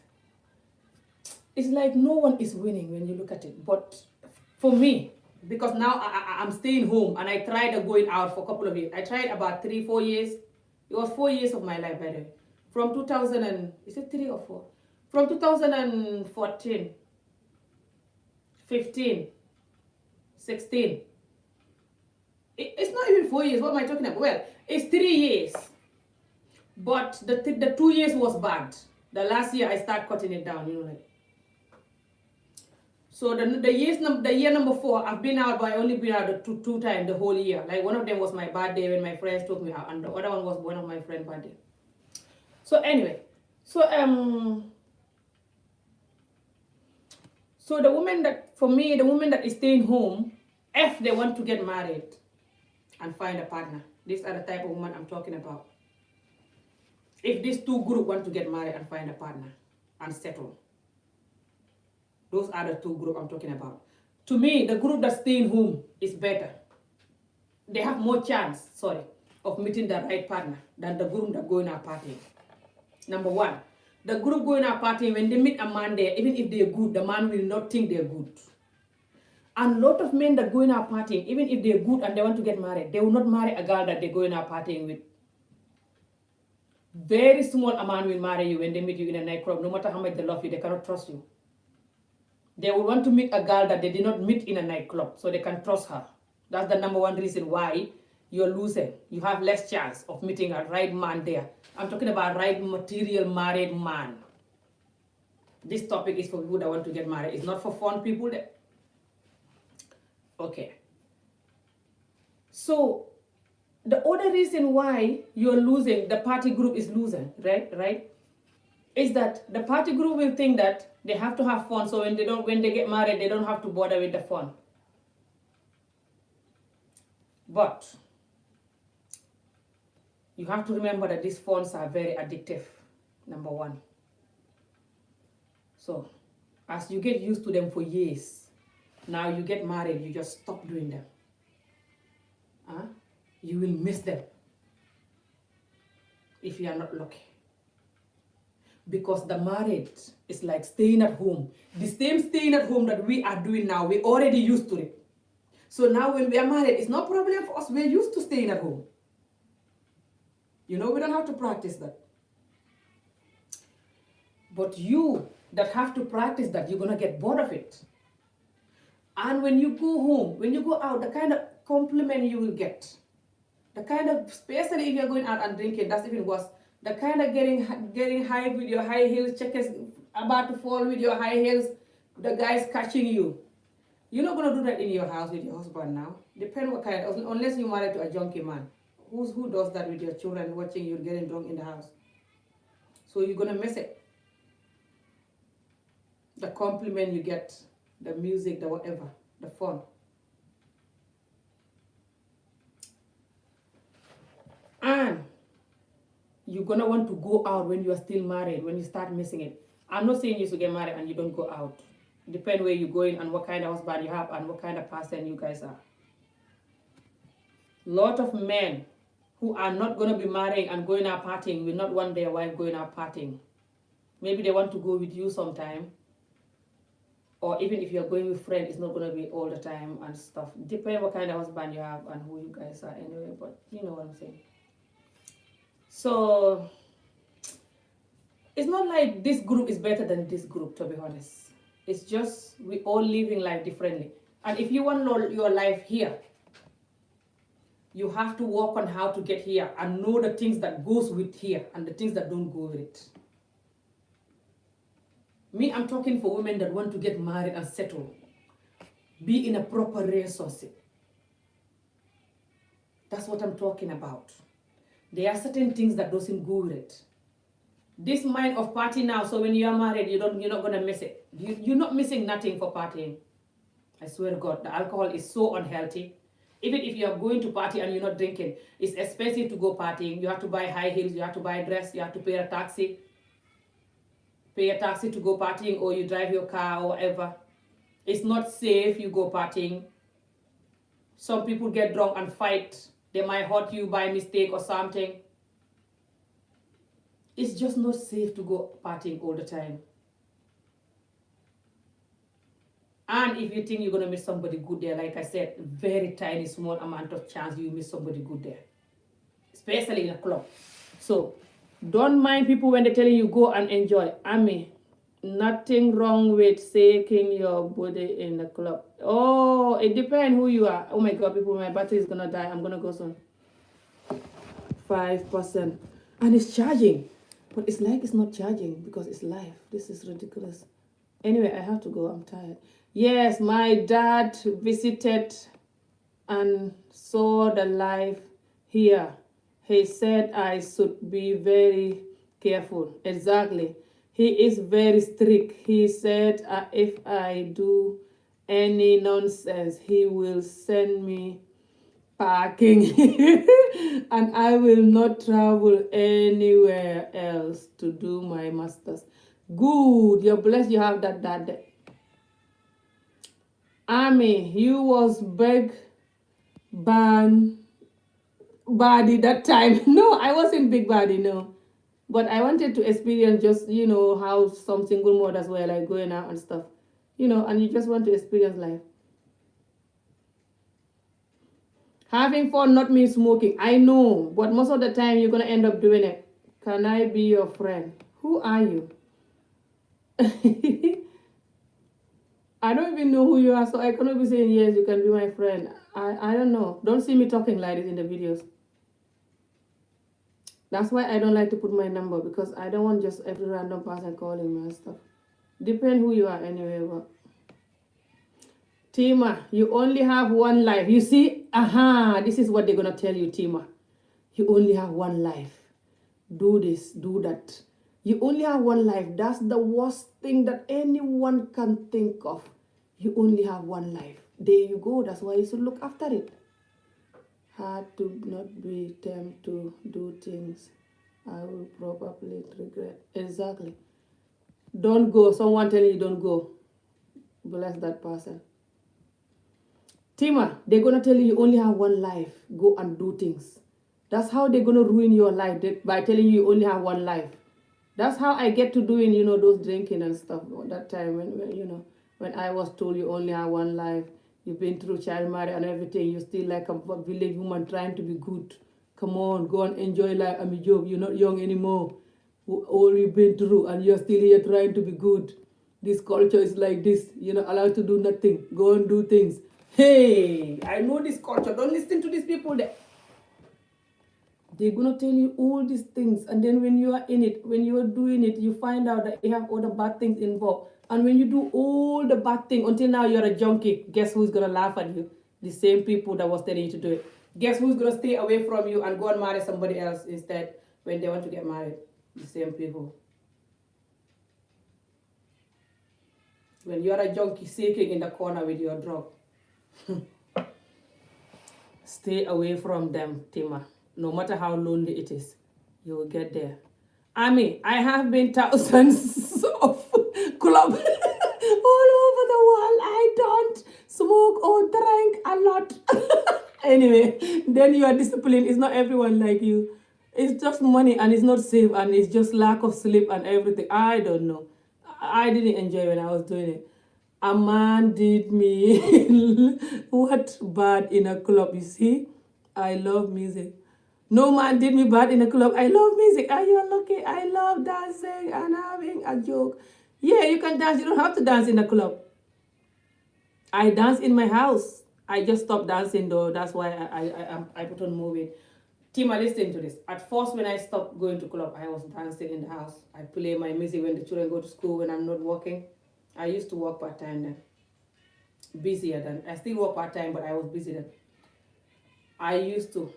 Speaker 1: it's like no one is winning when you look at it. But for me, because now I'm staying home and I tried going out for a couple of years. I tried about 3-4 years. It was 4 years of my life, by the way. From 2000 and, is it 3 or 4? From 2014, 15, 16. It's not even 4 years. What am I talking about? Well, it's 3 years. But the 2 years was bad. The last year I started cutting it down, like. So the year number 4, I've been out, but I only been out two times the whole year. Like one of them was my birthday when my friends took me out, and the other one was one of my friend's birthday. So anyway, so the woman that, for me, the woman that is staying home, if they want to get married and find a partner, these are the type of woman I'm talking about. If these two groups want to get married and find a partner and settle, those are the two groups I'm talking about. To me, the group that's staying home is better. They have more chance, of meeting the right partner than the group that going out partying. Number one, the group going out partying, when they meet a man there, even if they're good, the man will not think they're good. And a lot of men that going out partying, even if they're good and they want to get married, they will not marry a girl that they're going out partying with. Very small amount will marry you when they meet you in a nightclub. No matter how much they love you, they cannot trust you. They will want to meet a girl that they did not meet in a nightclub, so they can trust her. That's the number one reason why you're losing. You have less chance of meeting a right man there. I'm talking about right material married man. This topic is for people that want to get married. It's not for fun people. Okay. So the other reason why you're losing, the party group is losing, right? Is that the party group will think that they have to have fun, so when they get married, they don't have to bother with the fun. But you have to remember that these phones are very addictive, number one. So as you get used to them for years, now you get married, you just stop doing them. You will miss them if you are not lucky. Because the marriage is like staying at home. The same staying at home that we are doing now, we're already used to it. So now when we are married, it's no problem for us. We're used to staying at home. We don't have to practice that. But you that have to practice that, you're going to get bored of it. And when you go home, when you go out, the kind of compliment you will get, the kind of, especially if you're going out and drinking, that's even worse. The kind of getting high with your high heels, checkers about to fall with your high heels, the guy's catching you. You're not going to do that in your house with your husband now. Depend what kind, unless you're married to a junkie man. Who does that with your children watching you getting drunk in the house? So you're going to miss it. The compliment you get, the music, the whatever, the fun. And you're going to want to go out when you are still married, when you start missing it. I'm not saying you should get married and you don't go out. Depend where you're going and what kind of husband you have and what kind of person you guys are. Lot of men who are not going to be marrying and going out partying will not want their wife going out partying. Maybe they want to go with you sometime. or even if you're going with friends, it's not going to be all the time and stuff. Depending what kind of husband you have and who you guys are anyway, but you know what I'm saying. So it's not like this group is better than this group, to be honest. It's just we all living life differently. And if you want to know your life here, you have to work on how to get here and know the things that goes with here and the things that don't go with it. Me, I'm talking for women that want to get married and settle. Be in a proper relationship. That's what I'm talking about. There are certain things that doesn't go with it. This mind of party now, so when you are married, you're not gonna miss it. You're not missing nothing for partying. I swear to God, the alcohol is so unhealthy. Even if you are going to party and you're not drinking, it's expensive to go partying. You have to buy high heels, you have to buy a dress, you have to pay a taxi. Pay a taxi to go partying, or you drive your car or whatever. It's not safe, you go partying. Some people get drunk and fight. They might hurt you by mistake or something. It's just not safe to go partying all the time. And if you think you're going to miss somebody good there, like I said, very tiny, small amount of chance you miss somebody good there. Especially in a club. So, don't mind people when they're telling you go and enjoy. I mean, nothing wrong with shaking your body in the club. Oh, it depends who you are. Oh my God, people, my battery is going to die. I'm going to go soon. 5%. And it's charging. But it's like it's not charging because it's live. This is ridiculous. Anyway, I have to go. I'm tired. Yes, my dad visited and saw the live here. He said I should be very careful. Exactly. He is very strict. He said if I do any nonsense, he will send me packing and I will not travel anywhere else to do my masters. Good. You're blessed you have that dad. Army, you was big body that time. No, I wasn't big body, no. But I wanted to experience just, how some single mothers were like going out and stuff. And you just want to experience life. Having fun not mean smoking. I know, but most of the time you're going to end up doing it. Can I be your friend? Who are you? I don't even know who you are, so I cannot be saying, yes, you can be my friend. I don't know. Don't see me talking like this in the videos. That's why I don't like to put my number, because I don't want just every random person calling me and stuff. Depend who you are anyway. But Tima, you only have one life. You see? This is what they're going to tell you, Tima. You only have one life. Do this, do that. You only have one life. That's the worst thing that anyone can think of. You only have one life. There you go. That's why you should look after it. Hard to not be tempted to do things I will probably regret. Exactly. Don't go. Someone telling you don't go. Bless that person. Tima, they're going to tell you only have one life. Go and do things. That's how they're going to ruin your life, by telling you only have one life. That's how I get to doing, those drinking and stuff. That time when I was told you only have one life, you've been through child marriage and everything, you're still like a village woman trying to be good. Come on, go and enjoy life. I'm a job. You're not young anymore. All you've been through, and you're still here trying to be good. This culture is like this. You're not allowed to do nothing. Go and do things. Hey, I know this culture. Don't listen to these people there. They're going to tell you all these things. And then when you are in it, when you are doing it, you find out that you have all the bad things involved. And when you do all the bad things, until now you're a junkie, guess who's going to laugh at you? The same people that was telling you to do it. Guess who's going to stay away from you and go and marry somebody else instead when they want to get married? The same people. When you're a junkie shaking in the corner with your drug, stay away from them, Tima. No matter how lonely it is, you will get there. I have been thousands of clubs all over the world. I don't smoke or drink a lot. Anyway, then your discipline is not everyone like you. It's just money, and it's not safe, and it's just lack of sleep and everything. I don't know. I didn't enjoy when I was doing it.
Speaker 2: A man did me what bad in a club, you see? I love music. No man did me bad in a club. I love music. Are you lucky? I love dancing and having a joke. Yeah, you can dance. You don't have to dance in a club. I dance in my house. I just stopped dancing though. That's why I put on moving. Team, listen to this. At first, when I stopped going to club, I was dancing in the house. I play my music when the children go to school, when I'm not working. I used to work part-time then. Busier than. I still work part-time, but I was busy then. I used to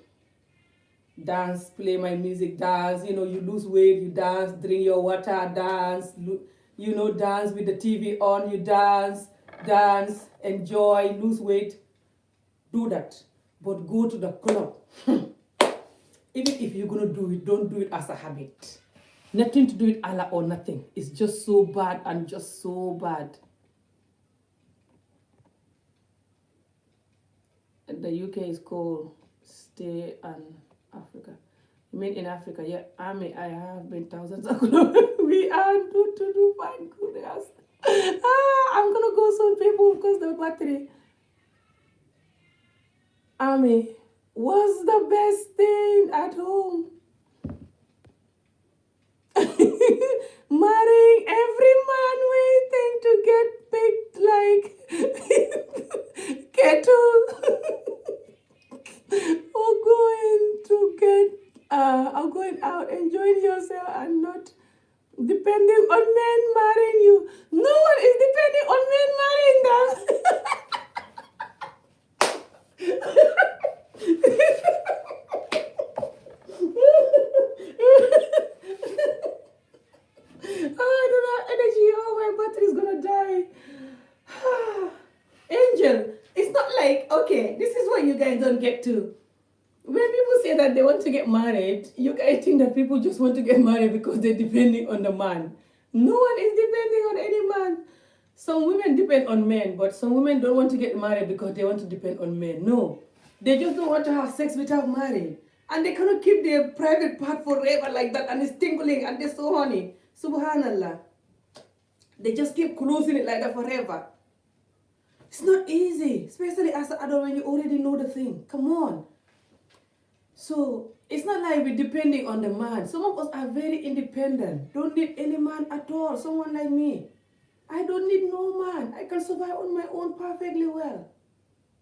Speaker 2: dance, play my music, dance. You lose weight, you dance, drink your water, dance. Dance with the TV on, you dance, enjoy, lose weight. Do that. But go to the club. Even if you're going to do it, don't do it as a habit. Nothing to do with Allah or nothing. It's just so bad and just so bad. The UK is called Stay and Africa. You mean in Africa? Yeah, I have been thousands of kilometers. We are to do fine goodness. I'm going to go soon, people, because the battery. What's the best thing at home? Marrying every man waiting to get picked like kettle. or going out enjoying yourself and not depending on men marrying you. No one is depending on men marrying them. I don't have energy. Oh, my battery is gonna die. Angel, it's not like, okay, this is what you guys don't get to. When people say that they want to get married, you guys think that people just want to get married because they're depending on the man. No one is depending on any man. Some women depend on men, but some women don't want to get married because they want to depend on men. No, they just don't want to have sex without marrying. And they cannot keep their private part forever like that, and it's tingling and they're so horny. Subhanallah. They just keep closing it like that forever. It's not easy, especially as an adult when you already know the thing. Come on. So it's not like we're depending on the man. Some of us are very independent. Don't need any man at all. Someone like me. I don't need no man. I can survive on my own perfectly well.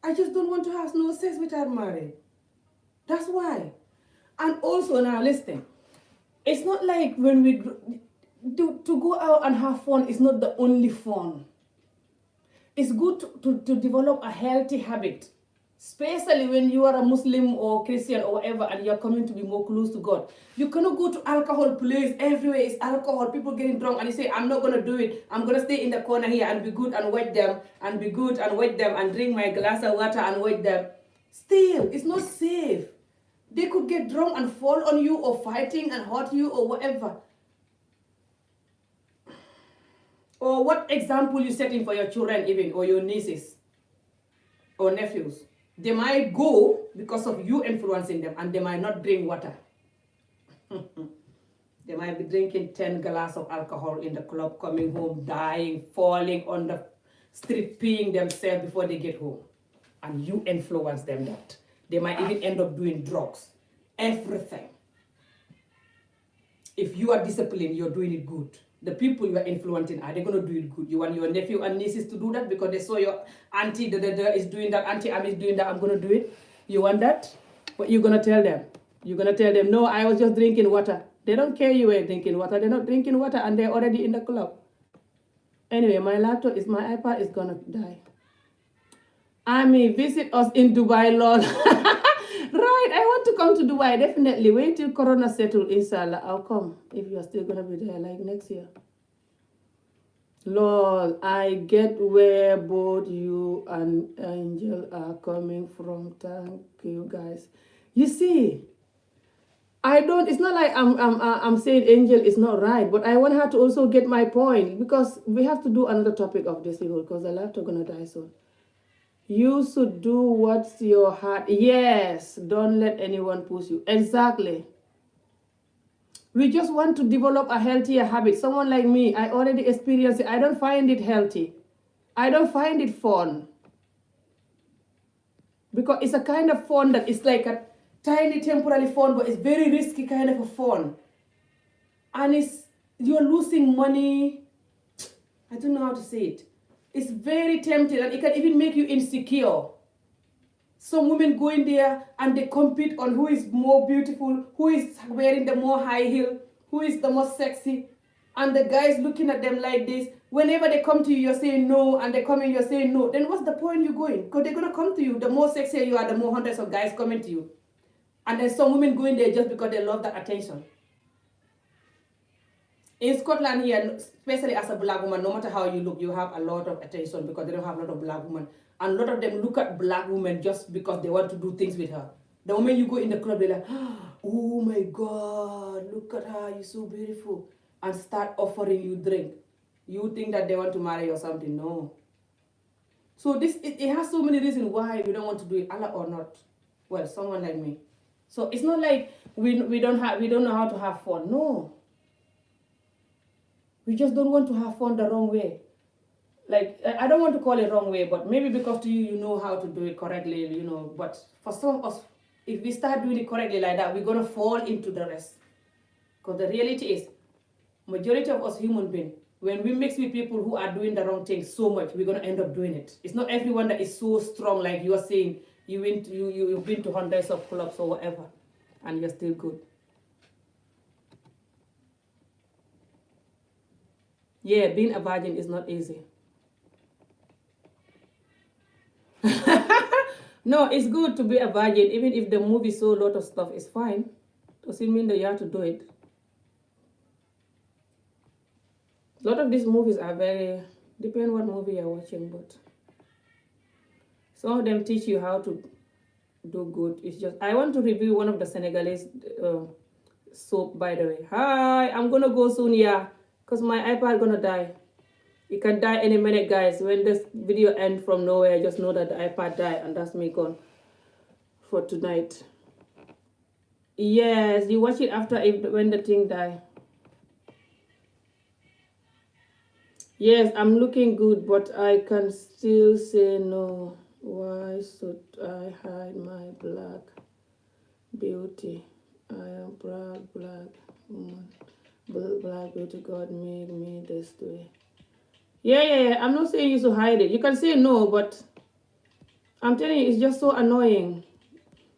Speaker 2: I just don't want to have no sex without marriage. That's why. And also now listen. It's not like when we to go out and have fun is not the only fun. It's good to develop a healthy habit, especially when you are a Muslim or Christian or whatever and you're coming to be more close to God. You cannot go to alcohol place. Everywhere is alcohol, people getting drunk, and you say, I'm not going to do it. I'm going to stay in the corner here and be good and wait them and be good and wait them and drink my glass of water and wait them. Still, it's not safe. They could get drunk and fall on you or fighting and hurt you or whatever. Or what example you setting for your children even, or your nieces or nephews. They might go because of you influencing them, and they might not drink water. They might be drinking 10 glasses of alcohol in the club, coming home, dying, falling on the street, peeing themselves before they get home. And you influence them that. They might even end up doing drugs. Everything. If you are disciplined, you're doing it good. The people you are influencing, are they going to do it good? You want your nephew and nieces to do that because they saw your auntie is doing that, Auntie Ami is doing that, I'm going to do it. You want that? What you going to tell them? You're going to tell them, no, I was just drinking water. They don't care you were drinking water. They're not drinking water and they're already in the club. Anyway, my iPad is going to die. Ami, visit us in Dubai, Lord. Right, I want to come to Dubai, definitely. Wait till Corona settles, inshallah. I'll come if you're still going to be there like next year. Lord, I get where both you and Angel are coming from. Thank you, guys. You see, it's not like I'm saying Angel is not right, but I want her to also get my point because we have to do another topic of this people because the laptop going to die soon. You should do what's your heart. Yes, don't let anyone push you. Exactly. We just want to develop a healthier habit. Someone like me, I already experienced it. I don't find it healthy. I don't find it fun because it's a kind of fun that is like a tiny temporary fun, but it's very risky kind of a fun. And you're losing money. I don't know how to say it. It's very tempting and it can even make you insecure. Some women go in there and they compete on who is more beautiful, who is wearing the more high heel, who is the most sexy. And the guys looking at them like this. Whenever they come to you, you're saying no, and they come in, you're saying no. Then what's the point you going? Because they're going to come to you. The more sexier you are, the more hundreds of guys coming to you. And then some women go in there just because they love that attention. In Scotland here, especially as a black woman, no matter how you look, you have a lot of attention because they don't have a lot of black women. And a lot of them look at black women just because they want to do things with her. The moment you go in the club, they're like, oh my God, look at her, you're so beautiful. And start offering you drink. You think that they want to marry you or something. No. So it has so many reasons why we don't want to do it, Allah or not. Well, someone like me. So it's not like we don't know how to have fun. No. We just don't want to have fun the wrong way. Like, I don't want to call it wrong way, but maybe because to you know how to do it correctly, But for some of us, if we start doing it correctly like that, we're going to fall into the rest. Because the reality is, majority of us human beings, when we mix with people who are doing the wrong thing so much, we're going to end up doing it. It's not everyone that is so strong, like you are saying, you've been to hundreds of clubs or whatever, and you're still good. Yeah, being a virgin is not easy. No, it's good to be a virgin, even if the movie show a lot of stuff, it's fine. Doesn't mean that you have to do it. A lot of these movies are depend what movie you're watching, but some of them teach you how to do good. It's just, I want to review one of the Senegalese soap, by the way. Hi, I'm gonna go soon, yeah, because my iPad gonna die. It can die any minute, guys. When this video ends from nowhere, just know that the iPad died and that's me gone for tonight. Yes, you watch it after when the thing die. Yes, I'm looking good, but I can still say no. Why should I hide my black beauty? I am proud black woman. Black beauty, God made me this way. Yeah. I'm not saying you should hide it. You can say no, but I'm telling you, it's just so annoying.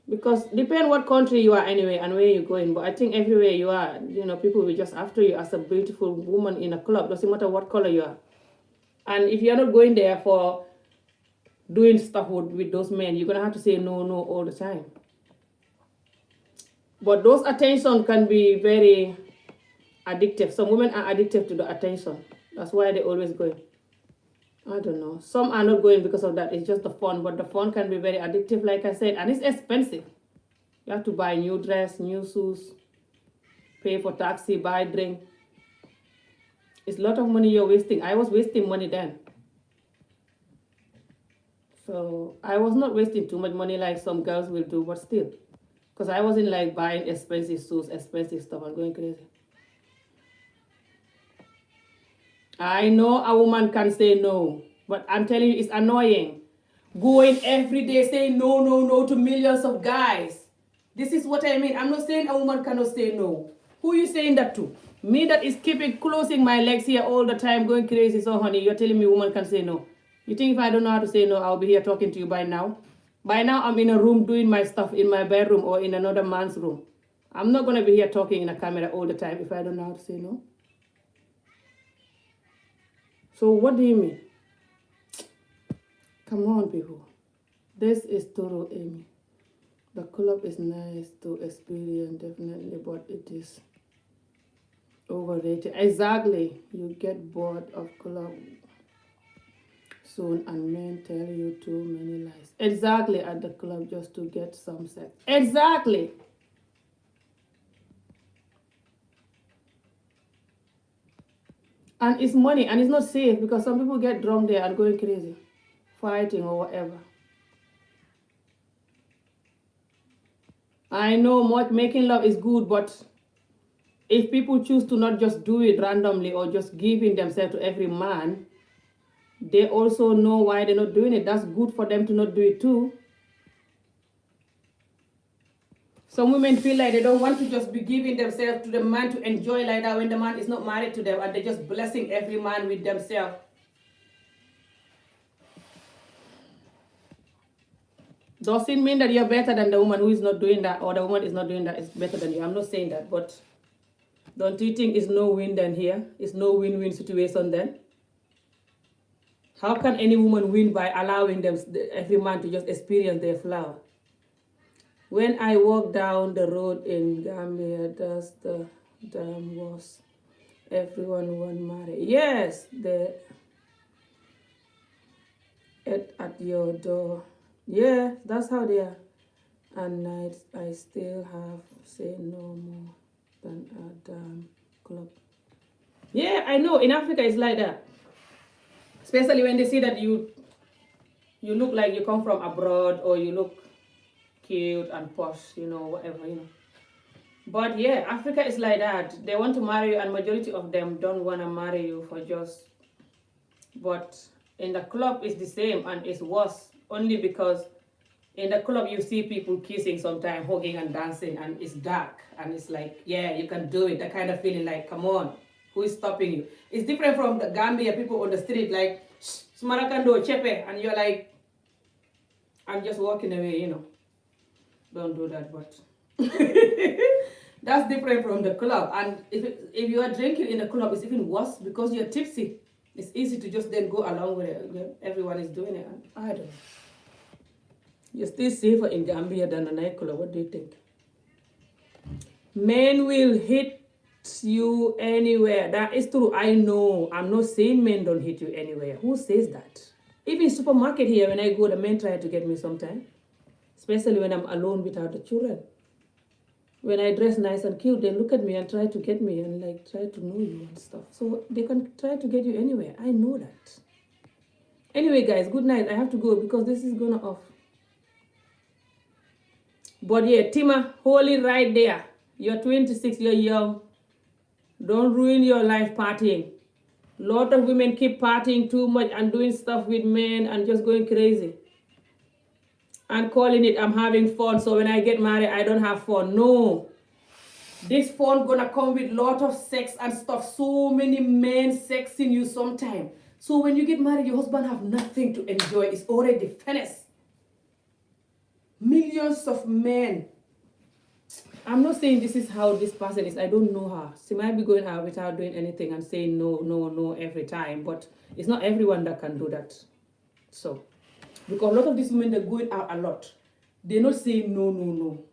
Speaker 2: Because depend what country you are anyway and where you're going. But I think everywhere you are, people will just after you as a beautiful woman in a club. Doesn't matter what color you are. And if you're not going there for doing stuff with those men, you're going to have to say no all the time. But those attention can be very addictive. Some women are addicted to the attention. That's why they're always going. I don't know. Some are not going because of that. It's just the fun. But the fun can be very addictive, like I said. And it's expensive. You have to buy new dress, new shoes, pay for taxi, buy drink. It's a lot of money you're wasting. I was wasting money then. So I was not wasting too much money like some girls will do, but still. Because I wasn't like buying expensive shoes, expensive stuff and going crazy. I know a woman can say no, but I'm telling you, it's annoying. Going every day saying no to millions of guys. This is what I mean. I'm not saying a woman cannot say no. Who are you saying that to? Me that is closing my legs here all the time, going crazy. So honey, you're telling me a woman can say no. You think if I don't know how to say no, I'll be here talking to you by now? By now, I'm in a room doing my stuff in my bedroom or in another man's room. I'm not going to be here talking in a camera all the time if I don't know how to say no. So what do you mean? Come on, people. This is Toro Amy. The club is nice to experience, definitely, but it is overrated. Exactly. You get bored of club soon and men tell you too many lies. Exactly, at the club just to get some sex. Exactly. And it's money and it's not safe because some people get drunk there and going crazy, fighting or whatever. I know making love is good, but if people choose to not just do it randomly or just giving themselves to every man, they also know why they're not doing it. That's good for them to not do it too. Some women feel like they don't want to just be giving themselves to the man to enjoy like that when the man is not married to them, and they're just blessing every man with themselves. Doesn't mean that you're better than the woman who is not doing that, or the woman is not doing that is better than you. I'm not saying that, but don't you think it's no win then here? It's no win-win situation then? How can any woman win by allowing them every man to just experience their flower? When I walk down the road in Gambia, that's the dam was everyone want marry. Yes, the at your door. Yeah, that's how they are. And nights I still have say no more than a damn club. Yeah, I know. In Africa, it's like that. Especially when they see that you look like you come from abroad, or you look cute and posh, whatever, But yeah, Africa is like that. They want to marry you, and majority of them don't want to marry you for just. But in the club, it's the same, and it's worse. Only because in the club you see people kissing sometimes, hugging and dancing, and it's dark, and it's like, yeah, you can do it. That kind of feeling like, come on, who is stopping you? It's different from the Gambia people on the street, like, Smarakando, Chepe, and you're like, I'm just walking away, Don't do that, but that's different from the club. And if you are drinking in the club, it's even worse because you're tipsy. It's easy to just then go along with it. Everyone is doing it. And I don't know. You're still safer in Gambia than a nightclub. What do you think? Men will hit you anywhere. That is true. I know. I'm not saying men don't hit you anywhere. Who says that? Even supermarket here, when I go, the men try to get me sometimes. Especially when I'm alone without the children. When I dress nice and cute, they look at me and try to get me and like try to know you and stuff. So they can try to get you anywhere. I know that. Anyway, guys, good night. I have to go because this is gonna off. But yeah, Tima, hold it right there. You're 26, you're young. Don't ruin your life partying. Lot of women keep partying too much and doing stuff with men and just going crazy. And calling it, I'm having fun, so when I get married, I don't have fun. No. This fun gonna come with lot of sex and stuff. So many men sexing you sometime. So when you get married, your husband have nothing to enjoy. It's already finished. Millions of men. I'm not saying this is how this person is. I don't know her. She might be going out without doing anything and saying no, no, no every time. But it's not everyone that can do that. So, because a lot of these women, they're going out a lot. They're not saying no, no, no.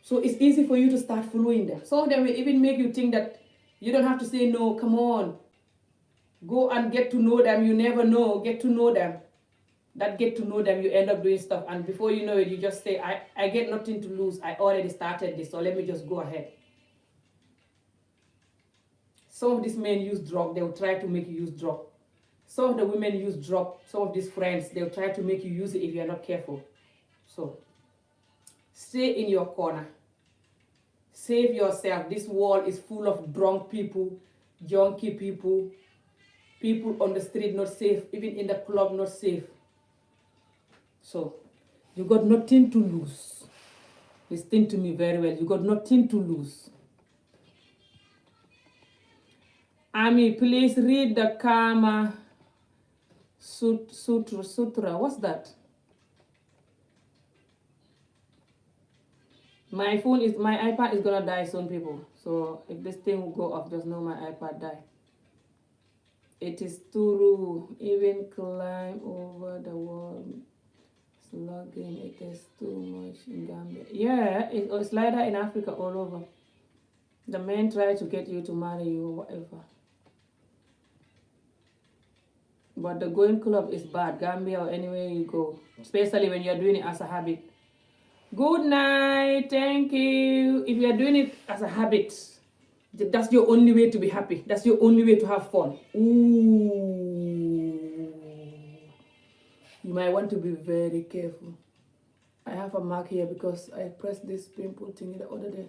Speaker 2: So it's easy for you to start following them. Some of them will even make you think that you don't have to say no. Come on. Go and get to know them. You never know. Get to know them. That get to know them, you end up doing stuff, and before you know it, you just say, I get nothing to lose. I already started this, so let me just go ahead. Some of these men use drug. They'll try to make you use drug. Some of the women use drug. Some of these friends, they'll try to make you use it if you're not careful. So, stay in your corner. Save yourself. This world is full of drunk people, junkie people, people on the street not safe, even in the club not safe. So, you got nothing to lose. Listen to me very well. You got nothing to lose. Ami, please read the Kama Sutra. What's that? My iPad is gonna die soon, people. So if this thing will go off, just know my iPad die. It is true. Even climb over the wall. Slugging, it is too much in Gambia. Yeah, it's like that in Africa all over. The men try to get you to marry you or whatever. But the going club is bad, Gambia or anywhere you go. Especially when you're doing it as a habit. Good night, thank you. If you're doing it as a habit, that's your only way to be happy. That's your only way to have fun. Ooh. You might want to be very careful. I have a mark here because I pressed this pimple thing the other day.